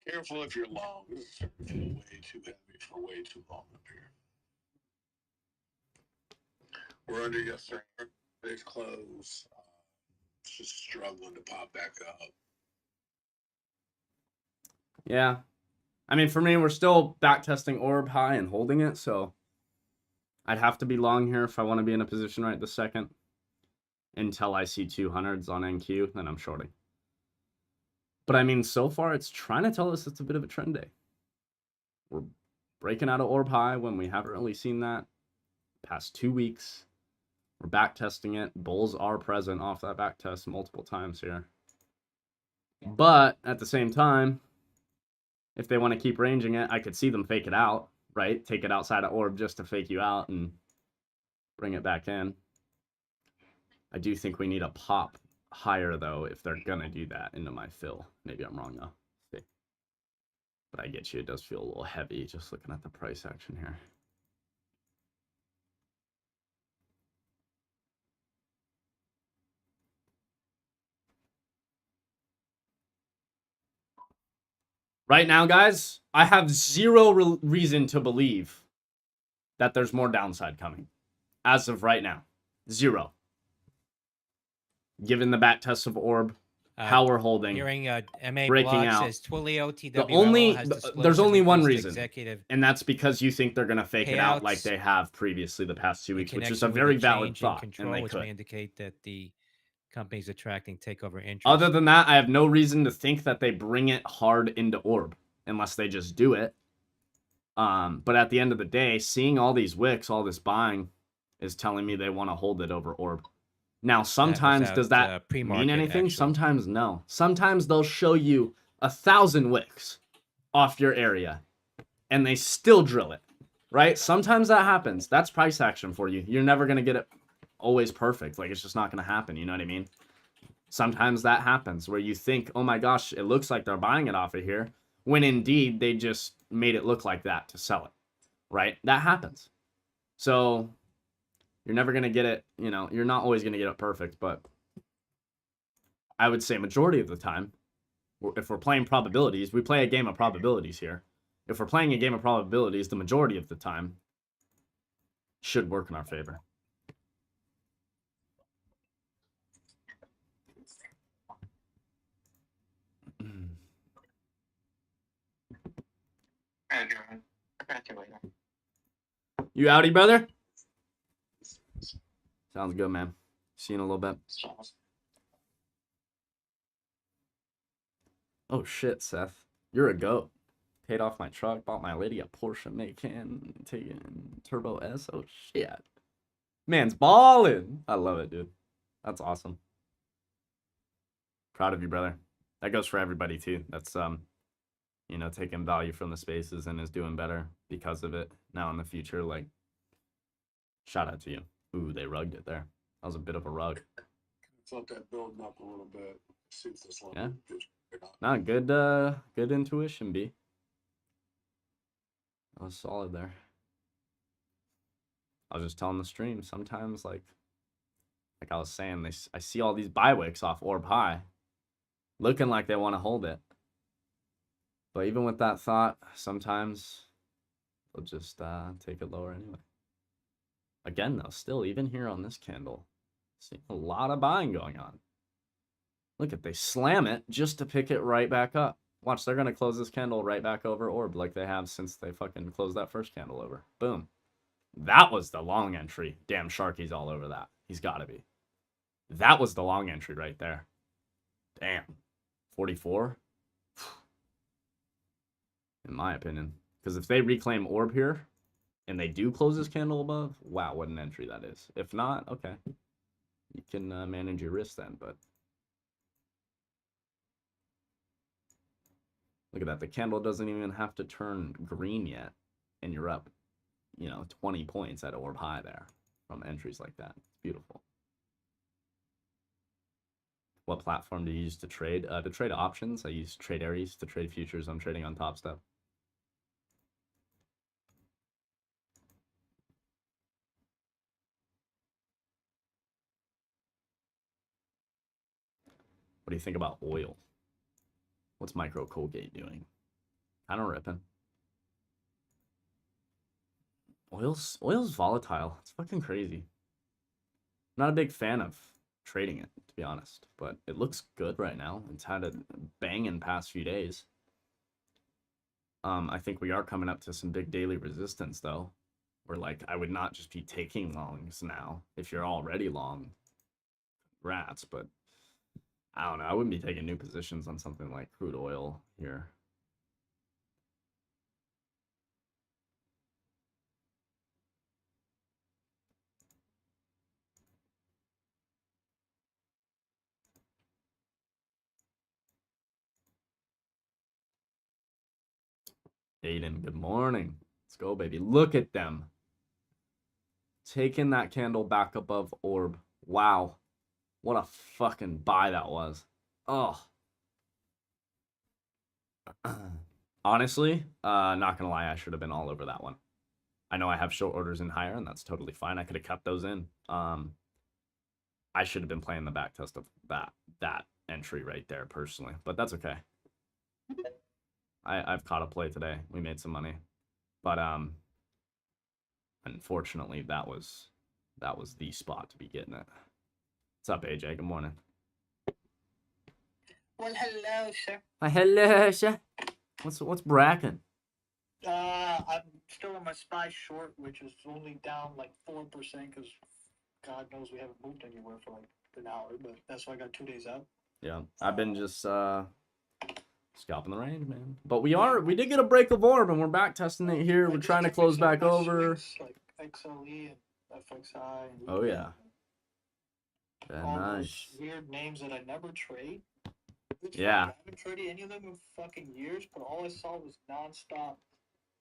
Careful if you're long. This is way too heavy for way too long up here. We're under yesterday. It's close. It's just struggling to pop back up. Yeah. I mean, for me, we're still back testing orb high and holding it, so I'd have to be long here if I want to be in a position right this second. Until I see 200s on NQ, then I'm shorting. But I mean, so far, it's trying to tell us it's a bit of a trend day. We're breaking out of orb high when we haven't really seen that. Past 2 weeks, we're back testing it. Bulls are present off that back test multiple times here. But at the same time, if they want to keep ranging it, I could see them fake it out, right? Take it outside of orb just to fake you out and bring it back in. I do think we need a pop higher, though, if they're going to do that into my fill. Maybe I'm wrong, though. See. But I get you. It does feel a little heavy just looking at the price action here. Right now, guys, I have zero reason to believe that there's more downside coming. As of right now. Zero. Given the back test of orb, how we're holding, Hearing MA breaking blog out. says Twilio TWL has disclosed there's only one increased reason, executive and that's because you think they're gonna fake it out like payouts they have previously the past 2 in weeks, which is connection a with very the valid change in thought, control, and they which may could. indicate that the company's attracting takeover interest. Other than that, I have no reason to think that they bring it hard into orb, unless they just do it. But at the end of the day, seeing all these wicks, all this buying, is telling me they want to hold it over orb. Now, sometimes does that mean anything? Actually. Sometimes no. Sometimes they'll show you 1,000 wicks off your area, and they still drill it, right? Sometimes that happens. That's price action for you. You're never going to get it always perfect. Like, it's just not going to happen. You know what I mean? Sometimes that happens where you think, oh my gosh, it looks like they're buying it off of here, when indeed they just made it look like that to sell it, right? That happens. So you're never going to get it, you know, you're not always going to get it perfect, but I would say majority of the time, if we're playing probabilities, we play a game of probabilities here. If we're playing a game of probabilities, the majority of the time should work in our favor. right, Aaron. I'll catch you later. You outie, brother? Sounds good, man. See you in a little bit. Oh shit, Seth. You're a goat. Paid off my truck, bought my lady a Porsche Macan, taking Turbo S. Oh shit. Man's balling. I love it, dude. That's awesome. Proud of you, brother. That goes for everybody too. That's you know, taking value from the spaces and is doing better because of it now in the future. Like, shout out to you. Ooh, they rugged it there. That was a bit of a rug. Felt that building up a little bit. See if this one. Yeah. Not good intuition, B. That was solid there. I was just telling the stream, sometimes like I was saying, I see all these buy wicks off orb high, looking like they want to hold it. But even with that thought, sometimes they'll just take it lower anyway. Again, though, still, even here on this candle, see a lot of buying going on. Look at, they slam it just to pick it right back up. Watch, they're going to close this candle right back over orb like they have since they fucking closed that first candle over. Boom. That was the long entry. Damn, Sharky's all over that. He's got to be. That was the long entry right there. Damn. 44? In my opinion. Because if they reclaim orb here, and they do close this candle above, wow, what an entry that is. If not, okay. You can manage your risk then, but... Look at that. The candle doesn't even have to turn green yet, and you're up, you know, 20 points at orb high there from entries like that. It's beautiful. What platform do you use to trade? To trade options, I use Trade Aries. To trade futures, I'm trading on Top Step. What do you think about oil? What's Micro Colgate doing? Kind of ripping. Oil's volatile. It's fucking crazy. I'm not a big fan of trading it, to be honest, but it looks good right now. It's had a banging past few days. I think we are coming up to some big daily resistance, though. Where, like, I would not just be taking longs now if you're already long. Rats, but I don't know. I wouldn't be taking new positions on something like crude oil here. Aiden, good morning. Let's go, baby. Look at them. Taking that candle back above orb. Wow. What a fucking buy that was. Oh. Honestly, not gonna lie, I should have been all over that one. I know I have short orders in higher, and that's totally fine. I could have kept those in. I should have been playing the back test of that entry right there, personally. But that's okay. I've caught a play today. We made some money. But unfortunately, that was the spot to be getting it. What's up, AJ? Good morning. Well, hello, sir. Hello, sir. What's bracking? I'm still in my SPY short, which is only down like 4% because God knows we haven't moved anywhere for like an hour, but that's why I got 2 days out. Yeah, I've been just scalping the range, man. But we did get a break of orb, and we're back testing it here. We're trying to close back over. Like XLE and FXI. And Oh yeah. Yeah, all nice. those weird names that I never trade. Yeah. I haven't traded any of them in fucking years, but all I saw was nonstop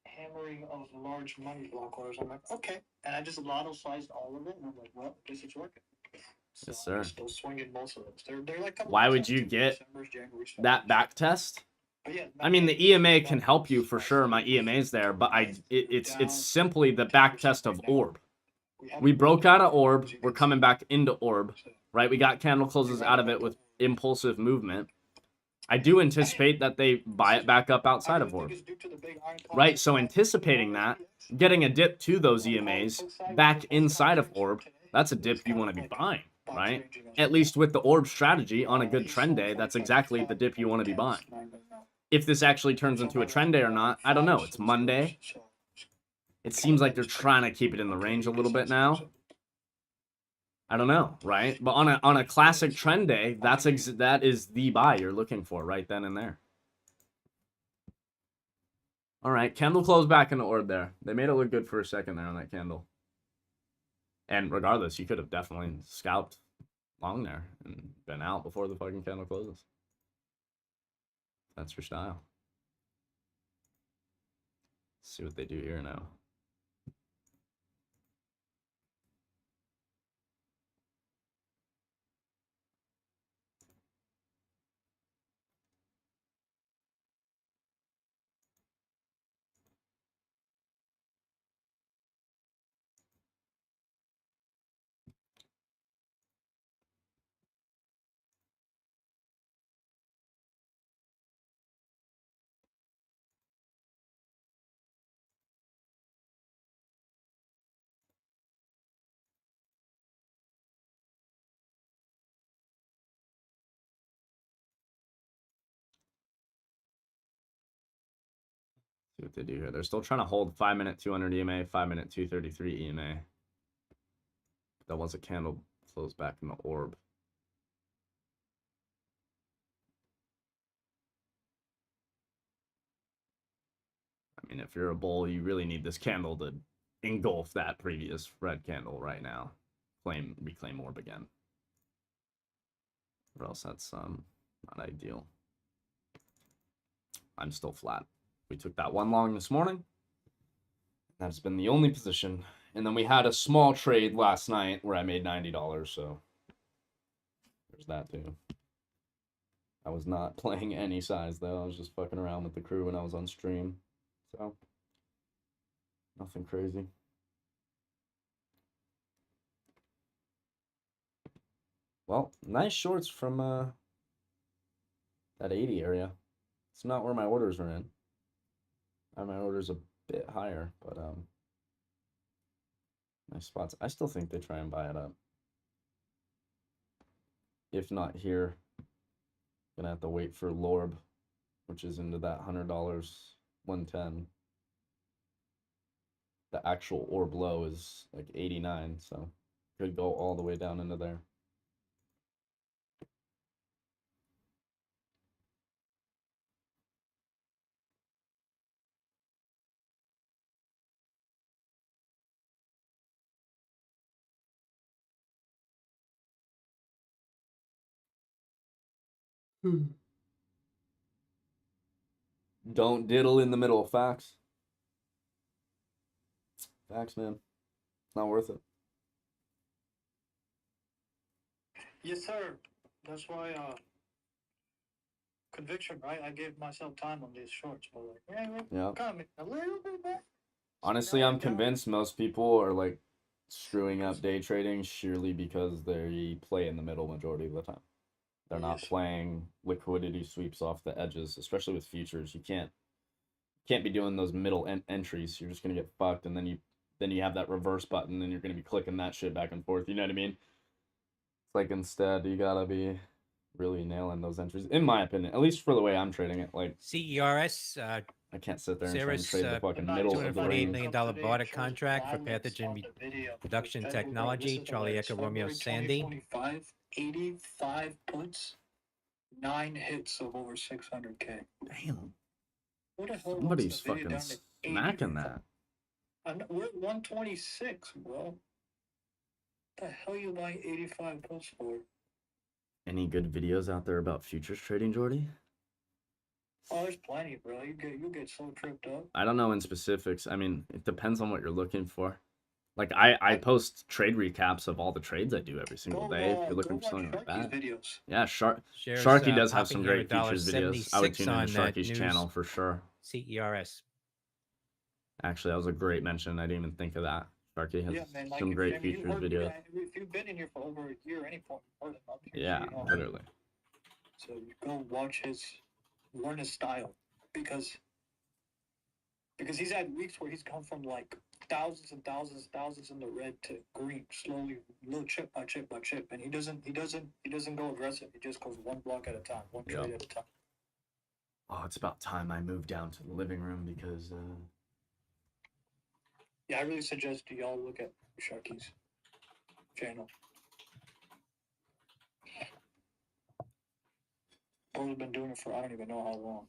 hammering of large money block orders. I'm like, okay, and I just lotto sized all of it, and I'm like, well, I guess it's working. So Yes, sir. I'm still swinging most of those. They're like. Why would you get that back test? Yeah, I mean, the EMA can help you for sure. My EMA's there, but it's simply the back test of orb. We broke out of orb. We're coming back into orb, right? We got candle closes out of it with impulsive movement. I do anticipate that they buy it back up outside of orb, right? So anticipating that, getting a dip to those EMAs back inside of orb, that's a dip you want to be buying, right? At least with the orb strategy on a good trend day, that's exactly the dip you want to be buying. if this actually turns into a trend day or not, I don't know. It's Monday. It seems like they're trying to keep it in the range a little bit now. I don't know, right? But on a classic trend day, that is the buy you're looking for right then and there. All right, candle closed back in the orb there. They made it look good for a second there on that candle. And regardless, you could have definitely scalped long there and been out before the fucking candle closes. That's your style. Let's see what they do here now. See what they do here. They're still trying to hold 5-minute 200 EMA, 5-minute 233 EMA. That was a candle close back in the orb. I mean, if you're a bull, you really need this candle to engulf that previous red candle right now. Reclaim orb again. Or else that's not ideal. I'm still flat. We took that one long this morning. That's been the only position. And then we had a small trade last night where I made $90, so there's that too. I was not playing any size though. I was just fucking around with the crew when I was on stream. So nothing crazy. Well, nice shorts from that 80 area. It's not where my orders are in. My orders a bit higher, but nice spots. I still think they try and buy it up. If not here, gonna have to wait for Lorb, which is into that $100, 110. The actual orb low is like 89, so could go all the way down into there. Don't diddle in the middle. Facts. Facts, man. Not worth it. Yes, sir. That's why, conviction, right? I gave myself time on these shorts, but like, Yeah. got me a little bit back. Honestly, I'm convinced most people are like screwing up day trading sheerly because they play in the middle majority of the time. They're not playing liquidity sweeps off the edges, especially with futures. You can't be doing those middle entries. You're just gonna get fucked, and then you have that reverse button, and you're gonna be clicking that shit back and forth. You know what I mean? It's like instead you gotta be really nailing those entries, in my opinion. At least for the way I'm trading it. Like CERS. I can't sit there and try and Ceres, trade the fucking middle of the $248 range. million barter contract for pathogen reduction technology. Charlie Echo Romeo Sandy. 85 puts, 9 hits of over 600K. Damn. Who the hell Somebody's wants the video fucking down to 80? smacking that. We're at 126, bro. The hell you buying 85 puts for? Any good videos out there about futures trading, Jordy? Oh, there's plenty, bro. You get so tripped up. I don't know in specifics. I mean, it depends on what you're looking for. Like I post trade recaps of all the trades I do every single day. If you're looking for something like that, videos. Yeah, Shares, Sharky does have popping some here great futures videos. I would tune on into that Sharky's news. channel for sure. CERS. Actually, that was a great mention. I didn't even think of that. Sharky has some great futures videos. If you've been in here for over a year, any point, more than up here, Yeah, you know. literally. So you go watch learn his style, because he's had weeks where he's come from like thousands and thousands in the red to green, slowly, little chip by chip by chip, and he doesn't go aggressive. He just goes one block at a time, one trade at a time. Oh, it's about time I moved down to the living room because Yeah, I really suggest y'all look at Sharky's channel. Bro's been doing it for I don't even know how long.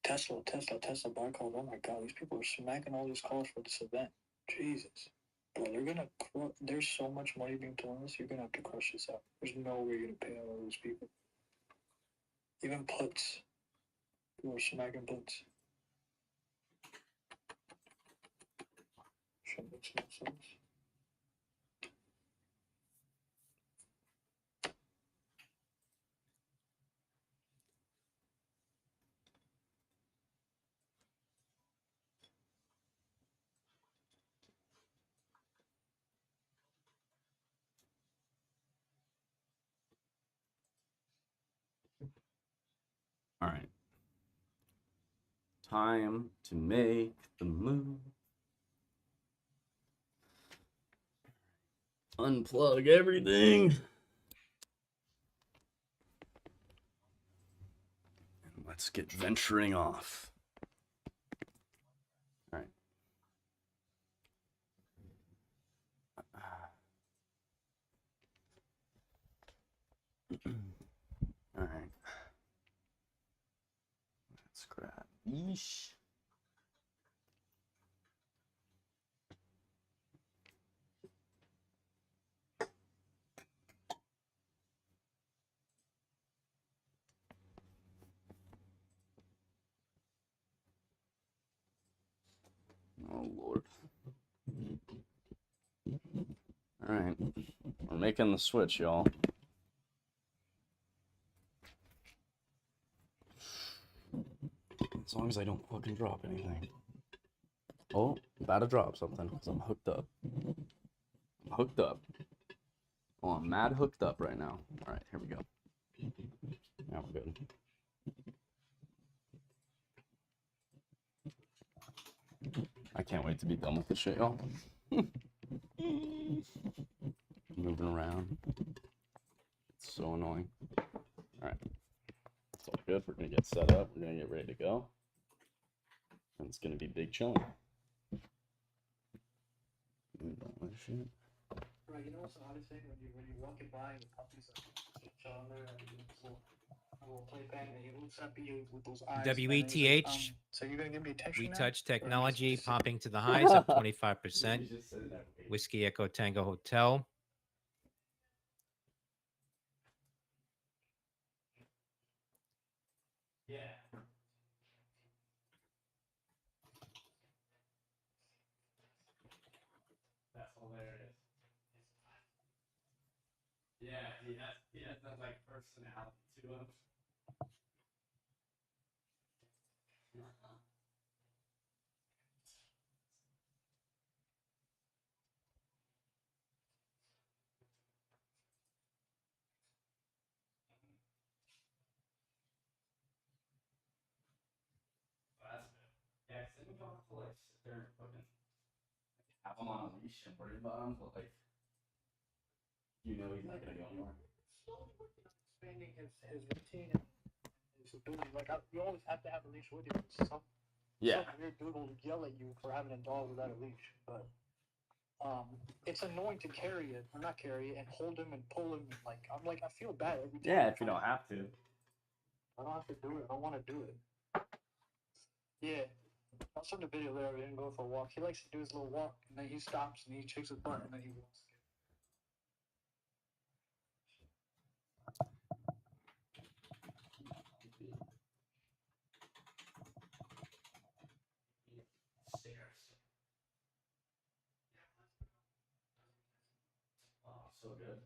Tesla buy calls. Oh my god, these people are smacking all these calls for this event. Jesus. Bro, they're gonna there's so much money being thrown in this, you're gonna have to crush this out. There's no way you're gonna pay all those people. Even puts. People are smacking puts. Shit makes no sense. all right. Time to make the move. Unplug everything. And let's get venturing off. All right. All right. Let's grab yeesh. Oh Lord. All right. We're making the switch, y'all. As long as I don't fucking drop anything. Oh, about to drop something because I'm hooked up. I'm hooked up. Oh, I'm mad hooked up right now. All right, here we go. Now we're good. I can't wait to be done with this shit, y'all. Moving around. It's so annoying. All right. It's all good. We're going to get set up. We're going to get ready to go. And it's going to be big chilling. Move all that shit. Right, you know what's the oddest thing when you walk it by and the puppy's like chilling there and a little playpen and he looks up at you with those eyes. and then he's like, WETH. so you're gonna give me attention We now? Touch Or I'm just Technology gonna sit- popping to the highs, up 25%. Whiskey Echo Tango Hotel. Yeah. That's hilarious. Yeah, he has that like personality to him. That's good. Yeah, because then you don't have to like sit there and fucking have him on a leash and worry about him, but like you know he's not gonna go anywhere. expanding his routine and his ability. Like you always have to have a leash with you. Some weird dude will yell at you for having a dog without a leash, but it's annoying to carry it or not carry it and hold him and pull him. Like I'm like I feel bad every time. Yeah, if you don't have to. I don't have to do it. I want to do it. Yeah. I'll send a video there of him going for a walk. He likes to do his little walk, and then he stops and he shakes his butt, and then he walks. Stairs. Oh, so good.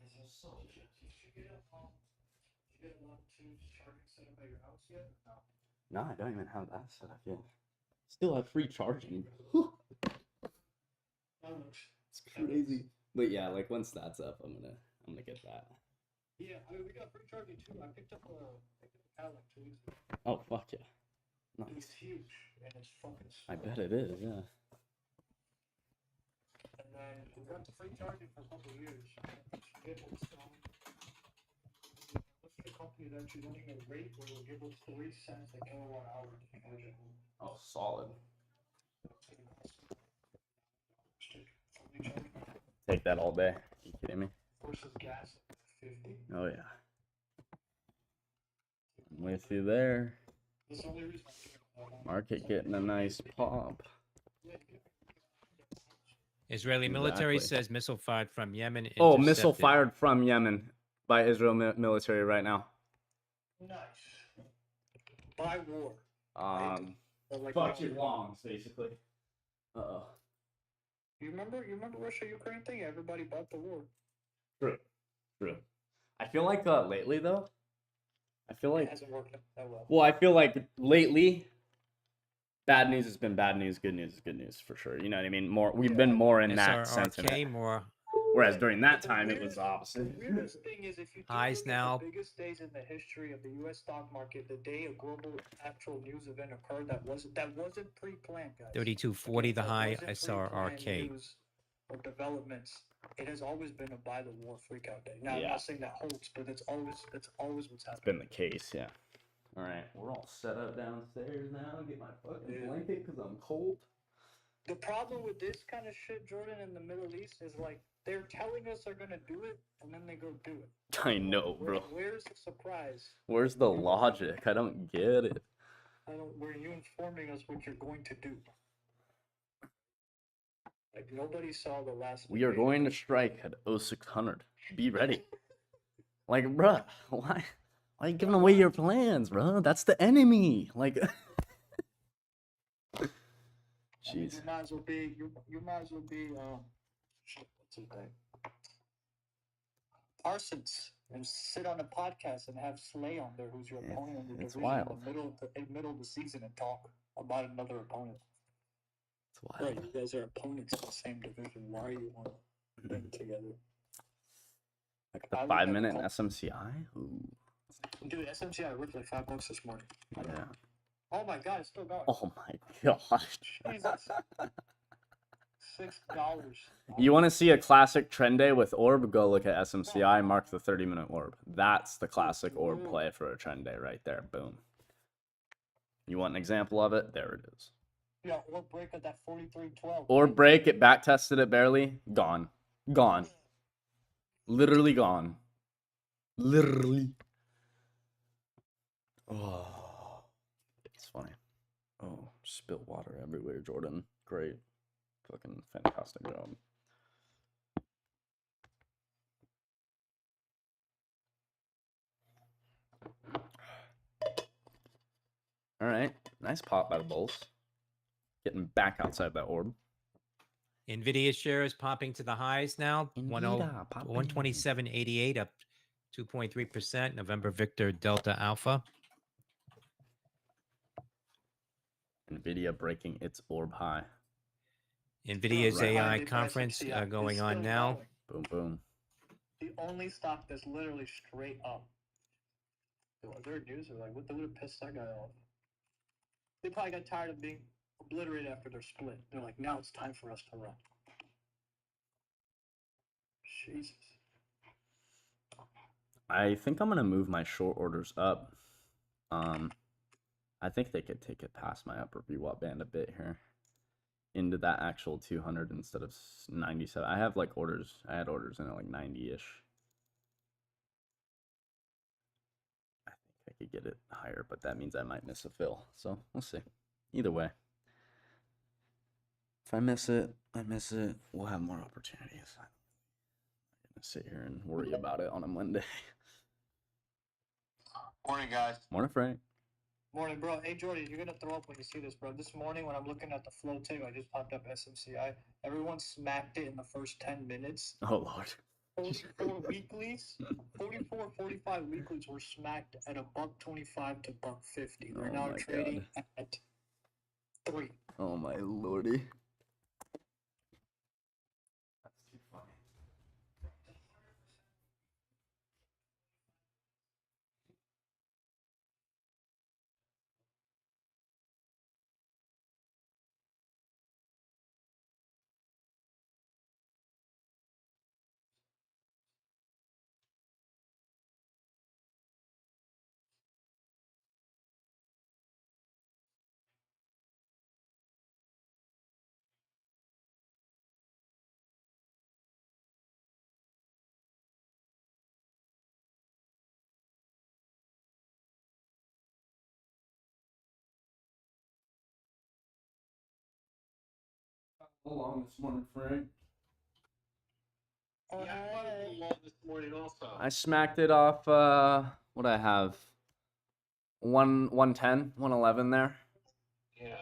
This is so good. Did you get a level 2 charging set up at your house yet? No. No, I don't even have that set up yet. Still have free charging. It's crazy. But yeah, like once that's up, I'm gonna get that. Yeah, I mean we got free charging too. I picked up a Cadillac 2 weeks ago. Oh fuck yeah. It's Nice. huge and it's fucking. I bet it is, yeah. And then we got the free charging for a couple of years. company that's running a rate where it'll give us 3 cents a kilowatt hour to charge it. Oh, solid. Fully charged Take that all day. You kidding me? versus gas at 50. Oh yeah. I'm with you there. That's the only reason I'm doing that. Market getting a nice pop. Israeli military Exactly. says missile fired from Yemen. Oh, missile intercepted. fired from Yemen by Israel military right now. Nice. By war. But like, Bucket longs, basically. Uh-oh. You remember Russia-Ukraine thing? Everybody bought the war. True. True. I feel like lately though, I feel It like hasn't worked that well. well, I feel like lately bad news has been bad news, good news is good news for sure. You know what I mean? We've been more in that sentiment. SRRK more Whereas during that The time it was weirdest- the opposite. The weirdest thing is if you Highs look now. at the biggest days in the history of the U.S. stock market, the day a global actual news event occurred that wasn't pre-planned, guys. 3240 the That high wasn't pre-planned SRRK. news or developments. It has always been a buy the war freakout day. Now I'm Yeah. not saying that holds, but it's always what's It's happened. been the case, yeah. All right, we're all set up downstairs now. Get my fucking blanket because I'm cold. The problem with this kind of shit, Jordan, in the Middle East is like they're telling us they're gonna do it and then they go do it. I know, bro. Where's the surprise? Where's the logic? I don't get it. Were you informing us what you're going to do? Like nobody saw the last. We are going to strike at 0600. Be ready. Like, bruh, why are you giving away your plans, bruh? That's the enemy. Like, I mean, jeez. you might as well be shit, what's his name? Parsons, and sit on a podcast and have Slay on there, who's your Yeah, opponent in the it's division wild. in the middle of the season, and talk about another opponent. It's Bro, wild. you guys are opponents in the same division. Why are you on them together? Like, The I would 5 never minute call- SMCI? Ooh. Dude, SMCI ripped like $5 this morning. Yeah. Oh my god, it's still going. Oh my gosh. Jesus. $6. You want to see a classic trend day with orb? Go look at SMCI, mark the 30-minute orb. That's the classic orb play for a trend day right there. Boom. You want an example of it? There it is. Yeah, or break at that 43.12. Or break it, back tested it barely, gone. Gone. Literally gone. Literally. Oh, it's funny. Oh, spilt water everywhere, Jordan. Great. Fucking fantastic job. All right. Nice pop by the Bulls. Getting back outside that orb. Nvidia shares popping to the highs now. Nvidia, popping. 127.88 up 2.3%. November Victor Delta Alpha. Nvidia breaking its orb high. Nvidia's Right. AI The conference SMCI is going on still now. going. Boom, boom. The only stock that's literally straight up. Their news are like, what would have pissed that guy off? They probably got tired of being obliterated after their split. They're like, now it's time for us to run. Jesus. I think I'm gonna move my short orders up. I think they could take it past my upper VWAP band a bit here, into that actual 200 instead of 97. I have like orders. I had orders in at like 90-ish. I think I could get it higher, but that means I might miss a fill. So we'll see. Either way, if I miss it, I miss it. We'll have more opportunities. I'm not gonna sit here and worry about it on a Monday. Morning, guys. Morning, Frank. Morning, bro. Hey, Jordy, you're gonna throw up when you see this, bro. This morning when I'm looking at the flow tape, I just popped up SMCI. Everyone smacked it in the first 10 minutes. Oh Lord. 44 weeklies, 44, 45 weeklies were smacked at $1.25 to $1.50. They're Oh now my trading at 3. Oh my lordy. Long this morning, Frank. Yeah, I wanted a little long this morning also. I smacked it off. What do I have? 110, 111 there. Yeah.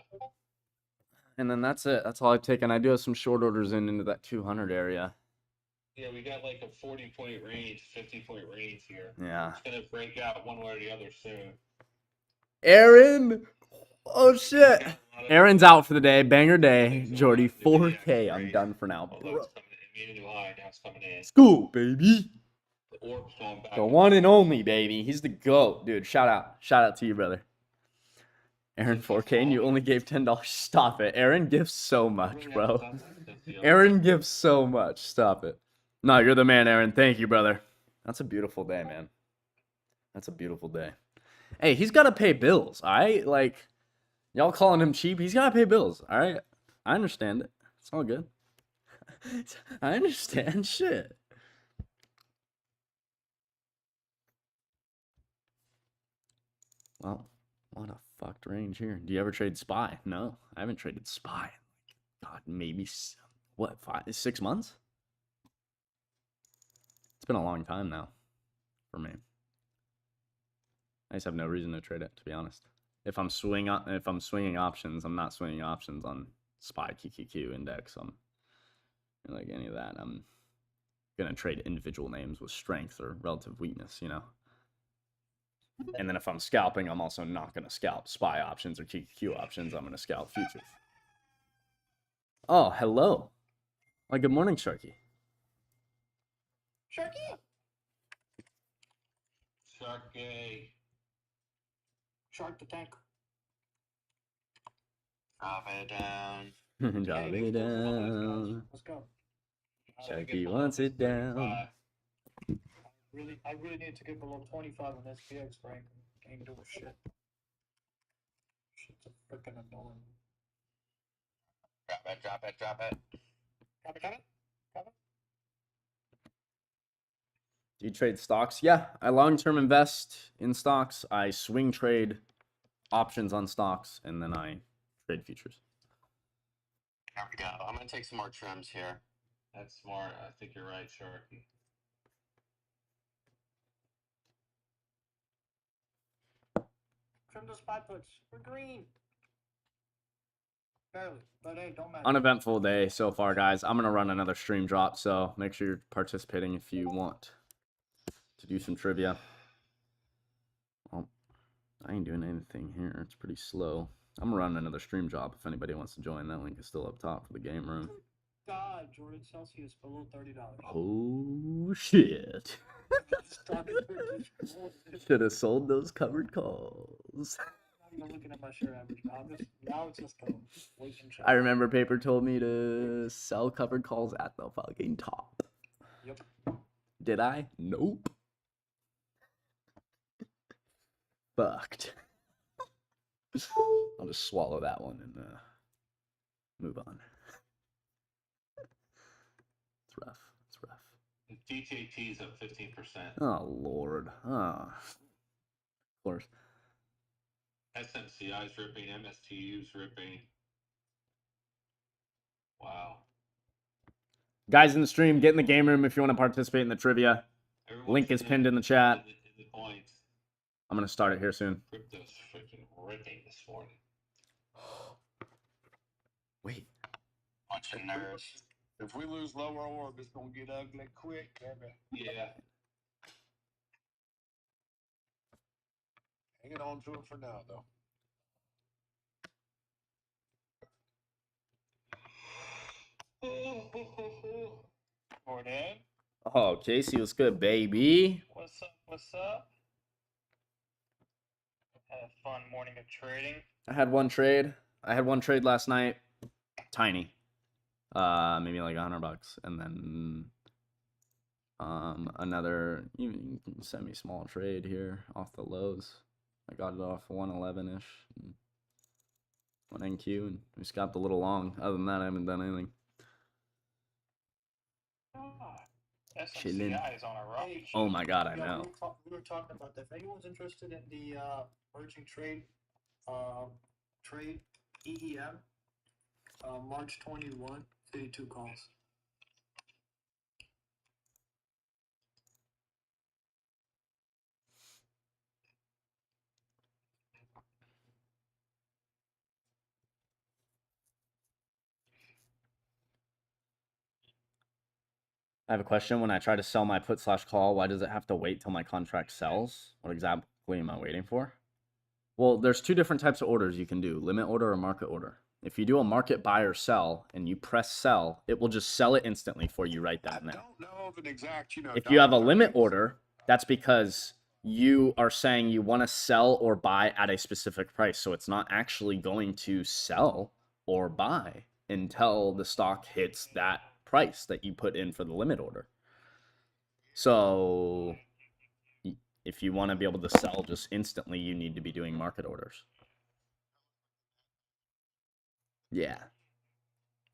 And then that's it. That's all I've taken. I do have some short orders into that 200 area. Yeah, we got like a 40-point range, 50-point range here. Yeah. It's gonna break out one way or the other soon. Aaron! Oh, shit. Aaron's out for the day. Banger day. Jordy, Things are wild. 4K. I'm done for now, Although bro. it's coming in, made a new high, now it's coming in. School, baby. The orb's going back. The one and only, baby. He's the GOAT, dude. Shout out. Shout out to you, brother. Aaron, 4K, and you only gave $10. Stop it. Aaron gives so much, bro. Aaron gives so much. Stop it. No, you're the man, Aaron. Thank you, brother. That's a beautiful day, man. That's a beautiful day. Hey, he's got to pay bills, all right? Like, y'all calling him cheap. He's got to pay bills, all right? I understand it. It's all good. I understand shit. Well, what a fucked range here. Do you ever trade SPY? No, I haven't traded SPY. God, maybe, what, 6 months? It's been a long time now for me. I just have no reason to trade it, to be honest. If I'm swinging options, I'm not swinging options on SPY, QQQ, index, like any of that. I'm gonna trade individual names with strength or relative weakness, you know. And then if I'm scalping, I'm also not gonna scalp SPY options or QQQ options. I'm gonna scalp futures. Oh, hello. Well, good morning, Sharky. Sharky. Sharky. Shark the tank. Drop it down. Drop Hey, it down. Let's go. Sharky wants it down. I really need to get below 25 on SPX, Frank. Can't do shit. Shit's a freaking annoying. Drop it, drop it, drop it. Got it, got it? Got it? Do you trade stocks? Yeah, I long-term invest in stocks. I swing trade options on stocks, and then I trade futures. Here we go. I'm gonna take some more trims here. That's smart. I think you're right, Sharky. Trim those spy puts. We're green. Barely, but hey, don't matter. Uneventful day so far, guys. I'm going to run another stream drop, so make sure you're participating if you want to do some trivia. Well, I ain't doing anything here. It's pretty slow. I'm going to run another stream drop if anybody wants to join. That link is still up top for the game room. God, Jordan Celsius below $30. Oh, shit. Should have sold those covered calls. I'm not looking at my share average. Now it's just go. Wait and check. I remember Paper told me to sell covered calls at the fucking top. Yep. Did I? Nope. Fucked. I'll just swallow that one and move on. It's rough. It's rough. DJT is up 15%. Oh, Lord. Oh. Of course. SMCI's ripping, MSTU's ripping. Wow. Guys in the stream, get in the game room if you want to participate in the trivia. Everyone's Link is pinned in the chat. In the points. I'm going to start it here soon. Crypto's freaking ripping this morning. Wait. Bunch of nerds. If we lose lower orb, it's gonna get ugly quick, baby. Yeah. Hanging on to it for now, though. Morning. Oh, Casey was good, baby. What's up? What's up? Had a fun morning of trading. I had one trade. Last night. Tiny. Maybe like $100, and then another even semi-small trade here off the lows. I got it off 111-ish, one NQ, and just got the little long. Other than that, I haven't done anything. Chilling. SMCI is on a rocket. Oh my god, I Yeah, know. we were talking about that. If anyone's interested in the emerging trade EEM, March 21, 52 calls. I have a question. When I try to sell my put/call, why does it have to wait till my contract sells? What exactly am I waiting for? Well, there's two different types of orders you can do, limit order or market order. If you do a market buy or sell and you press sell, it will just sell it instantly for you right then and I there. don't know of an exact, If you have a dollar limit value. order, that's because you are saying you want to sell or buy at a specific price. So it's not actually going to sell or buy until the stock hits that price that you put in for the limit order. So if you want to be able to sell just instantly, you need to be doing market orders. Yeah.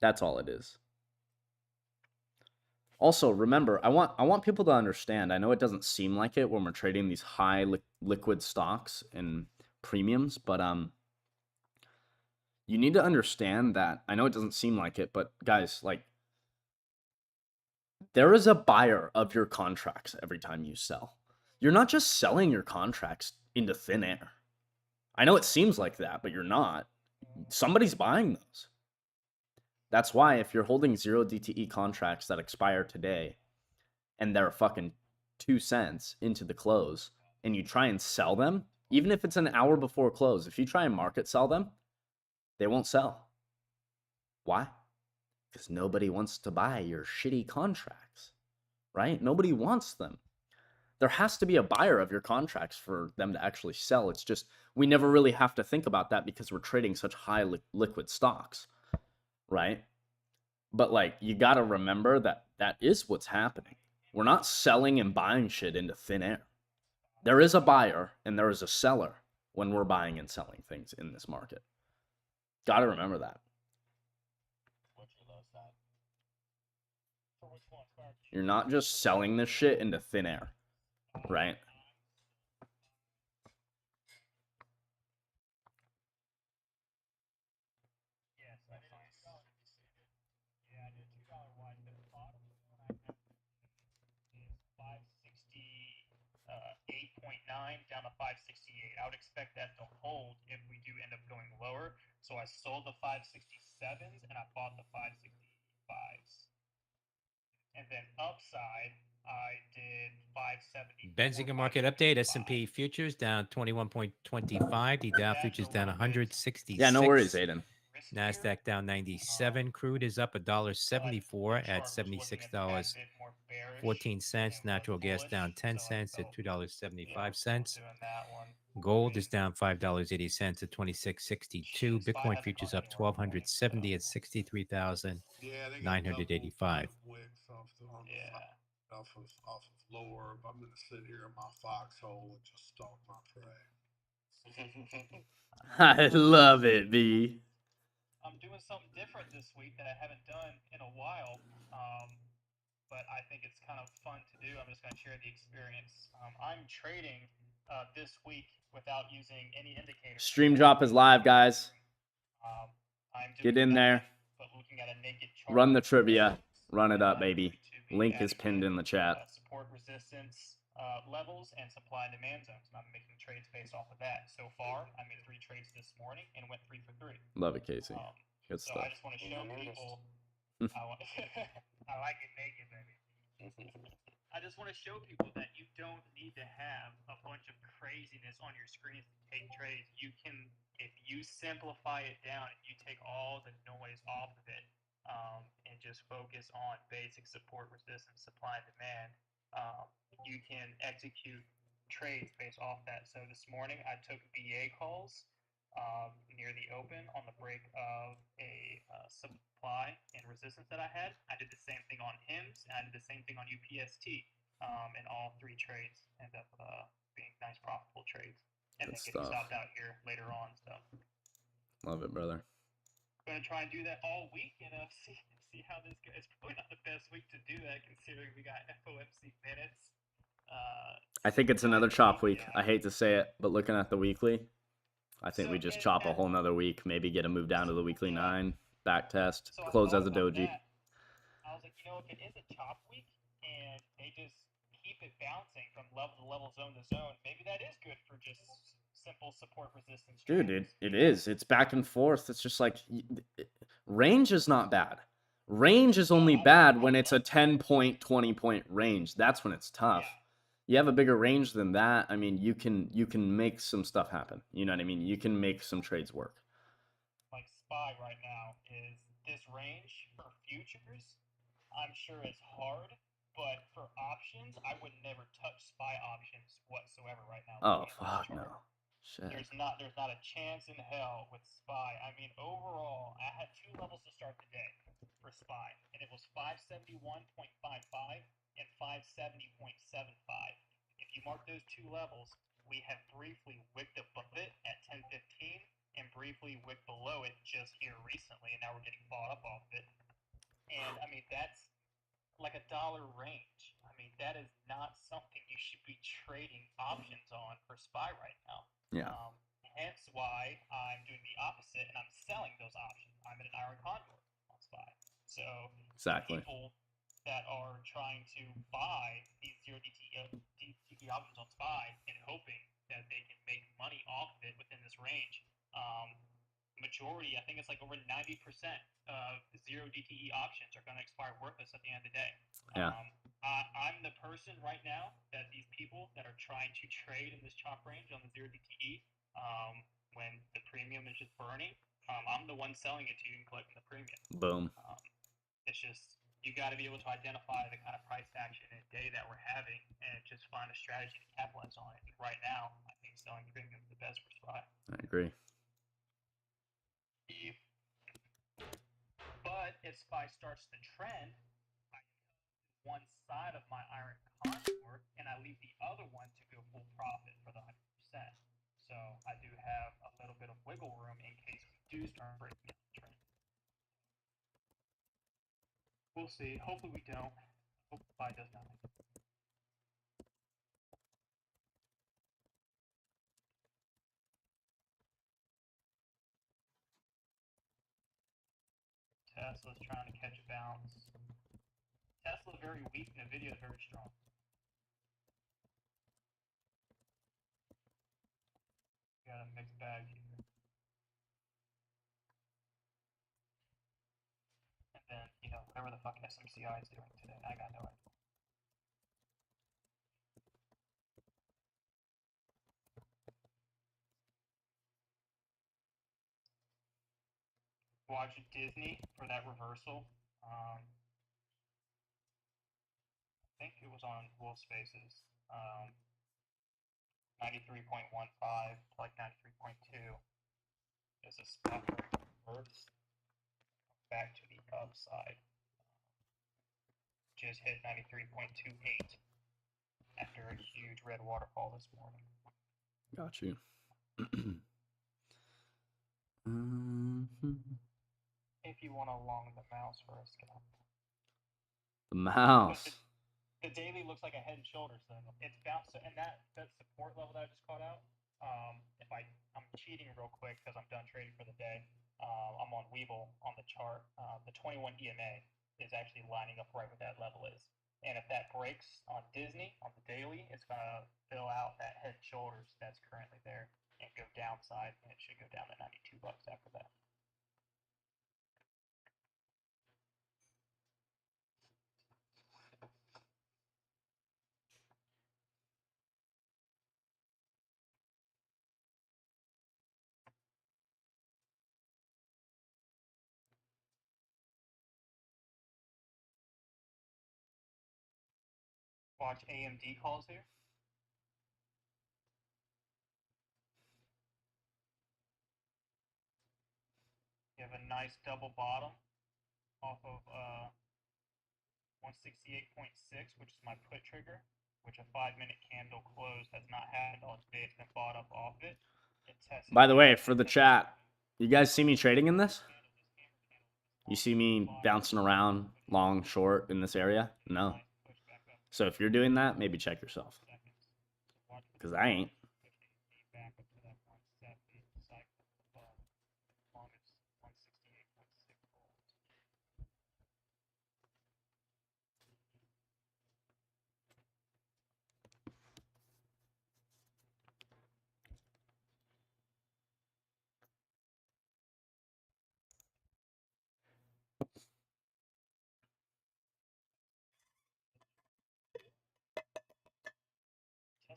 That's all it is. Also, remember, I want people to understand. I know it doesn't seem like it when we're trading these high liquid stocks and premiums, but you need to understand that. I know it doesn't seem like it, but guys, like, there is a buyer of your contracts every time you sell. You're not just selling your contracts into thin air. I know it seems like that, but you're not. Somebody's buying those. That's why if you're holding 0 DTE contracts that expire today and they're fucking 2 cents into the close and you try and sell them, even if it's an hour before close, if you try and market sell them, they won't sell. Why? Because nobody wants to buy your shitty contracts, right? Nobody wants them. There has to be a buyer of your contracts for them to actually sell. It's just we never really have to think about that because we're trading such high liquid stocks, right? But like, you got to remember that that is what's happening. We're not selling and buying shit into thin air. There is a buyer and there is a seller when we're buying and selling things in this market. Got to remember that. You're not just selling this shit into thin air, right? Down to 568. I would expect that to hold if we do end up going lower. So I sold the 567s and I bought the 565s. And then upside, I did 570. Benzinga market update. S&P futures down 21.25. The Dow futures down 166. Yeah, no worries, Aiden. Nasdaq down 97. Crude is up $1.74 at $76.14. Natural gas down 10 cents at $2.75. Gold is down $5.80 at $26.62. Bitcoin futures up 1,270 at 63,985. Off of lower. I'm gonna sit here in my foxhole and just stalk my prey. I love it, B. I'm doing something different this week that I haven't done in a while, but I think it's kind of fun to do. I'm just going to share the experience. I'm trading this week without using any indicators. Stream drop is live, guys. Get in there. But looking at a naked chart, run the trivia. Run it up, baby. Link is pinned in the chat. Support resistance levels and supply and demand zones. And I'm making trades based off of that. So far, I made 3 trades this morning and went 3 for 3. Love it, Casey. Good so stuff. I just want to show people. I like it naked, baby. I just want to show people that you don't need to have a bunch of craziness on your screens to take trades. You can, if you simplify it down and you take all the noise off of it, and just focus on basic support, resistance, supply, and demand, you can execute trades based off that. So this morning I took BA calls near the open on the break of a supply and resistance that I had. I did the same thing on HIMS, and I did the same thing on UPST, and all 3 trades end up being nice profitable trades, and Good then getting stuff. stopped out here later on. So Love it, brother. going to try and do that all week and see how this goes. It's probably not the best week to do that considering we got FOMC minutes. I think it's another chop week. I hate to say it, but looking at the weekly, I think So, we just and- chop a and- whole nother week. Maybe get a move down to the weekly 9. back test, So I close thought as a about doji. that. I was like, if it is a chop week and they just keep it bouncing from level to level, zone to zone, maybe that is good for just simple support resistance. Dude, trades. it is. It's back and forth. It's just like range is not bad. Range is only bad when it's a 10 point, 20 point range. That's when it's tough. You have a bigger range than that. I mean, you can make some stuff happen. You know what I mean? You can make some trades work. Like SPY right now is this range for futures. I'm sure it's hard, but for options, I would never touch SPY options whatsoever right now. Oh, looking at this fuck chart. no. Shit. There's not a chance in hell with SPY. I mean, overall, I had 2 levels to start the day for SPY, and it was 571.55 and 570.75. If you mark those 2 levels, we have briefly wicked above it at 10:15 and briefly wicked below it just here recently, and now we're getting bought up off it. And I mean, that's like $1 range. I mean, that is not something you should be trading options on for SPY right now. Yeah. Hence why I'm doing the opposite and I'm selling those options. I'm in an iron condor on SPY. So Exactly. people that are trying to buy these 0 DTE options on SPY and hoping that they can make money off of it within this range, majority, I think it's like over 90% of 0 DTE options are going to expire worthless at the end of the day. Yeah. I'm the person right now that these people that are trying to trade in this chop range on the 0 DTE, when the premium is just burning, I'm the one selling it to you and collecting the premium. Boom. It's just, you got to be able to identify the kind of price action and day that we're having and just find a strategy to capitalize on it. Right now, I think selling premium is the best for SPY. I agree. But if SPY starts to trend, I one side of my iron condor and I leave the other one to go full profit for the 100%. So I do have a little bit of wiggle room in case we do start breaking out the trend. We'll see. Hopefully we don't. Hope SPY does nothing. Tesla's trying to catch a bounce. Tesla very weak, Nvidia very strong. Got a mixed bag here. And then, whatever the fuck SMCI is doing today, I got no idea. Watch Disney for that reversal. I think it was on Wolf Spaces. 93.15 to like 93.2 is a spot where it reverts back to the upside. Just hit 93.28 after a huge red waterfall this morning. Got you. If you want to long the mouse for a scalp. The mouse. The daily looks like a Head and Shoulders thing. It's bounced, and that support level that I just caught out. I'm cheating real quick because I'm done trading for the day. I'm on Webull on the chart. The 21 EMA is actually lining up right where that level is. And if that breaks on Disney on the daily, it's gonna fill out that Head and Shoulders that's currently there and go downside, and it should go down to $92 after that. Watch AMD calls here. You have a nice double bottom off of 168.6, which is my put trigger, which a 5-minute candle close has not happened all day. It's been bought up off it. By the way, for the chat, you guys see me trading in this? You see me bouncing around long, short in this area? No. So if you're doing that, maybe check yourself. Because I ain't.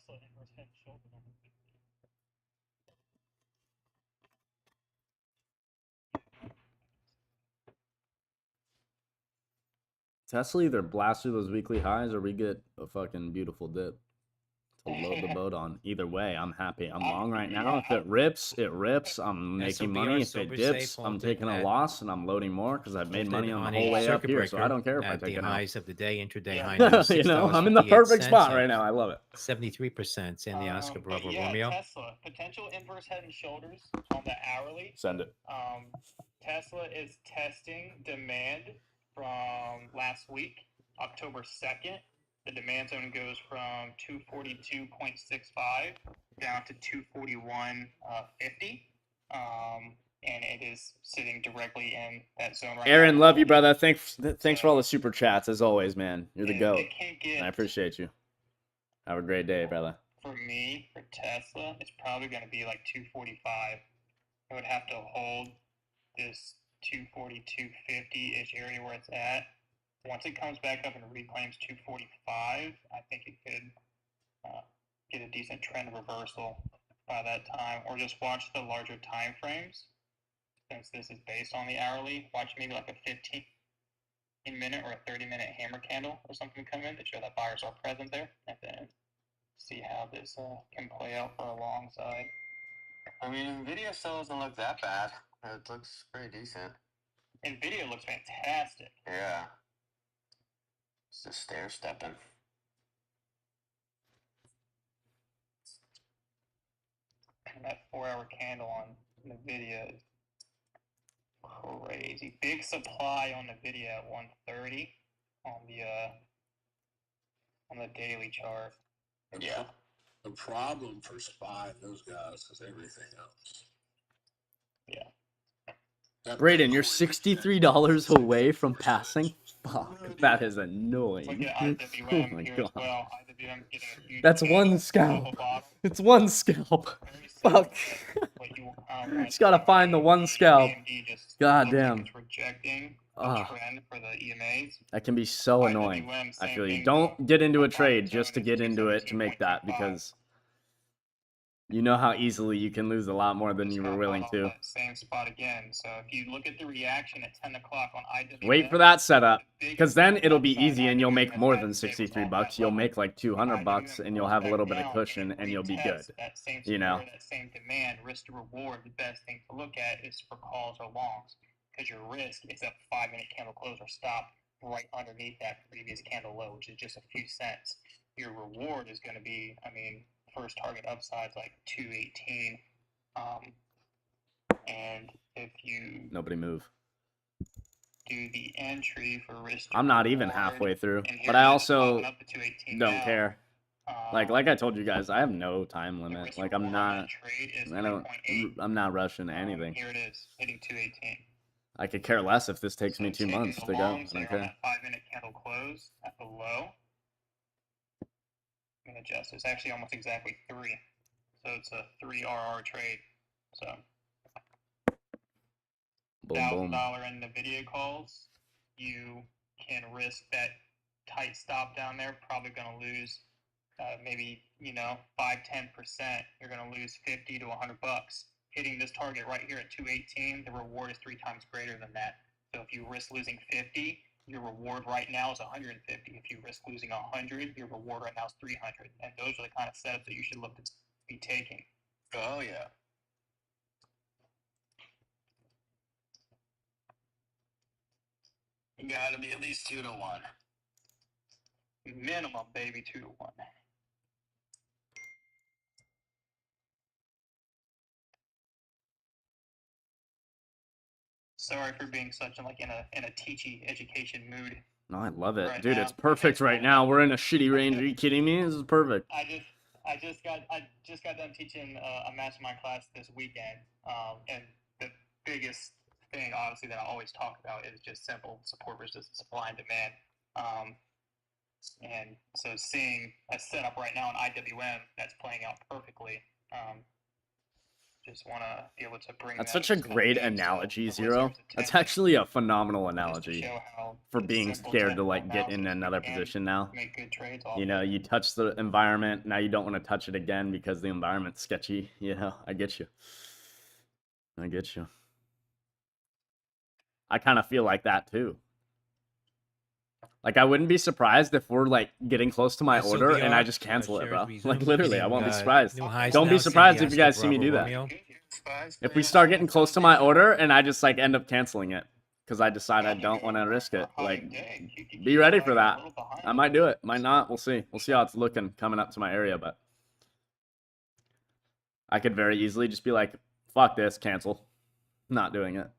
Tesla inverse head and shoulders on the 50. Tesla either blast through those weekly highs or we get a fucking beautiful dip to load the boat on. Either way, I'm happy. I'm long right now. If it rips, it rips. I'm making money. If it dips, I'm taking a loss and I'm loading more because I've made money on the whole way up here. So I don't care if I at take the it out. highs of the day, intraday Yeah. high now, You know, I'm in the perfect spot right now. I love it. 73% in the Oscar But Bravo yeah, Romeo. Tesla potential inverse head and shoulders on the hourly. Send it. Tesla is testing demand from last week, October 2nd. The demand zone goes from 242.65 down to 241.50. And it is sitting directly in that zone right now. Aaron, love you, brother. Thanks for all the super chats as always, man. You're the goat. It can't get, And I appreciate you. Have a great day, brother. for me, for Tesla, it's probably going to be like 245. I would have to hold this 240, 250-ish area where it's at. Once it comes back up and reclaims 245, I think it could get a decent trend reversal by that time. Or just watch the larger time frames. Since this is based on the hourly, watch maybe like a 15-minute or a 30-minute hammer candle or something come in to show that buyers are present there, and then see how this can play out for a long side. I mean, Nvidia still doesn't look that bad. It looks pretty decent. Nvidia looks fantastic. Yeah. It's just stair stepping. And that 4-hour candle on Nvidia is crazy. Big supply on Nvidia at 130 on the daily chart. Yeah. The problem for SPY and those guys is everything else. Yeah. That Brayden, you're Bitcoin $63 away from passing? Fuck, that is Look annoying. at Oh IWM my here god. as well. IWM getting a huge That's kick one off scalp. the bottom. It's one scalp. Very similar Fuck. to what you wanna Just gotta see. find the one scalp. AMD just God looks like damn. it's rejecting the Ah. trend for the EMAs. That can be so annoying. IWM, I same feel you. thing, Don't though. get into a The bottom trade just to zone get is into it to make that 217.25. because you know how easily you can lose a lot more than Just you were got willing bought off to. that same spot again. So if you look at the reaction at 10 o'clock on IWM, Wait for that setup, the because biggest then it'll be upside easy and you'll IWM make has more had than today was 63 off bucks. that You'll level. make like 200 bucks IWM and you'll pulls have a back little bit of down cushion and you'll be good. retests that same You know? support, that same demand, risk to reward. The best thing to look at is for calls or longs, because your risk is a 5-minute candle close or stop right underneath that previous candle low, which is just a few cents. Your reward is going to be, I mean, first target upside's like 218. And if you Nobody move. do the entry for risk to I'm not even reward, halfway through, and here but I it is also popping up to 218 don't now. care. Like I told you guys, I have no time the limit. risk Like reward on that trade is 3.8. I'm not rushing anything. Here it is, hitting 218. I could care less if this takes me 2 taking months the to go. longs I don't there on care. that 5-minute candle close at the low. I'm gonna adjust. It's actually almost exactly 3. So it's a 3 RR trade. So Boom, boom. $1,000 in Nvidia calls, you can risk that tight stop down there. Probably going to lose maybe 5-10%. You're going to lose 50 to 100 bucks. Hitting this target right here at 218, the reward is 3 times greater than that. So if you risk losing 50, your reward right now is 150. If you risk losing 100, your reward right now is 300. And those are the kind of setups that you should look to be taking. Oh, yeah. You gotta be at least 2 to 1. Minimum, baby, 2 to 1. Sorry for being such in a teachy education mood. No, I love it. Right Dude, now. it's perfect right now. We're in a shitty range. Are you kidding me? This is perfect. I just got done teaching a mastermind class this weekend, and the biggest thing, obviously, that I always talk about is just simple support versus supply and demand. And so seeing a setup right now in IWM that's playing out perfectly, just want to be able to bring. That's that such a to some great games, so analogy, the Zero. listeners That's attending, actually a phenomenal just to analogy show how for it's being simple scared to technical like get in analysis we another can position now. make good trades off You know, of. you touch the environment, now you don't want to touch it again because the environment's sketchy. You know, I get you. I get you. I kind of feel like that too. Like, I wouldn't be surprised if we're like getting close to my order and I SOBR, just cancel it, shares bro. resume, Like, literally, I hitting, won't be surprised. New highs Don't now, be surprised Sandy if you guys Oscar, see me do Bravo, that. Romeo. If we start getting close to my order and I just like end up canceling it because I decide I don't want to risk it, like, be ready for that. I might do it, might not. We'll see. We'll see how it's looking coming up to my area, but I could very easily just be like, fuck this, cancel. Not doing it.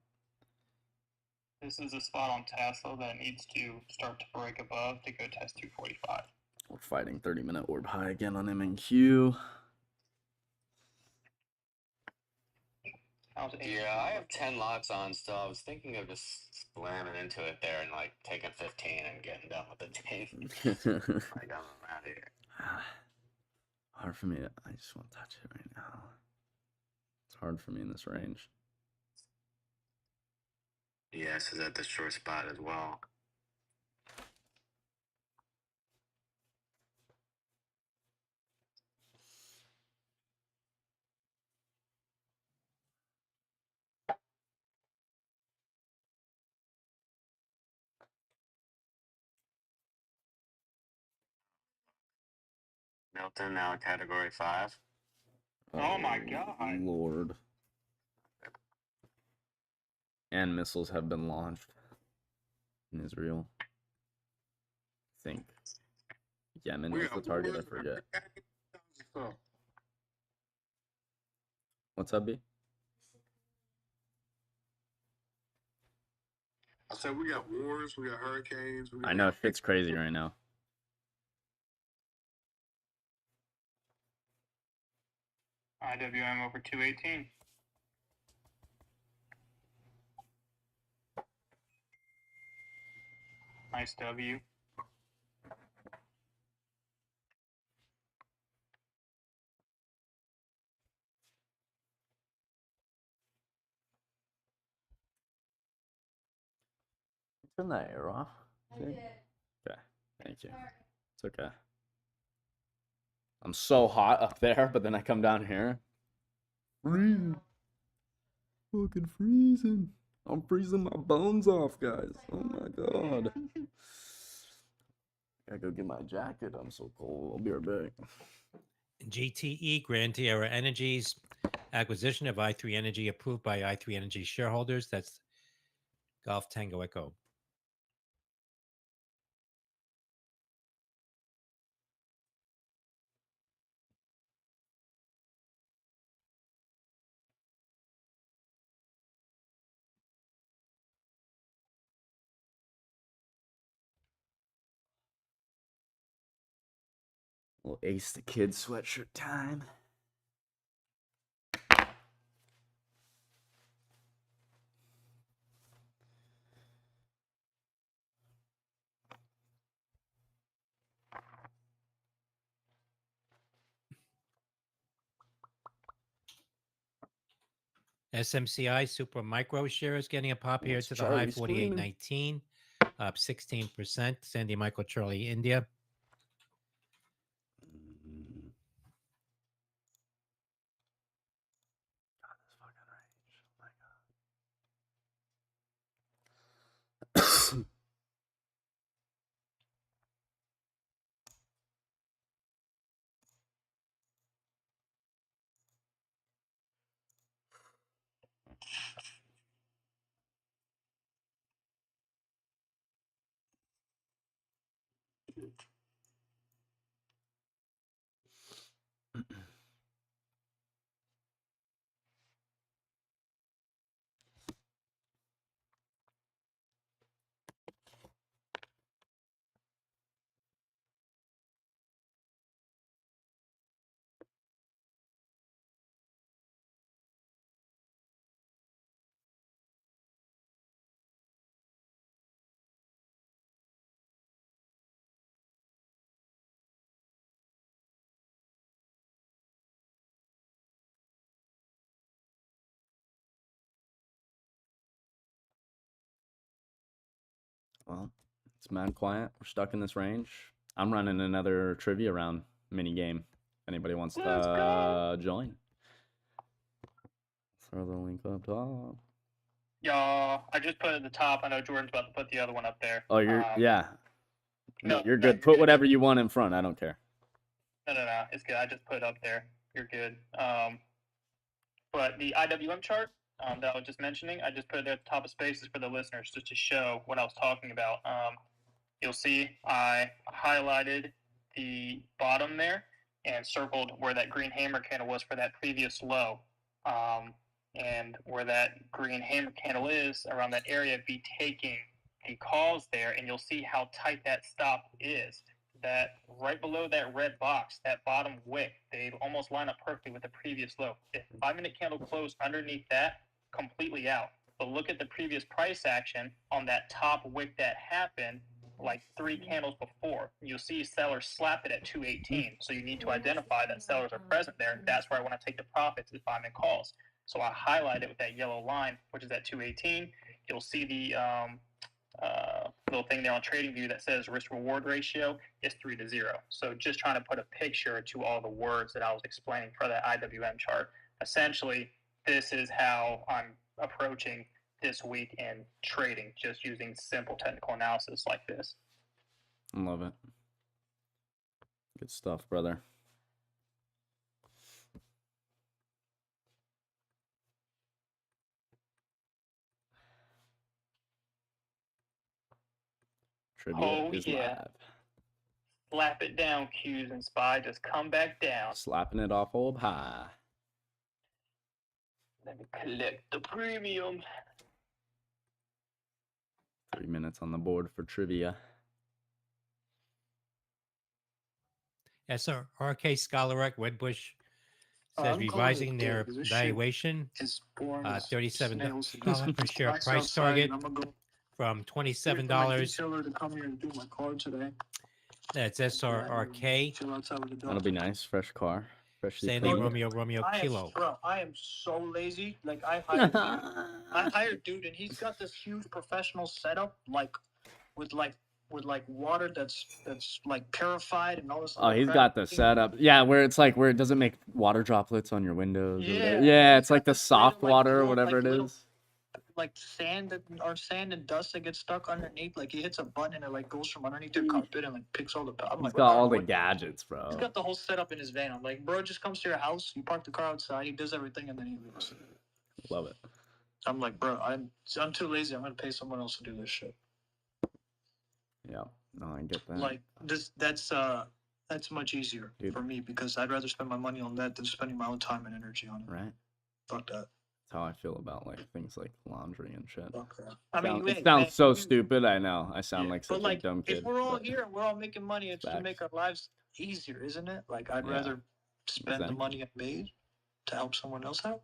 This is a spot on Tesla that needs to start to break above to go test 245. We're fighting 30-minute orb high again on M&Q. Yeah, I have 10 lots on still. I was thinking of just slamming into it there and like taking 15 and getting done with the day. Like, I'm out of here. Hard for me to, I just want to touch it right now. It's hard for me in this range. Yes, is at the short spot as well. Milton now category 5. Oh my God. Lord. And missiles have been launched in Israel. I think Yemen was the target, I forget. What's up, B? I said we got wars, we got hurricanes. I know, shit's crazy right now. IWM over 218. Nice W. Turn that air off. Okay, thank you. It's okay. I'm so hot up there, but then I come down here. Freezing. Fucking freezing. I'm freezing my bones off, guys. Oh my god. Gotta go get my jacket. I'm so cold. I'll be right back. GTE, Grand Tierra Energy's acquisition of i3 Energy approved by i3 Energy shareholders. That's Golf Tango Echo. Little Ace the Kid sweatshirt time. SMCI Super Micro shares getting a pop here What's to the high Charlie 48.19, up 16%. Sandy Michael Charlie India. Well, it's mad quiet. We're stuck in this range. I'm running another trivia round mini game. If anybody wants to join, throw the link up top. Y'all, I just put it at the top. I know Jordan's about to put the other one up there. Oh, you're yeah. No, you're no, good. Put whatever you want in front. I don't care. No. It's good. I just put it up there. You're good. But the IWM chart that I was just mentioning, I just put it at the top of spaces for the listeners just to show what I was talking about. You'll see I highlighted the bottom there and circled where that green hammer candle was for that previous low. And where that green hammer candle is around that area, be taking the calls there, and you'll see how tight that stop is. That right below that red box, that bottom wick, they almost line up perfectly with the previous low. If 5-minute candle closed underneath that, completely out. But look at the previous price action on that top wick that happened like 3 candles before. You'll see sellers slap it at 218. So you need to identify that sellers are present there. That's where I want to take the profits at 5-minute calls. So I highlight it with that yellow line, which is at 218. You'll see the little thing there on TradingView that says risk-reward ratio is 3-0. So just trying to put a picture to all the words that I was explaining for that IWM chart. Essentially, this is how I'm approaching this week in trading, just using simple technical analysis like this. I love it. Good stuff, brother. Trivia is live. Slap it down, Q's and Spy. Just come back down. Slapping it off old high. Let me collect the premium. 3 minutes on the board for trivia. SRK Scholarek Wedbush says revising their valuation, $37 per share price target from $27. To come here and do my car today. That's SRRK. That'll be nice. Fresh car. Freshly Stanley cleaned. Romeo Kilo. I am so lazy. Like I hired dude, and he's got this huge professional setup, like with water that's like purified and all this. Oh, he's got the setup. Yeah, where it doesn't make water droplets on your windows. Yeah, yeah, it's like the soft water or whatever it is. Like sand and dust that gets stuck underneath. Like he hits a button and it like goes from underneath your carpet and like picks all the. He's got all the gadgets, bro. He's got the whole setup in his van. I'm like, bro, just comes to your house. You park the car outside. He does everything and then he leaves. Love it. I'm like, bro, I'm too lazy. I'm gonna pay someone else to do this shit. Yeah, no, I get that. Like that's much easier for me because I'd rather spend my money on that than spending my own time and energy on it. Right. Fuck that. That's how I feel about like things like laundry and shit. I mean, it sounds so stupid. I know. I sound like such a dumb kid. If we're all here and we're all making money, it's to make our lives easier, isn't it? Like I'd rather spend the money I made to help someone else out.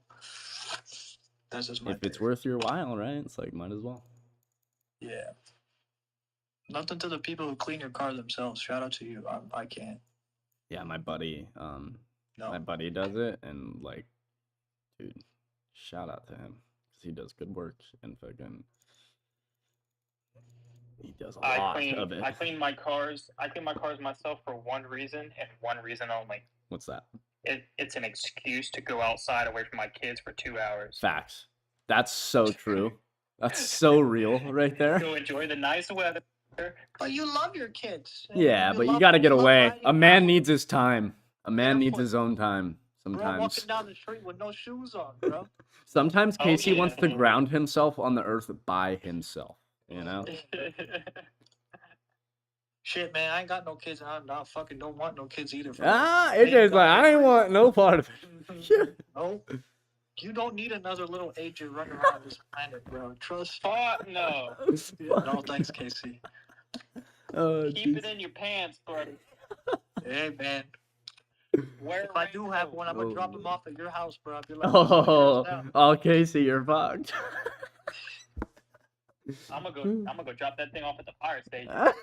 That's just my. If it's worth your while, right? It's like might as well. Yeah. Nothing to the people who clean your car themselves. Shout out to you. I can't. Yeah, my buddy. My buddy does it, and like, dude, shout out to him because he does good work and fucking. He does a lot of it. I clean my cars. I clean my cars myself for one reason and one reason only. What's that? It's an excuse to go outside away from my kids for 2 hours. Facts. That's so true. That's so real right there. Go enjoy the nice weather. But you love your kids. Yeah, but you got to get away. A man needs his time. A man needs his own time sometimes. Bro, walking down the street with no shoes on, bro. Sometimes Casey wants to ground himself on the earth by himself, you know? Shit, man, I ain't got no kids, and I fucking don't want no kids either. AJ's like, I ain't want no part of it. No. You don't need another little AJ running around this planet, bro. Trust me. No. No, thanks, Casey. Keep it in your pants, buddy. Hey, man. If I do have one, I'm gonna drop him off at your house, bro. I'll be like, oh, Casey, you're fucked. I'm gonna go drop that thing off at the fire station. I'm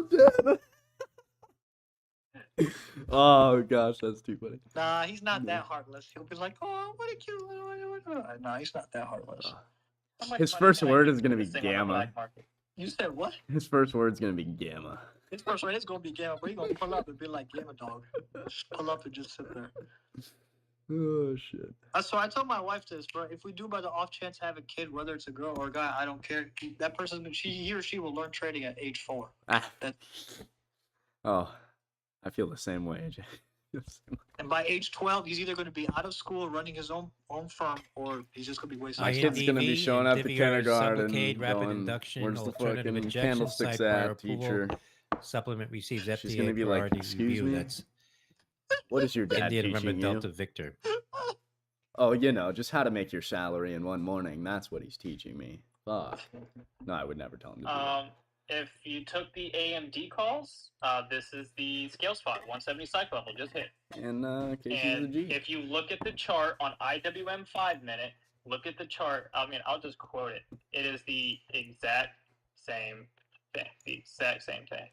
dead. Oh gosh, that's too funny. Nah, he's not that heartless. He'll be like, "Oh, what a cute little." Nah, he's not that heartless. How much His money first can I word make is gonna from be this thing on the gamma. black market? You said what? His first word's gonna be gamma. His first word is gonna be Gamma, but he gonna pull up and be like Gamma dog. Pull up and just sit there. Oh shit. So I told my wife this, bro. If we do by the off chance have a kid, whether it's a girl or a guy, I don't care. That person, he or she will learn trading at age 4. Ah. That, Oh, I feel the same way, AJ. and by age 12, he's either going to be out of school running his own firm, or he's just going to be wasting My his kid's time. gonna be showing up to Indivior, kindergarten Sublocade, rapid going, induction, "Where's the alternative fucking injection, candlesticks site prior at, teacher?" approval, supplement receives FDA She's gonna be like, priority "Excuse review." me? That's What is your dad India November teaching you? Delta Victor. Oh, you know, just how to make your salary in one morning. That's what he's teaching me. Fuck. No, I would never tell him to do that. If you took the AMD calls, this is the scale spot, 170 cycle level, just hit. And Casey's a And G. if you look at the chart on IWM 5-minute, look at the chart. I mean, I'll just quote it. It is the exact same thing. The exact same thing.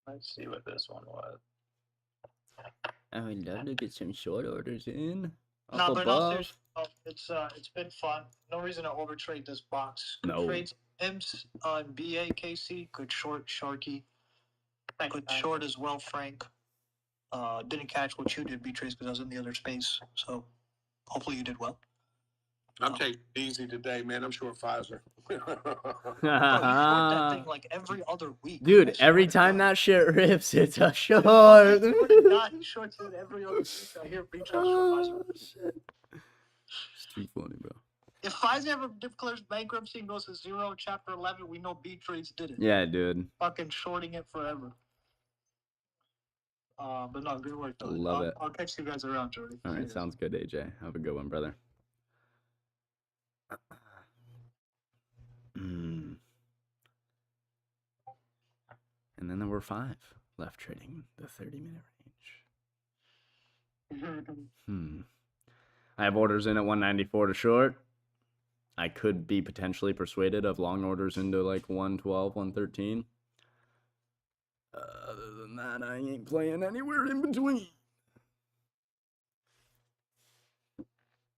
Let's see what this one was. I would love to get some short orders in. No, Up but no, above. seriously, it's been fun. No reason to overtrade this box. Good No. trades, IMS, BA, KC, good short, Sharky. Good short as well, Frank. Didn't catch what you did, B-Trace, because I was in the other space. So hopefully you did well. I'm taking it easy today, man. I'm short Pfizer. Bro, you short that thing like every other week. Dude, I swear every to time God. that shit rips, it's a short. I swear to God, he shorts it every other week. I hear B-Trace short Oh, Pfizer. shit. It's too funny, bro. If Pfizer ever declares bankruptcy and goes to 0, Chapter 11, we know B-Trades did it. Yeah, dude. Fucking shorting it forever. But no, good work, though. Love it. I'll catch you guys around, Jordy. All right, Cheers. sounds good, AJ. Have a good one, brother. And then there were 5 left trading the 30-minute range. I have orders in at 194 to short. I could be potentially persuaded of long orders into like 112, 113. Other than that, I ain't playing anywhere in between.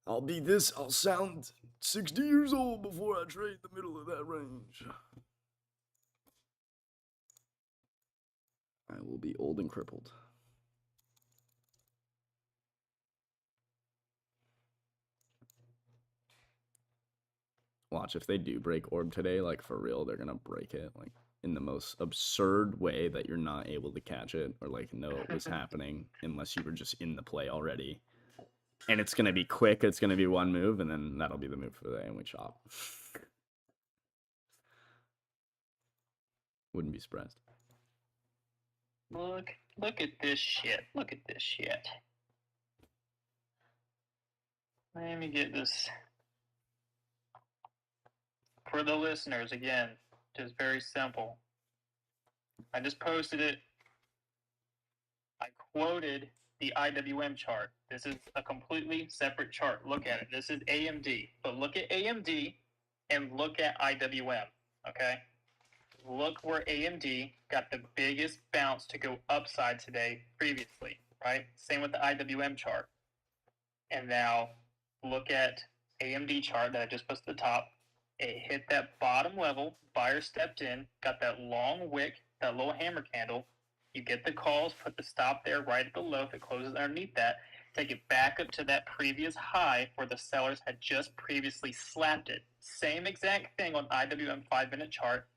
I'll sound 60 years old before I trade the middle of that range. I will be old and crippled. Watch, if they do break orb today, like for real, they're gonna break it like in the most absurd way that you're not able to catch it or like know it was happening unless you were just in the play already. And it's gonna be quick, it's gonna be one move, and then that'll be the move for the day, and we chop. Wouldn't be surprised. Look at this shit. Look at this shit. Let me get this. For the listeners, again, just very simple. I just posted it. I quoted the IWM chart. This is a completely separate chart. Look at it. This is AMD. But look at AMD and look at IWM, okay? Look where AMD got the biggest bounce to go upside today previously, right? Same with the IWM chart. And now look at AMD chart that I just put at the top. It hit that bottom level, buyer stepped in, got that long wick, that little hammer candle. You get the calls, put the stop there right at the low. If it closes underneath that, take it back up to that previous high where the sellers had just previously slapped it. Same exact thing on IWM 5-minute chart.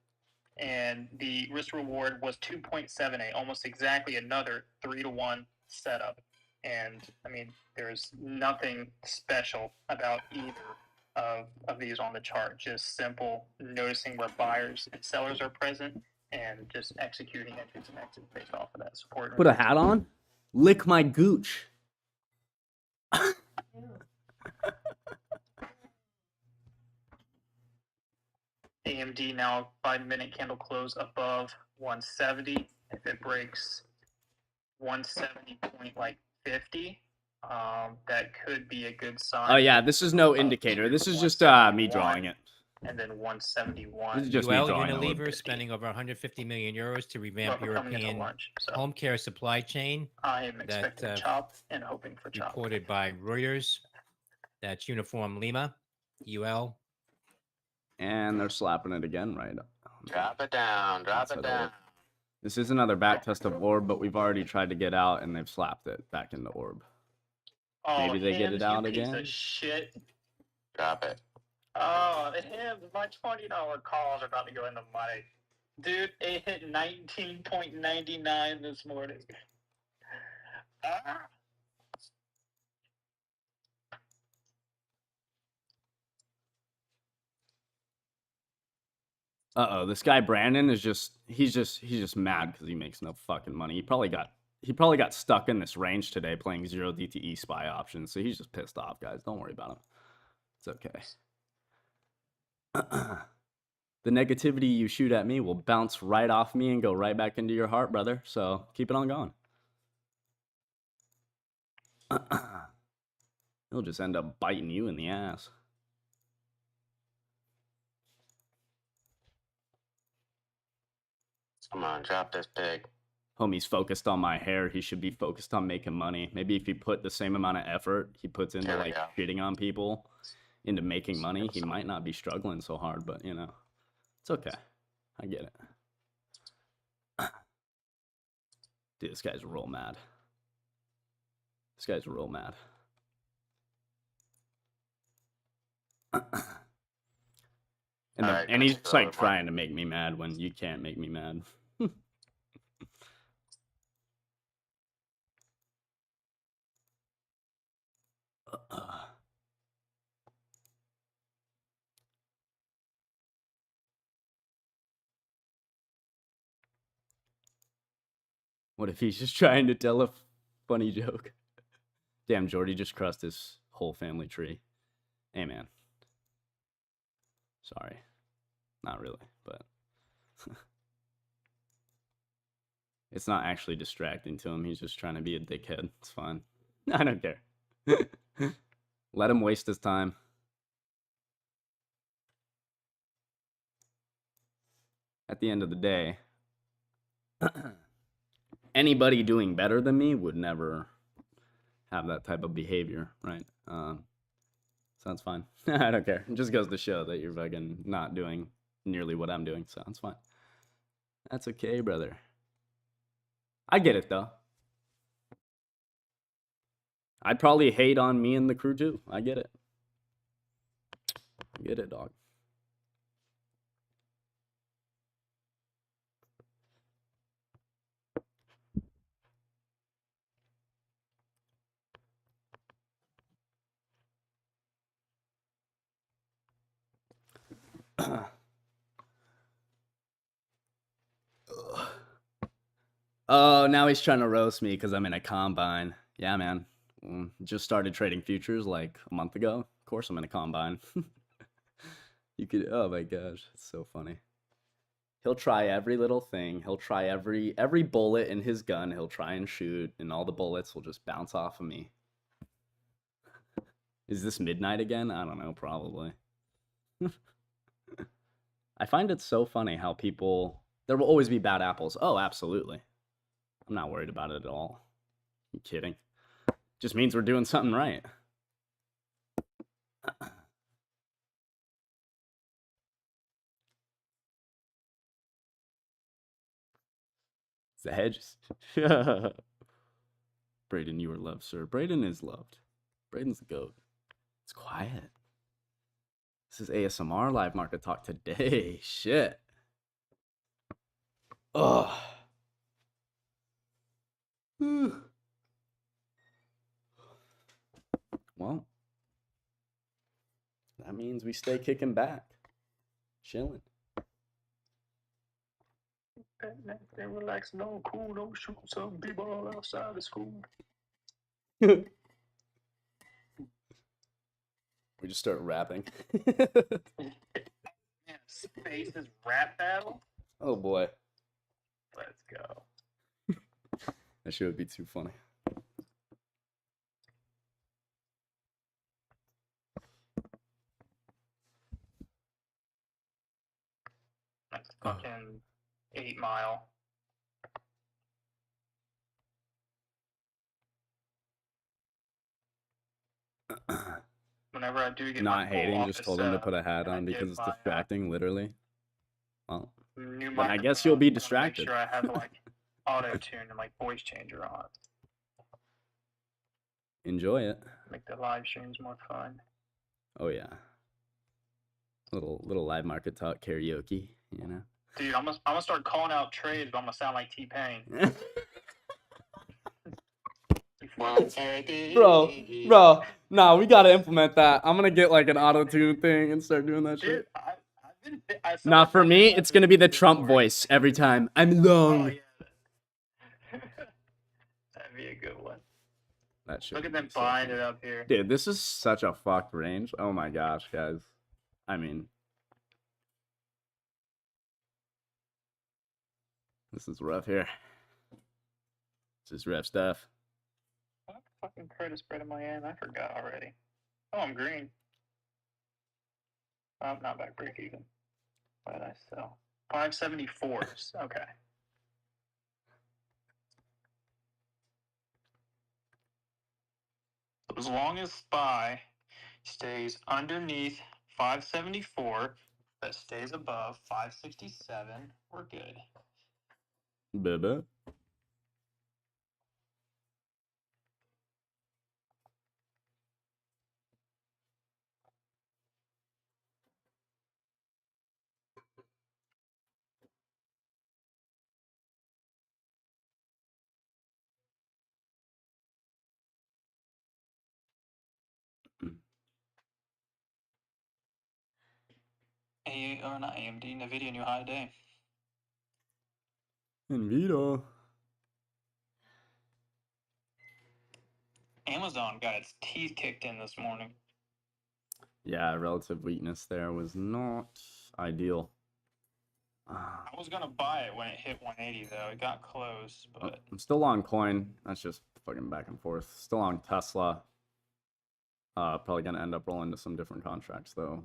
And the risk reward was 2.78, almost exactly another 3-to-1 setup. And I mean, there's nothing special about either of these on the chart. Just simple noticing where buyers and sellers are present and just executing entries and exits based off of that support. Put a hat on? Lick my gooch. AMD now 5-minute candle close above 170. If it breaks 170.50, that could be a good sign. Oh yeah, this is no indicator. This is just me drawing it. and then 171. This is just me UL drawing a Unilever little spending over 150 million euros to Well, revamp we're coming into European lunch, so home care supply chain. I am expecting that, chop and hoping for chop. Reported by Reuters. That's Uniform Lima, UL. And they're slapping it again, right? Drop it down. Drop That's it how they down. work. This is another back test of orb, but we've already tried to get out and they've slapped it back into orb. Oh, Maybe they get it Hims, you out piece again? of shit. Drop it. Oh, the Hims, my $20 calls are about to go in the money. Dude, it hit 19.99 this morning. Ah. Uh-oh, this guy Brandon is he's just mad because he makes no fucking money. He probably got stuck in this range today playing 0 DTE spy options, so he's just pissed off, guys. Don't worry about him. It's okay. The negativity you shoot at me will bounce right off me and go right back into your heart, brother. So keep it on going. He'll just end up biting you in the ass. Come on, drop this pig. Homie's focused on my hair. He should be focused on making money. Maybe if he put the same amount of effort he puts into There we like go. shitting on people, into making money, he might not be struggling so hard. But you know, it's okay. I get it. Dude, this guy's real mad. This guy's real mad. And, Alright, and he's let's just go like with trying to make me mad when you can't make me mad. What if he's just trying to tell a funny joke? Damn, Jordy just crushed his whole family tree. Hey, man. Sorry. Not really, but... It's not actually distracting to him. He's just trying to be a dickhead. It's fine. I don't care. Let him waste his time. At the end of the day, anybody doing better than me would never have that type of behavior, right? So that's fine. I don't care. It just goes to show that you're fucking not doing nearly what I'm doing, so it's fine. That's okay, brother. I get it, though. I'd probably hate on me and the crew, too. I get it. I get it, dog. Oh, now he's trying to roast me because I'm in a combine. Yeah, man. Just started trading futures like a month ago. Of course I'm in a combine. You could, oh my gosh, it's so funny. He'll try every little thing. He'll try every bullet in his gun. He'll try and shoot, and all the bullets will just bounce off of me. Is this midnight again? I don't know, probably. I find it so funny how people... There will always be bad apples. Oh, absolutely. I'm not worried about it at all. You kidding? Just means we're doing something right. It's the hedges. Brayden, you are loved, sir. Brayden is loved. Brayden's the goat. It's quiet. This is ASMR live market talk today. Shit. Ugh. Well, that means we stay kicking back. Chilling. And relax, no cool, no shoot some people outside of school. We just start rapping. Man, Space's rap battle? Oh boy. Let's go. That shit would be too funny. fucking 8 Mile. Whenever I do get Not my full hating, just office told him to setup, put a hat and I on because get it's my, distracting, literally. Well, new then I guess you'll microphone, be I wanna distracted. Make sure I have like auto tune and like voice changer on. Enjoy it. Make the live streams more fun. Oh yeah. Little live market talk karaoke, you know. Dude, I'm gonna start calling out trades, but I'm gonna sound like T-Pain. Bro, nah, we gotta implement that. I'm gonna get like an auto tune thing and start doing that Dude, shit. I've been. I saw Nah, a for me, video it's gonna be the Trump before. voice every time. I'm Oh long. yeah. That'd be a good one. That shit Look at would them be so buying funny. it up here. Dude, this is such a fucked range. Oh my gosh, guys. I mean, this is rough here. This is rough stuff. What fucking credit spread am I in? I forgot already. Oh, I'm green. Oh, I'm not back break even. What did I sell? 574s. Okay. As long as SPY stays underneath 574, but stays above 567, we're good. Baby. Or not AMD, NVIDIA new high day. Invito. Amazon got its teeth kicked in this morning. Yeah, relative weakness there was not ideal. I was gonna buy it when it hit 180 though. It got close, but I'm still long coin. That's just fucking back and forth. Still on Tesla. Probably gonna end up rolling to some different contracts though.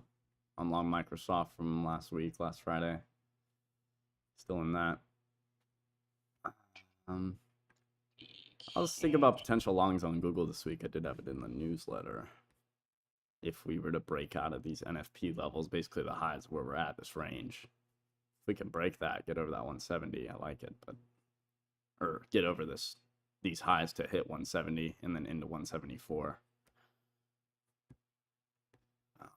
I'm long Microsoft from last Friday. Still in that. I was thinking about potential longs on Google this week. I did have it in the newsletter. If we were to break out of these NFP levels, basically the highs where we're at this range. If we can break that, get over that 170, I like it. But or get over these highs to hit 170 and then into 174. I don't know.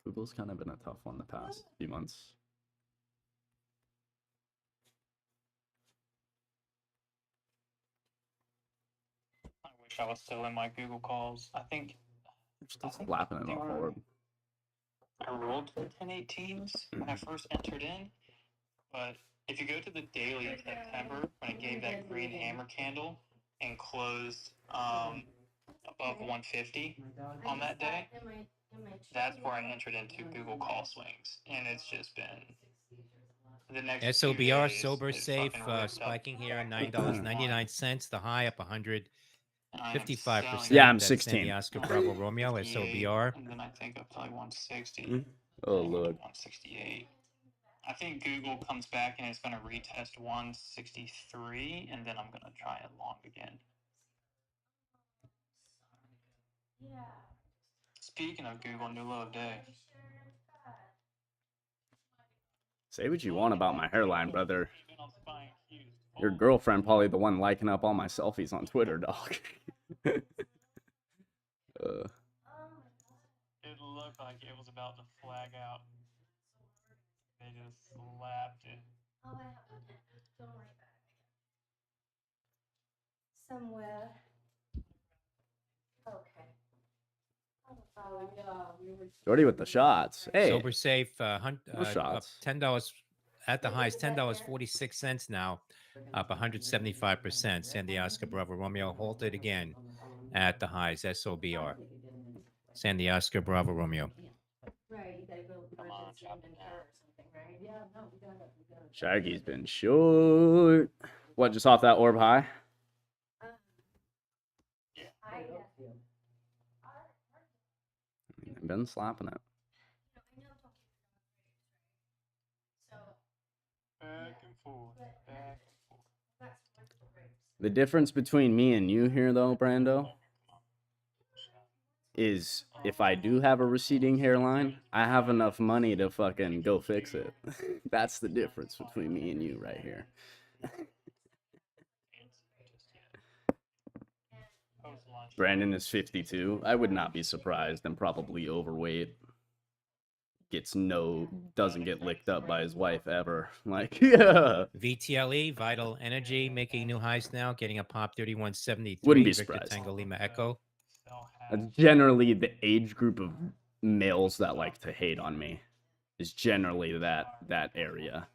Google's kind of been a tough one the past few months. I wish I was still in my Google calls. I think Still slapping it off hard. I rolled 1018s when I first entered in, but if you go to the daily in September when it gave that green hammer candle and closed above 150 on that day, that's where I entered into Google call swings, and it's just been the next 2 SOBR days, sober it's safe fucking ripped up spiking here at back to $9.99. The high up 155%. Yeah, I'm That's 16. Sandy Oscar Bravo Romeo 158, SOBR. and then I think up to like 160. Oh lord. 168. I think Google comes back and it's going to retest 163, and then I'm going to try it long again. Speaking of Google, new low of day. Say what you want about my hairline, brother. Your girlfriend probably the one liking up all my selfies on Twitter, dog. It looked like it was about to flag out. They just slapped it. Oh, I have it. Don't worry about it. Somewhere. Okay. Jordy with the shots. Hey, Sober safe no up shots. $10 at the highs, $10.46 now, up 175%. Sandy Oscar Bravo Romeo halted again at the highs, SOBR. Sandy Oscar Bravo Romeo. Right, you gotta go for this inventory or something, right? Yeah, no, we gotta. Shaggy's been short. What, just off that orb high? I've been slapping it. Ooh, back. The difference between me and you here, though, Brando, is if I do have a receding hairline, I have enough money to fucking go fix it. That's the difference between me and you right here. Post lunch. Brandon is 52. I would not be surprised and probably overweight. Doesn't get licked up by his wife ever. Like, yeah. VTLE, Vital Energy, making new highs now, getting a pop 3173. Wouldn't be Victor surprised. Tango Lima Echo. Still That's have generally the age group of males that like to hate on me. Is generally that area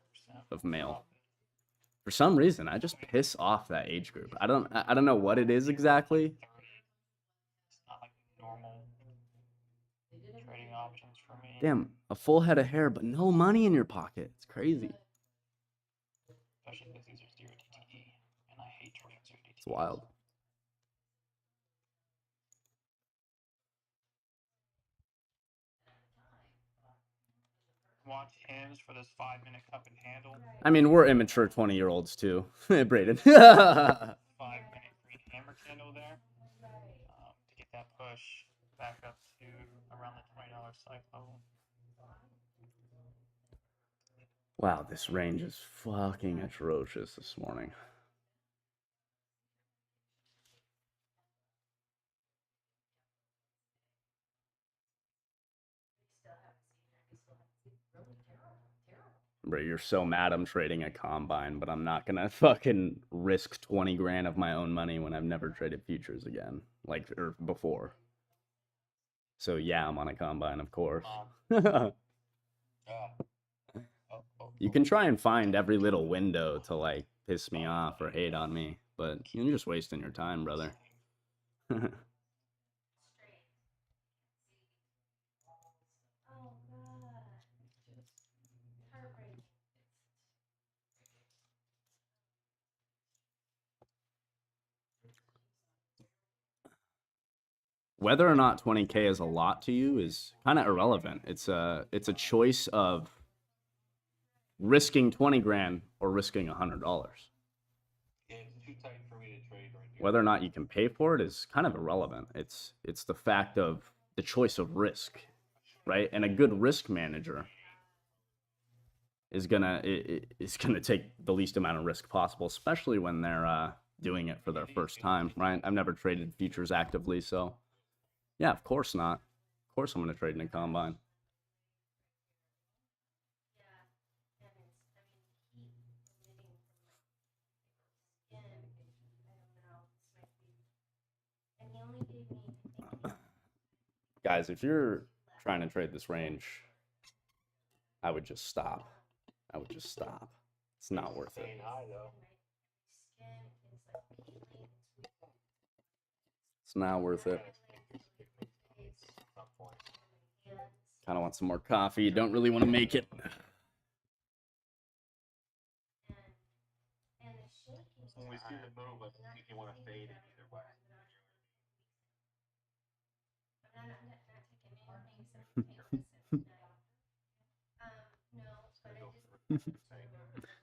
of male. For some reason, I just piss off that age group. I don't know what it is exactly. It's not like normal trading options for me. Damn, a full head of hair, but no money in your pocket. It's crazy. Especially because these are 0 DTE, and I hate trading 0 DTE. It's wild. Watch hands for this 5-minute cup and handle. I mean, we're immature 20-year-olds too. Braden. 5-minute green hammer candle there to get that push back up to around the $20 cycle level. Wow, this range is fucking atrocious this morning. Bro, you're so mad I'm trading a combine, but I'm not gonna fucking risk 20 grand of my own money when I've never traded futures again, like or before. So yeah, I'm on a combine, of course. You can try and find every little window to like piss me off or hate on me, but you're just wasting your time, brother. Whether or not 20K is a lot to you is kind of irrelevant. It's a choice of risking 20 grand or risking $100. Yeah, it's too tight for me to trade right here. Whether or not you can pay for it is kind of irrelevant. It's the fact of the choice of risk, right? And a good risk manager is gonna take the least amount of risk possible, especially when they're doing it for their first time, right? I've never traded futures actively, so yeah, of course not. Of course I'm gonna trade in a combine. Guys, if you're trying to trade this range, I would just stop. I would just stop. It's not worth it. Staying high though. It's not worth it. Kind of want some more coffee. Don't really want to make it. When we see the move, I think you want to fade it either way.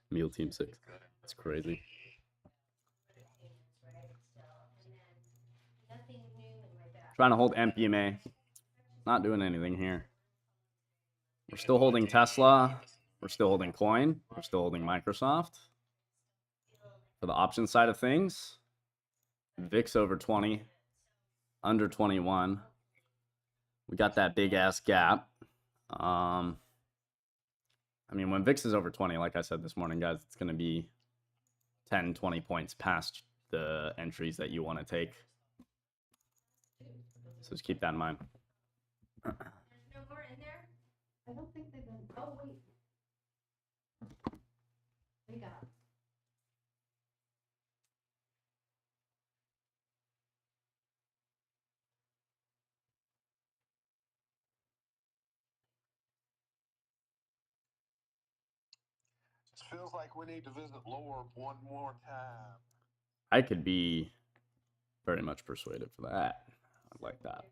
Meal Team 6. It's crazy. Trying to hold MPMA. Not doing anything here. We're still holding Tesla. We're still holding Coin. We're still holding Microsoft. For the option side of things, VIX over 20, under 21. We got that big ass gap. I mean, when VIX is over 20, like I said this morning, guys, it's going to be 10, 20 points past the entries that you want to take. So just keep that in mind. There's no more in there? I don't think they've been, oh, wait. We got. Just feels like we need to visit lower one more time. I could be very much persuaded for that. I'd like that.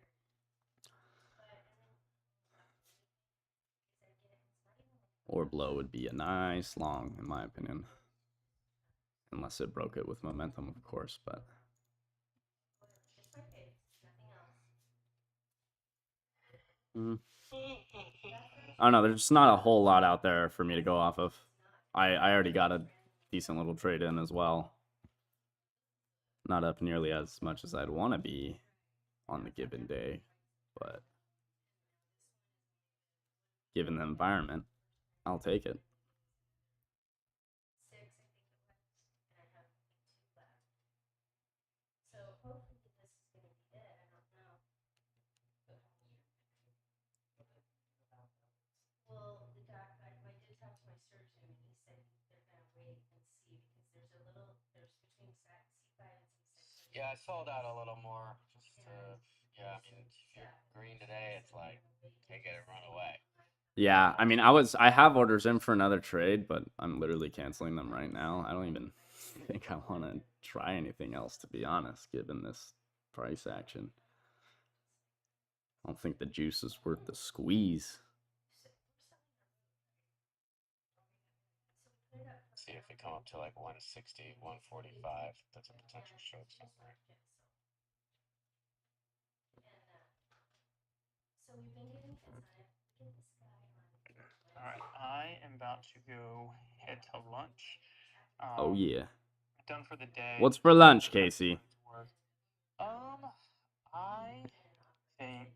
Or blow would be a nice long, in my opinion. unless it broke it with momentum, of course. But I don't know. There's just not a whole lot out there for me to go off of. I already got a decent little trade in as well. Not up nearly as much as I'd want to be on the given day, but given the environment, I'll take it. Yeah, I sold out a little more. Just yeah, I mean, if you're green today, it's like take it and run away. Yeah, I mean, I have orders in for another trade, but I'm literally canceling them right now. I don't even think I want to try anything else, to be honest, given this price action. I don't think the juice is worth the squeeze. See if we come up to like 160, 145. That's a potential short somewhere. All right, I am about to go head to lunch. Oh yeah. Done for the day. What's for lunch, Casey? I think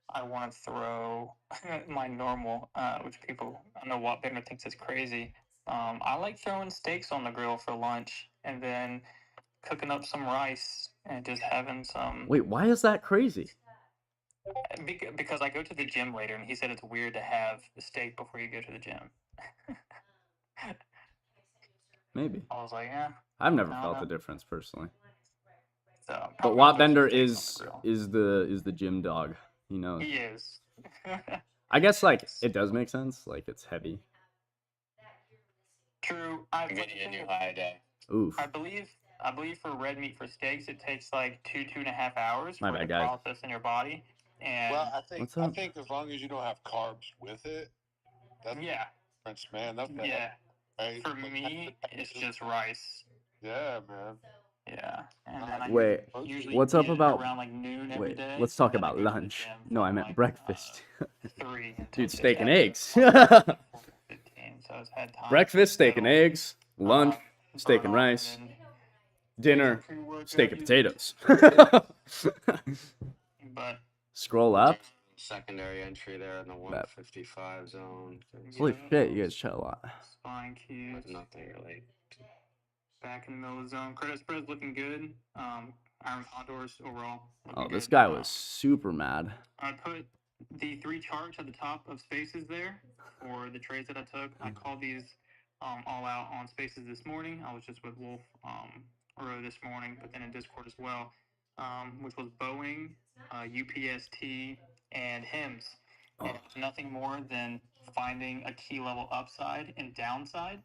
I want to throw my normal, which people, I know Watt Bender thinks is crazy. I like throwing steaks on the grill for lunch and then cooking up some rice and just having some. Wait, why is that crazy? Because I go to the gym later, and he said it's weird to have the steak before you go to the gym. Maybe. I was like, yeah. I've never I felt don't the know. difference personally. So, But probably Watt gonna throw Bender some steaks on the is the gym dog. He knows. grill. He is. I guess like it does make sense. Like it's heavy. True. I'm getting a new high day. Oof. I believe for red meat for steaks, it takes like 2.5 hours My for it bad, to guys. process in your body. And Well, I think What's up? as long as you don't have carbs with it, that's yeah, the difference, man. That's the yeah. right? For Like, me, it's just rice. yeah, man. Yeah, and then I Wait, usually what's up eat it about? around like noon every Wait, day. let's talk then I about go to the lunch. gym No, I from, meant like, breakfast. 3 until Dude, steak and 6, eggs. 4:15, so it's had time. Breakfast, steak and to settle, eggs. Lunch, steak burn and off, rice. then Dinner, take some pre-workout, steak and use potatoes. it. But Scroll up. Secondary entry there in the 155 zone. Holy shit, you guys chat a lot. spine cues. With nothing really. Back in the middle of the zone. Credit spread's looking good. Iron condors overall looking Oh, this good. guy was super mad. I put the 3 charts at the top of spaces there for the trades that I took. I called these all out on spaces this morning. I was just with Wolf Row this morning, but then in Discord as well, which was Boeing, UPST, and HIMS. And it was nothing more than finding a key level upside and downside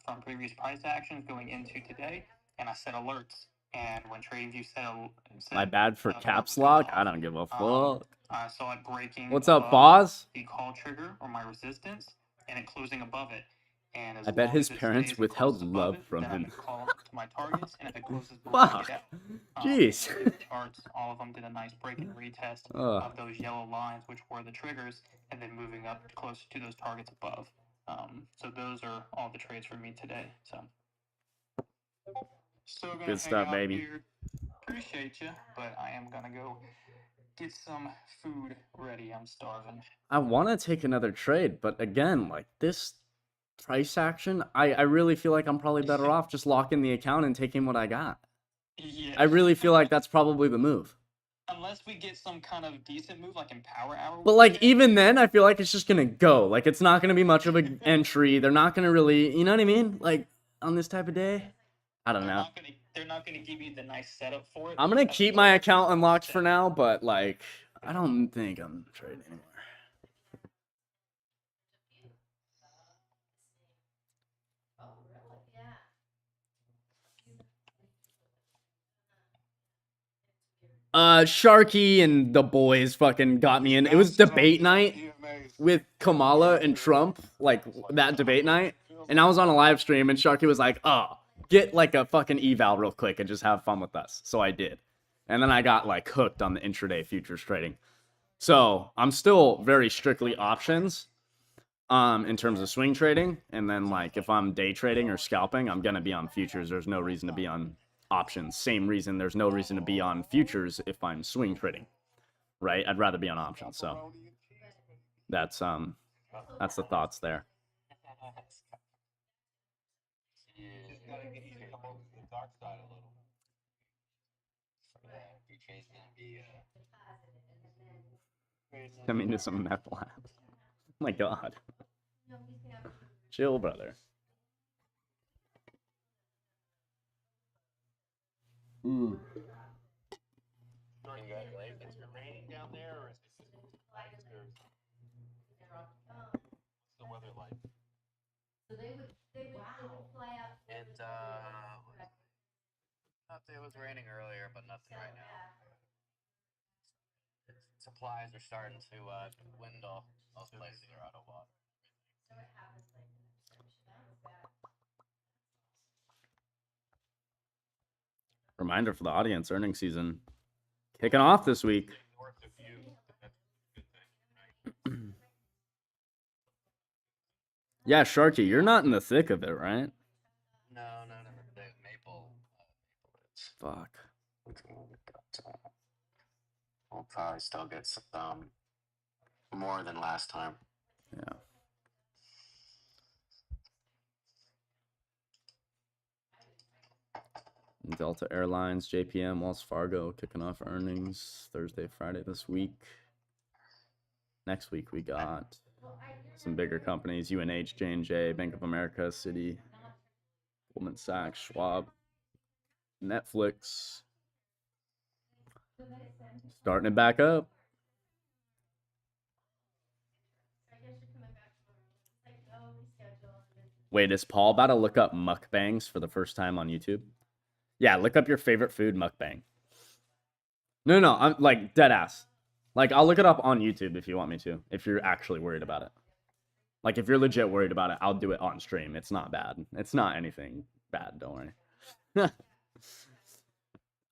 from previous price actions going into today. And I set alerts. And when TradingView My bad for alert caps goes lock. off, I don't give a fuck. I saw it breaking. What's up, above boss? the call trigger or my resistance, and it closing above it. And as I bet long his as it parents stays withheld close above love it, from then I'm him. gonna call to my targets, and if it closes below, I Fuck. get out. Jeez. The charts, all of them did a nice break and retest Ugh. of those yellow lines, which were the triggers, and then moving up closer to those targets above. So those are all the trades for me today. So still gonna Good hang stuff, out baby. here. Appreciate you, but I am gonna go get some food ready. I'm starving. I want to take another trade, but again, like this price action, I really feel like I'm probably better off just locking the account and taking what I got. Yeah. I really feel like that's probably the move. Unless we get some kind of decent move like in Power Hour. But like even then, I feel like it's just gonna go. Like it's not gonna be much of an entry. They're not gonna really, you know what I mean? Like on this type of day, I don't know. They're not gonna give you the nice setup for it. I'm gonna keep my account unlocked for now, but like I don't think I'm trading anymore. Sharky and the boys fucking got me in. It was debate night with Kamala and Trump, like that debate night. And I was on a live stream, and Sharky was like, "Oh, get like a fucking eval real quick and just have fun with us." So I did, and then I got like hooked on the intraday futures trading. So I'm still very strictly options, in terms of swing trading, and then like if I'm day trading or scalping, I'm gonna be on futures. There's no reason to be on options. Same reason there's no reason to be on futures if I'm swing trading, right? I'd rather be on options. So that's the thoughts there. I'm into some meth lab. Oh my god. Chill, brother. Mm. Congratulations. Is it raining down there, or is it what's the weather like? It was raining earlier, but nothing right now. Supplies are starting to dwindle. Most places are out of water. Reminder for the audience, earnings season kicking off this week. North of you, that's a good thing, right? Yeah, Sharky, you're not in the thick of it, right? No, the maple. Fuck. We'll probably still get some more than last time. Yeah. Delta Airlines, JPM, Wells Fargo kicking off earnings Thursday, Friday this week. Next week we got some bigger companies: UNH, J&J, Bank of America, Citi, Goldman Sachs, Schwab, Netflix. Starting it back up. Wait, is Paul about to look up mukbangs for the first time on YouTube? Yeah, look up your favorite food mukbang. No, I'm like dead ass. Like, I'll look it up on YouTube if you want me to, if you're actually worried about it. Like, if you're legit worried about it, I'll do it on stream. It's not bad. It's not anything bad, don't worry.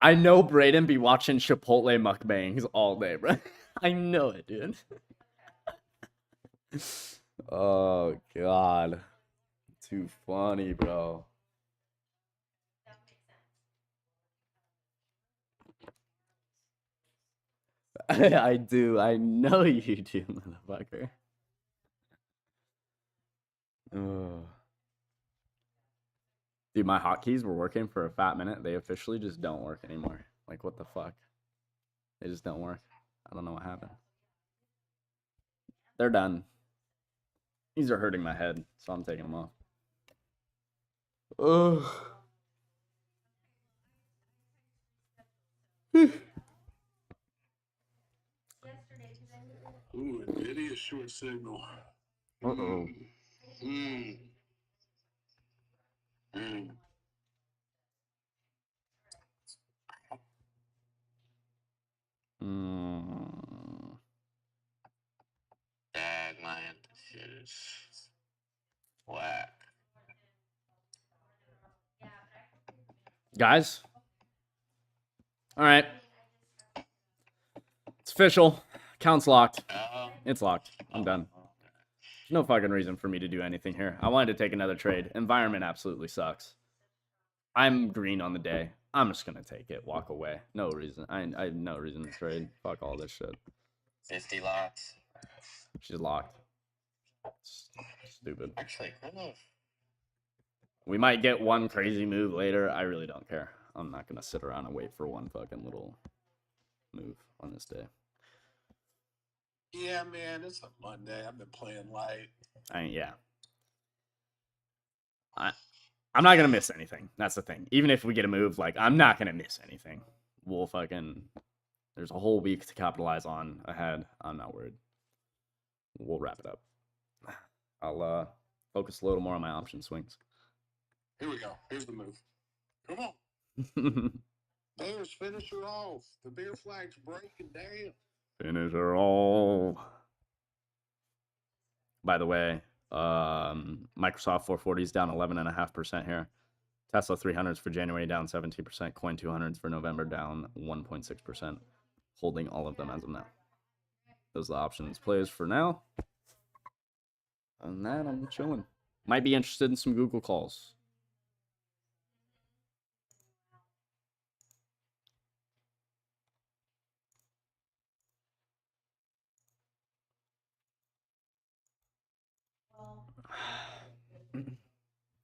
I know Brayden be watching Chipotle mukbangs all day, bro. I know it, dude. Oh, God. Too funny, bro. I do. I know you do, motherfucker. Ugh. Dude, my hotkeys were working for a fat minute. They officially just don't work anymore. Like, what the fuck? They just don't work. I don't know what happened. They're done. These are hurting my head, so I'm taking them off. Ugh. Ooh, NVIDIA short signal. Uh-oh. Dag, man, this shit is whack. Guys. All right. It's official. Account's locked. It's locked. I'm done. There's no fucking reason for me to do anything here. I wanted to take another trade. Environment absolutely sucks. I'm green on the day. I'm just gonna take it. Walk away. No reason. I have no reason to trade. Fuck all this shit. 50 lots. She's locked. Stupid. Actually, kind of. We might get one crazy move later. I really don't care. I'm not gonna sit around and wait for one fucking little move on this day. Yeah, man, it's a Monday. I've been playing light. Yeah. I'm not gonna miss anything. That's the thing. Even if we get a move, like, I'm not gonna miss anything. We'll fucking. There's a whole week to capitalize on ahead. I'm not worried. We'll wrap it up. I'll focus a little more on my option swings. Here we go. Here's the move. Come on. Bears, finish her off. The bear flag's breaking down. Finish her all. By the way, Microsoft 440 is down 11.5% here. Tesla 300s for January down 17%. Coin 200s for November down 1.6%. Holding all of them as of now. Those are the options plays for now. And that I'm chilling. Might be interested in some Google calls.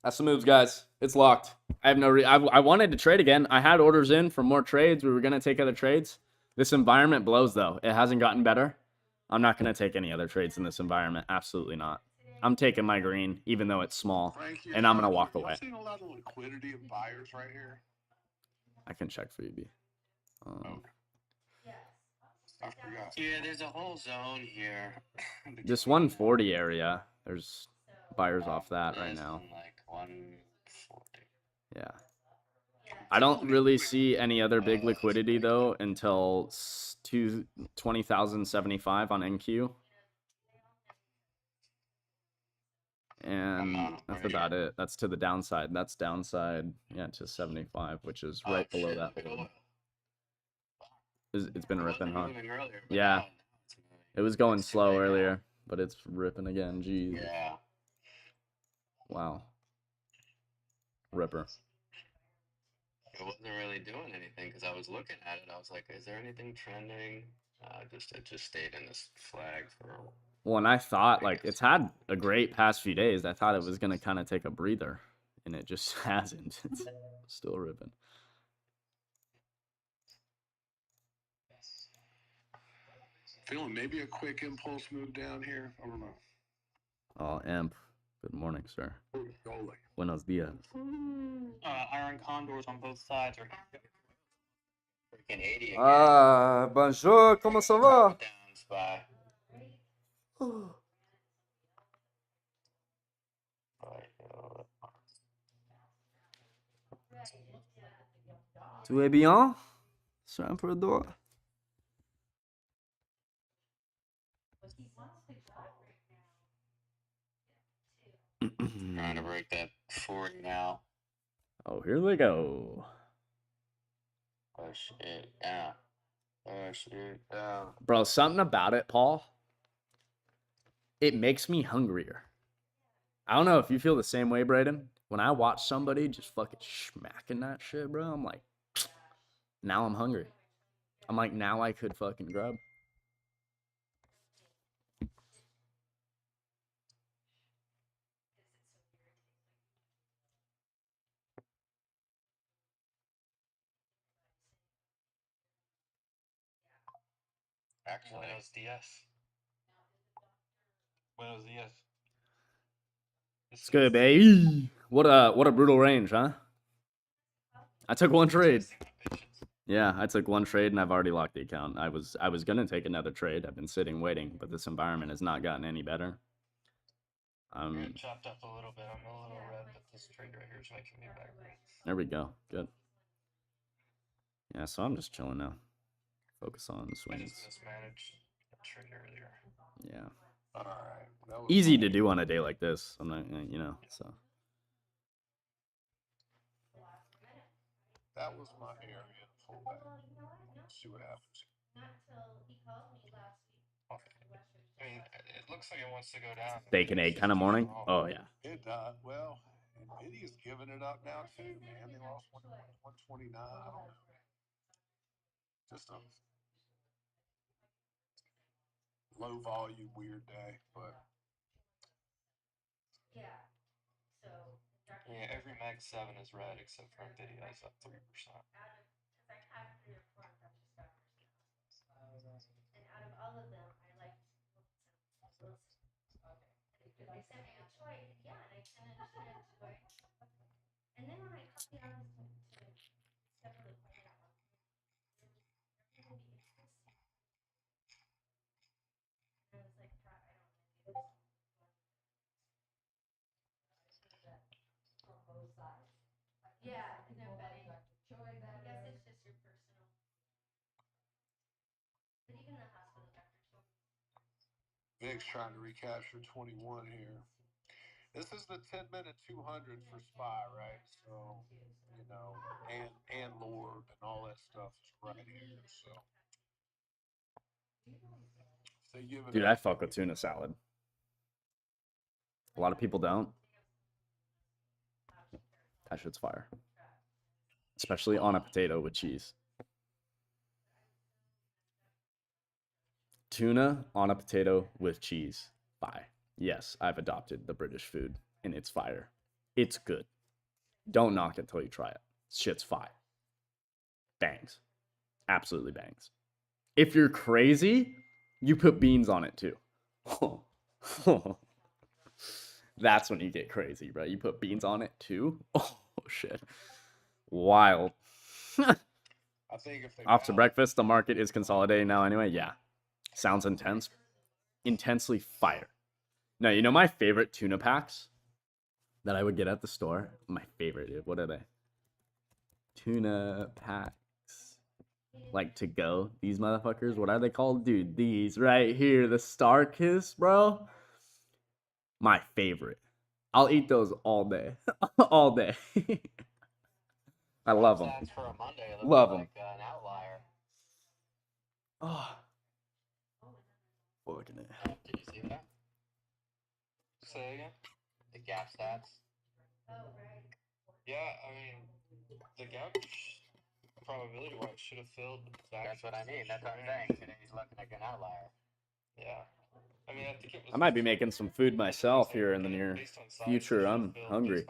That's the moves, guys. It's locked. I have no I wanted to trade again. I had orders in for more trades. We were going to take other trades. This environment blows, though. It hasn't gotten better. I'm not going to take any other trades in this environment. Absolutely not. I'm taking my green, even though it's small, Frankie, and I'm going to walk y'all away. seen a lot of liquidity of buyers right here? I can check for you, B. I forgot. Yeah, there's a whole zone here. This 140 area, there's buyers off that right This now. one, like 140. Yeah. I don't really see any other big liquidity, though, until 20,075 on NQ. And that's about it. That's to the downside. That's downside, yeah, to 75, which is right below that. It's been ripping, huh? Yeah. It was going slow earlier, but it's ripping again. Jeez. Yeah. Wow. Ripper. It wasn't really doing anything because I was looking at it. I was like, is there anything trending? It just stayed in this flag for a while. Well, and I thought, like, it's had a great past few days. I thought it was going to kind of take a breather, and it just hasn't. It's still ripping. Feeling maybe a quick impulse move down here. I don't know. Oh, Imp. Good morning, sir. Golly. Buenos dias. Iron condors on both sides are Freaking 80 again. Bonjour, comment ça va? Down spy. Tu es bien, Sir Emperador? Trying to break that 40 now. Oh, here we go. Push it down. Push it down. Bro, something about it, Paul. It makes me hungrier. I don't know if you feel the same way, Braden. When I watch somebody just fucking smacking that shit, bro, I'm like, now I'm hungry. I'm like, now I could fucking grub. Actually, Buenos dias. Buenos dias. It's good, baby. What a brutal range, huh? I took one trade. Yeah, I took one trade and I've already locked the account. I was gonna take another trade. I've been sitting waiting, but this environment has not gotten any better. Chopped up a little bit. I'm a little red, but this trade right here is making me back green. There we go. Good. Yeah, so I'm just chilling now. Focus on the I swings. just mismanaged the trade earlier. Yeah. All right. That was Easy fun. to do on a day like this. I'm not, you know, so. That was my area to pull back. See what happens. I mean, it looks like it wants to go down. Steak and egg kind of morning? Oh, yeah. It well, Nvidia's giving it up now too, man. They lost 129. I don't know. Just a low volume weird day, but Yeah, every Mag 7 is red except for Nvidia is up 3%. Vic's trying to recapture 21 here. This is the 10-minute 200 for SPY, right? So, you know, and Lord and all that stuff is right here. So give it Dude, up. I fuck with tuna salad. A lot of people don't. That shit's fire. Especially on a potato with cheese. Tuna on a potato with cheese. Fire. Yes, I've adopted the British food, and it's fire. It's good. Don't knock it till you try it. Shit's fire. Bangs. Absolutely bangs. If you're crazy, you put beans on it too. That's when you get crazy, bro. You put beans on it too? Oh, shit. Wild. I think if they Off to balance- breakfast, the market is consolidating now anyway. Yeah. Sounds intense. Intensely fire. Now, you know my favorite tuna packs that I would get at the store? My favorite, dude. What are they? Tuna packs. Like to go. These motherfuckers. What are they called? Dude, these right here. The Star Kiss, bro. My favorite. I'll eat those all day. All day. I love them. That's for a Monday. It looks Love them. like an outlier. Oh. Fucking it. Did you see that? Say again? The gap stats. Yeah, I mean, the gap probability wise should have filled. That's what I mean. That's what I'm saying. Today's looking like an outlier. Yeah. I mean, I think it was. I might be making some food myself here in the near future. I'm hungry.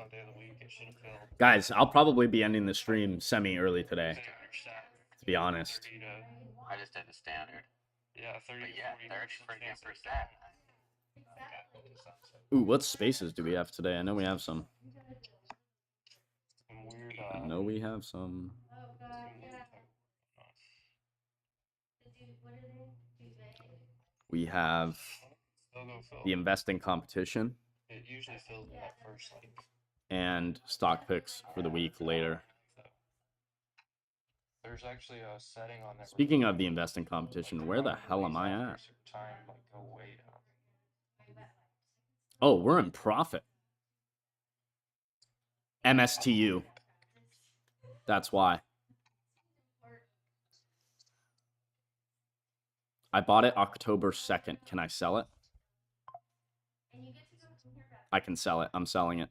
Guys, I'll probably be ending the stream semi-early today, to be honest. I just did the standard. Yeah, 30 But yeah, 30 freaking percent. Ooh, what spaces do we have today? I know we have some. Some weird. I know we have some. We have the investing competition It usually fills in that first like. and stock picks for the week later. There's actually a setting on there. Speaking of the investing competition, where the hell am I at? Time, like, go way down. Oh, we're in profit. MSTU. That's why. I bought it October 2nd. Can I sell it? I can sell it. I'm selling it.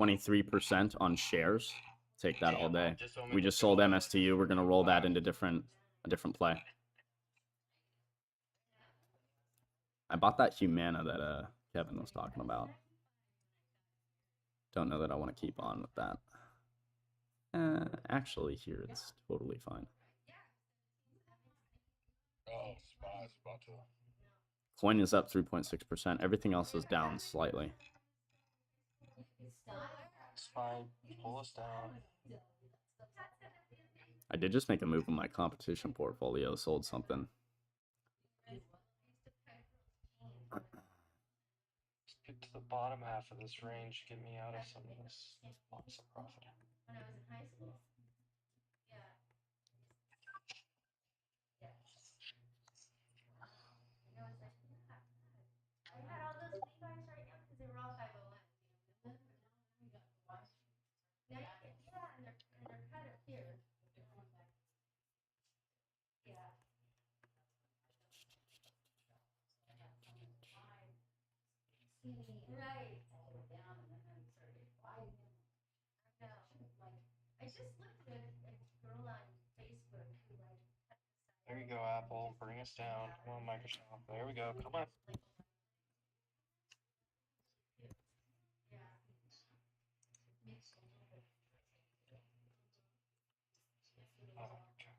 %23 on shares. Take that all day. We just sold MSTU. We're gonna roll that into a different play. I bought that Humana that Kevin was talking about. Don't know that I want to keep on with that. Actually, here it's totally fine. Oh, SPY's about to. Coin is up 3.6%. Everything else is down slightly. SPY, pull us down. I did just make a move in my competition portfolio. Sold something. Just get to the bottom half of this range. Get me out of some of this lots of profit. There you go, Apple. Bring us down. Come on, Microsoft. There we go. Come on. Oh, okay.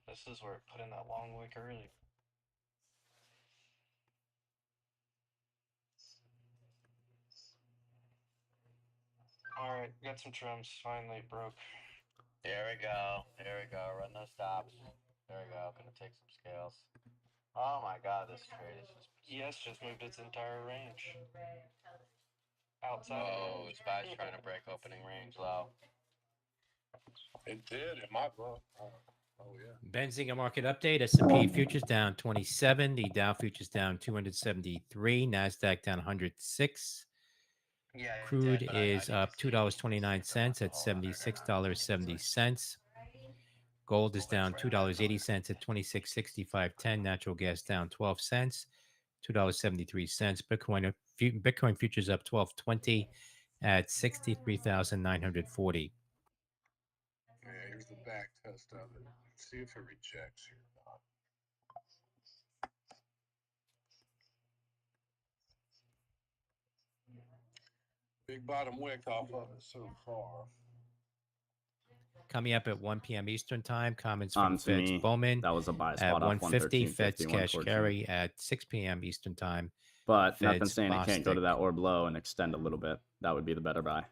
This is where it put in that long wick early. Alright, got some trims. Finally broke. There we go. There we go. Run those stops. There we go. Gonna take some scales. Oh my god, this trade is just. ES just moved its entire range. Outside. Oh, SPY's trying to break opening range low. It did in my book. Oh yeah. Benzinga market update. S&P futures down 27. The Dow futures down 273. Nasdaq down 106. Yeah, it Crude did, but I is didn't up see it. $2.29 at $76.70. Gold is down $2.80 at 26.6510. Natural gas down 12 cents, $2.73. Bitcoin futures up 12.20 at 63,940. Yeah, here's the back test of it. See if it rejects or not. Big bottom wick off of it so far. Coming up at 1 p.m. Eastern time, comments On from to Fed's me, Bowman that was a buy at spot off 150. 113.50, Fed's cash 114. carry at 6 p.m. Eastern time. But nothing Fed's saying it can't go to Bostic. that orb low and extend a little bit. That would be the better buy.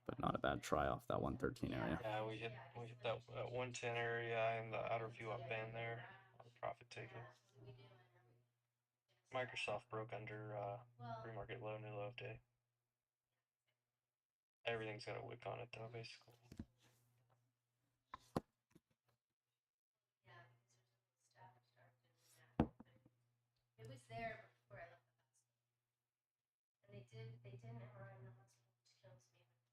But not a bad try off that 113 area. Yeah, we hit that 110 area and the outer view up band there on profit taking. Microsoft broke under pre-market low, new low of day. Everything's got a wick on it though, basically. It was there before I left the hospital. And they did an MRI in the hospital, which kills me when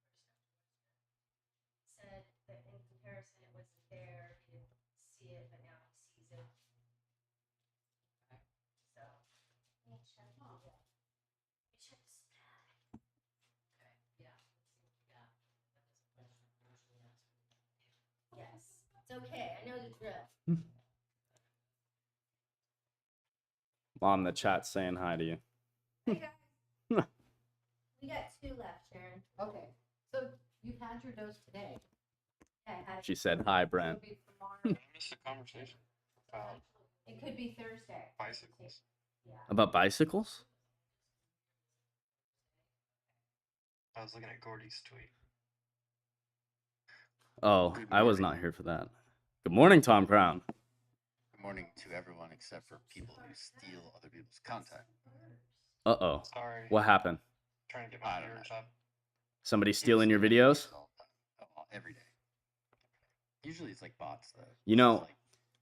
the first said that in comparison it wasn't there, he didn't see it, but now he sees it. So let me check. Let me check this bag. Okay, yeah. Yes. It's okay. I know the drill. Mom, the chat's saying hi to you. Hey guys. We got 2 left, Sharon. Okay. So you had your dose today. Yeah, I had it. She said hi, Brent. It'll be tomorrow. I missed the conversation. It could be Thursday. Bicycles. Yeah. About bicycles? I was looking at Gordy's tweet. Oh, I was not here for that. Good morning, Tom Crown. Good morning to everyone except for people who steal other people's content. Uh-oh. Sorry. What happened? Trying to get I my don't ears know. up. Somebody stealing your videos? Every day. Usually it's like bots though. You know, It's like,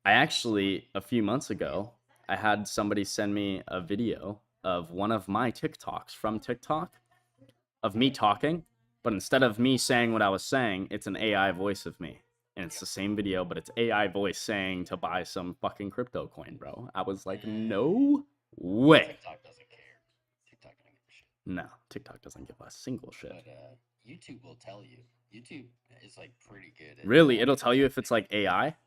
I actually, a few months ago, I had somebody send me a video of one of my TikToks from TikTok of me talking, but instead of me saying what I was saying, it's an AI voice of me. And it's the same video, but it's AI voice saying to buy some fucking crypto coin, bro. I was like, no way. TikTok doesn't care. TikTok doesn't give a shit. No, TikTok doesn't give a single shit. But YouTube will tell you. YouTube is like pretty good at Really? It'll tell you if it's like AI?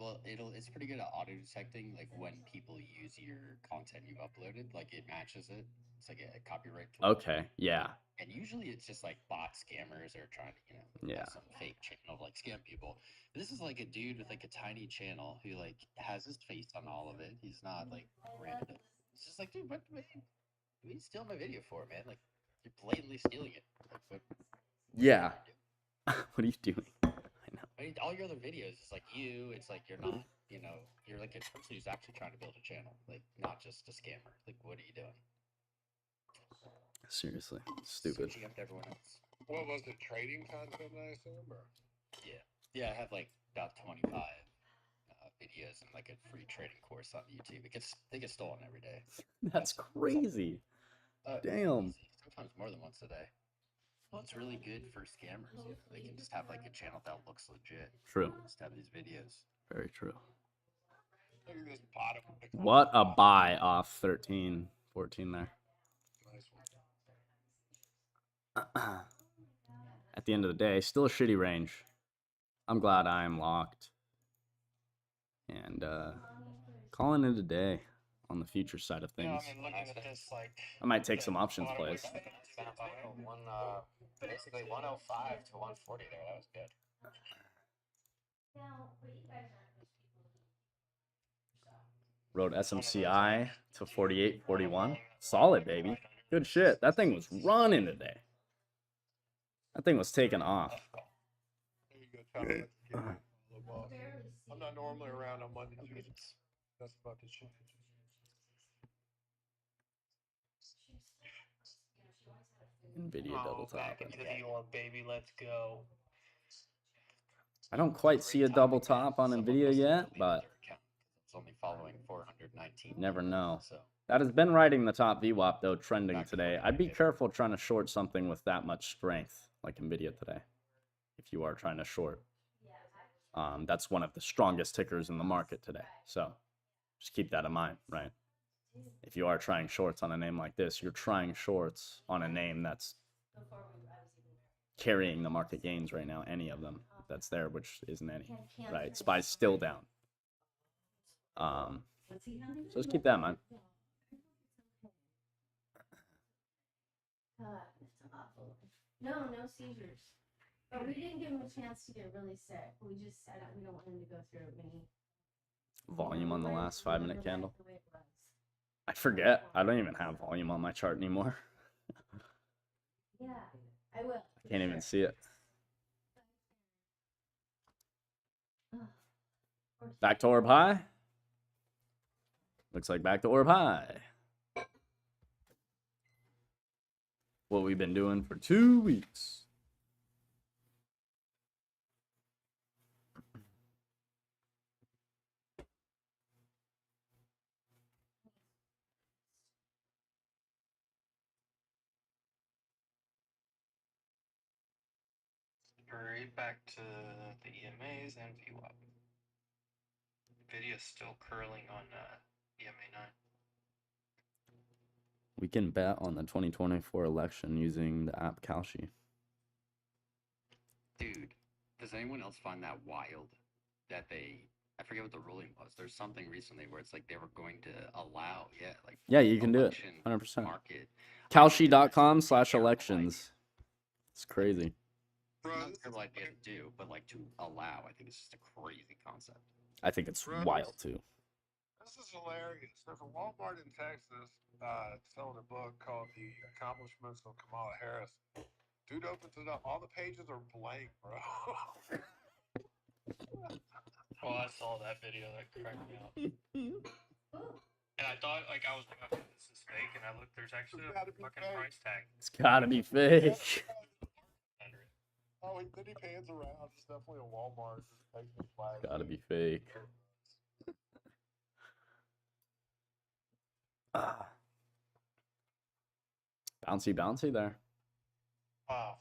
Well, it's pretty good at auto detecting like when people use your content you've uploaded, like it matches it. It's like a copyright tool. Okay, yeah. And usually it's just like bot scammers are trying to, Yeah. have some fake channel like scam people. This is like a dude with like a tiny channel who like has his face on all of it. He's not like random. It's just like, dude, what are you stealing my video for, man? Like you're blatantly stealing it. Like, what Yeah. are What are you doing? I know. I mean, all your other videos, it's like you. It's like you're not, you're like a person who's actually trying to build a channel, like not just a scammer. Like, what are you doing? Seriously, stupid. Switching up to everyone else. What was it? Trading content, I assume, or? Yeah, I have like about 25 videos and like a free trading course on YouTube. They get stolen every day. That's crazy. Damn. Easy. Sometimes more than once a day. Well, it's really good for scammers. They can just have like a channel that looks legit. True. Just have these videos. Very true. Look at this bottom. What a buy off 13, 14 there. Nice one. At the end of the day, still a shitty range. I'm glad I'm locked. And calling it a day on the future side of things. Yeah, I mean, looking at this, like, I might take some options plays. Basically 105 to 140 there. That was good. Rode SMCI to 48.41. Solid, baby. Good shit. That thing was running today. That thing was taking off. There you go, Tom. but boss. I'm not normally around on Monday, Tuesdays. That's about to change. Nvidia double back top. into the orb, baby. Let's go. I don't quite see a double top on Nvidia yet, but it's only following 419. never know. So That has been riding the top VWAP though, trending today. I'd be careful trying to short something with that much strength like Nvidia today. If you are trying to short, that's one of the strongest tickers in the market today. So just keep that in mind, right? If you are trying shorts on a name like this, you're trying shorts on a name that's carrying the market gains right now, any of them that's there, which isn't any, right? SPY's still down. So just keep that in mind. It's awful. No seizures. But we didn't give him a chance to get really sick. We just said we don't want him to go through many. Volume on the last 5-minute candle. I forget. I don't even have volume on my chart anymore. Yeah, I will. I can't even see it. Back to orb high. Looks like back to orb high. What we've been doing for 2 weeks. Right back to the EMAs and VWAP. Nvidia's still curling on EMA 9. We can bet on the 2024 election using the app Kalshi. dude, does anyone else find that wild that I forget what the ruling was. There's something recently where it's like they were going to allow, Yeah, you can do it. election 100%. market. Kalshi.com/elections. It's crazy. Not a terrible idea to do, but like to allow, I think it's just a crazy concept. I think it's wild too. This is hilarious. There's a Walmart in Texas selling a book called The Accomplishments of Kamala Harris. Dude opens it up. All the pages are blank, bro. Well, I saw that video. That cracked me up. And I thought, like, I was like, okay, this is fake. And I looked, there's actually a fucking price tag. It's gotta be fake. Under it. Oh, then he pans around. It's definitely a Walmart. It's gotta be fake. Bouncy there. Wow.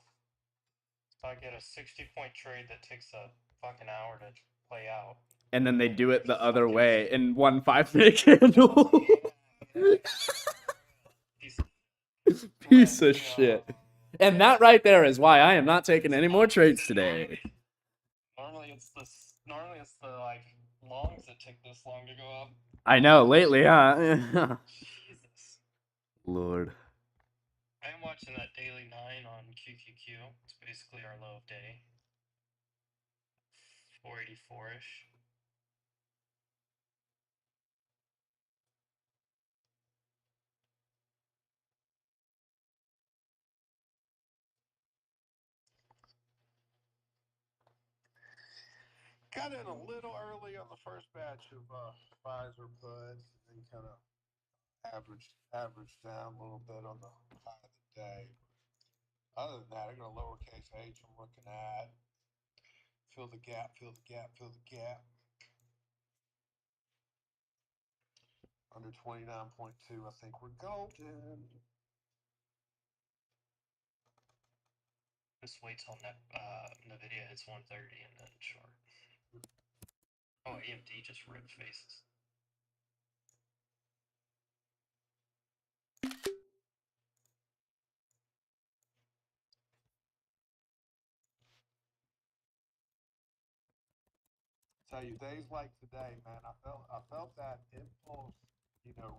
So I get a 60-point trade that takes a fucking hour to play out. And then they do it the other way in 1 5-minute candle. Piece of shit. And that right there is why I am not taking any more trades today. Normally it's the like longs that take this long to go up. I know, lately, huh? Jesus. Lord. I am watching that daily 9 on QQQ. It's basically our low of day. 484-ish. Got in a little early on the first batch of Pfizer puts, and then kind of averaged down a little bit on the high of the day. Other than that, I got a lowercase h I'm looking at. Fill the gap, fill the gap, fill the gap. Under 29.2, I think we're golden. Just wait till NVIDIA hits 130 and then short. Oh, AMD just ripped faces. Tell you, days like today, man, I felt that impulse,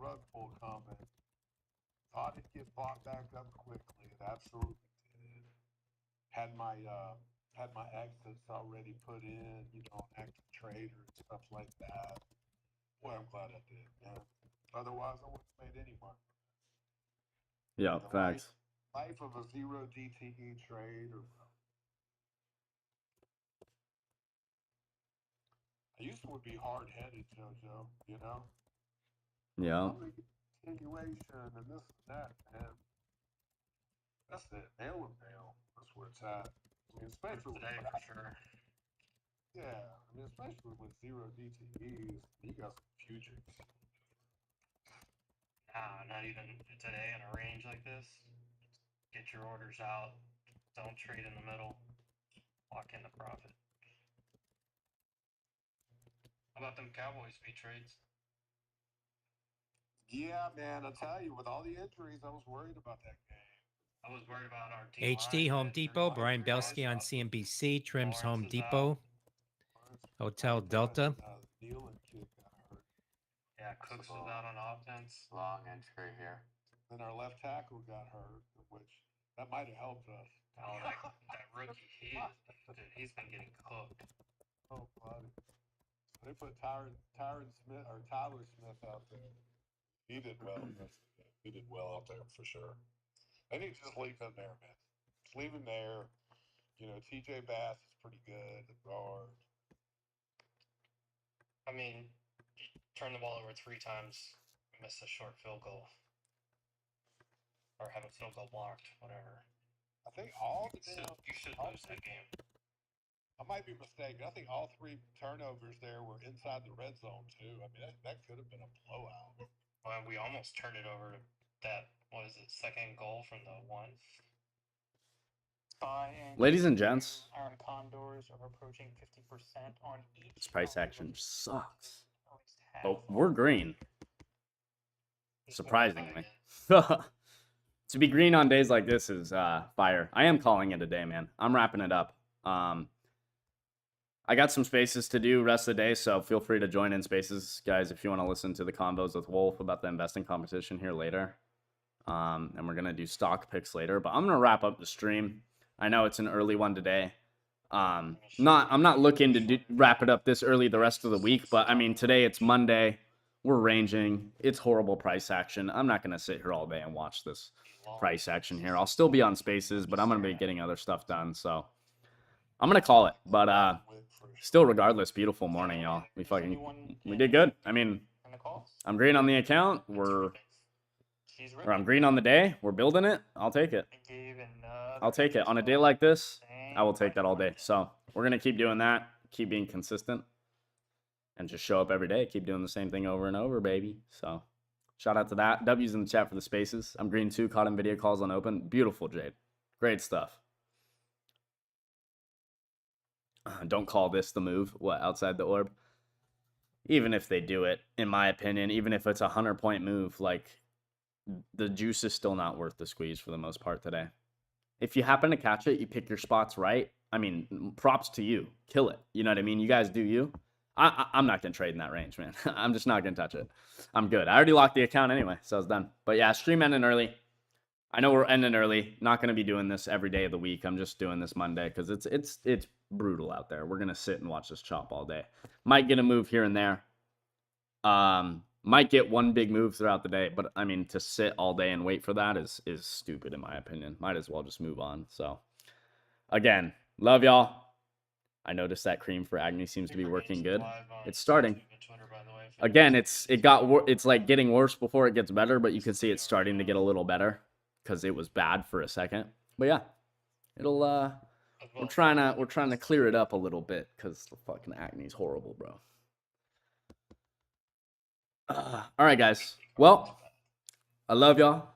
rug pull coming. Thought it'd get bought back up quickly. It absolutely did. Had my exits already put in, active trader and stuff like that. Boy, I'm glad I did, man. Otherwise, I wouldn't have made any money. Yeah, facts. Life of a zero DTE trade or would be hard-headed, JoJo. You know. Yeah. Continuation and this and that, man. That's it. Nail and nail. That's where it's at. I mean, especially Today for sure. Yeah, I mean, especially with 0 DTEs, you got some futures. Nah, not even today in a range like this. Get your orders out. Don't trade in the middle. Lock in the profit. How about them Cowboys speed trades? Yeah, man, I tell you, with all the injuries, I was worried about that game. I was worried about our D HD line. Home Depot. Brian Belsky on CNBC. Trims Home Depot. Hotel Delta. Nealon kid got hurt. Yeah, Cooks was out on offense. Long entry here. Then our left tackle got hurt, which that might have helped us. Oh, that rookie, he's been getting cooked. Oh, buddy. They put Tyler Smith out there. He did well. He did well out there for sure. I need to just leave him there, man. Just leave him there. You know, TJ Bass is pretty good at guard. I mean, turn the ball over 3 times, miss a short field goal, or have a field goal blocked, whatever. I think all the You should lose that game. I might be mistaken. I think all 3 turnovers there were inside the red zone too. I mean, that could have been a blowout. Well, we almost turned it over to that. What is it? Second goal from the 1. Ladies and gents, Iron Condors are approaching 50% on each. this price action sucks. But we're green. Surprisingly. To be green on days like this is fire. I am calling it a day, man. I'm wrapping it up. I got some spaces to do rest of the day, so feel free to join in spaces, guys, if you want to listen to the combos with Wolf about the investing competition here later. And we're going to do stock picks later, but I'm going to wrap up the stream. I know it's an early one today. I'm not looking to wrap it up this early the rest of the week, but I mean, today it's Monday. We're ranging. It's horrible price action. I'm not going to sit here all day and watch this price action here. I'll still be on spaces, but I'm going to be getting other stuff done. So I'm going to call it, but still, regardless, beautiful morning, y'all. We did good. I mean, I'm green on the account. Or I'm green on the day. We're building it. I'll take it. I'll take it. On a day like this, I will take that all day. So we're going to keep doing that. Keep being consistent. And just show up every day. Keep doing the same thing over and over, baby. So shout out to that. W's in the chat for the spaces. I'm green too. Caught in video calls on open. Beautiful, Jade. Great stuff. Don't call this the move. What, outside the orb? Even if they do it, in my opinion, even if it's a 100-point move, like, the juice is still not worth the squeeze for the most part today. If you happen to catch it, you pick your spots right. I mean, props to you. Kill it. You know what I mean? You guys do you. I'm not going to trade in that range, man. I'm just not going to touch it. I'm good. I already locked the account anyway, so it's done. But yeah, stream ending early. I know we're ending early. Not going to be doing this every day of the week. I'm just doing this Monday because it's brutal out there. We're going to sit and watch this chop all day. Might get a move here and there. Might get one big move throughout the day, but I mean, to sit all day and wait for that is stupid in my opinion. Might as well just move on. So again, love y'all. I noticed that cream for Agni seems to be working good. It's starting. Again, it's like getting worse before it gets better, but you can see it's starting to get a little better because it was bad for a second. But yeah, it'll we're trying to clear it up a little bit because the fucking Agni's horrible, bro. All right, guys. Well, I love y'all.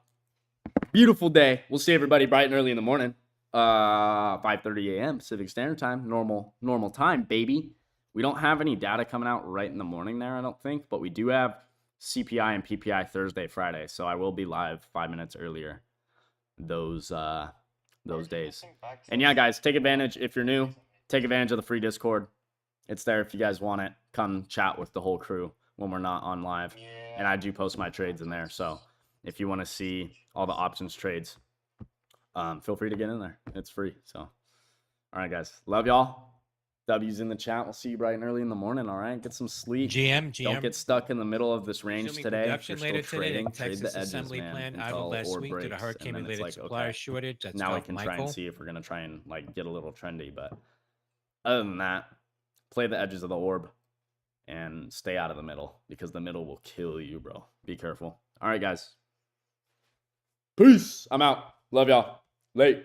Beautiful day. We'll see everybody bright and early in the morning. 5:30 a.m. Pacific Standard Time. Normal time, baby. We don't have any data coming out right in the morning there, I don't think, but we do have CPI and PPI Thursday, Friday. So I will be live 5 minutes earlier those days. And yeah, guys, take advantage if you're new. Take advantage of the free Discord. It's there if you guys want it. Come chat with the whole crew when we're not on live. And I do post my trades in there. So if you want to see all the options trades, feel free to get in there. It's free. So, all right, guys. Love y'all. W's in the chat. We'll see you bright and early in the morning. All right. Get some sleep. GM. Don't get stuck in the middle of this range Assuming today. production If you're later still today, trading, the trade Texas the edges, assembly man, plant idle until last orb week due to breaks, hurricane and then it's related like, supplier okay, shortage. That's now we tough, can try Michael. and see if we're gonna try and like get a little trendy. But other than that, play the edges of the orb. and stay out of the middle because the middle will kill you, bro. Be careful. All right, guys. Peace. I'm out. Love y'all. Late.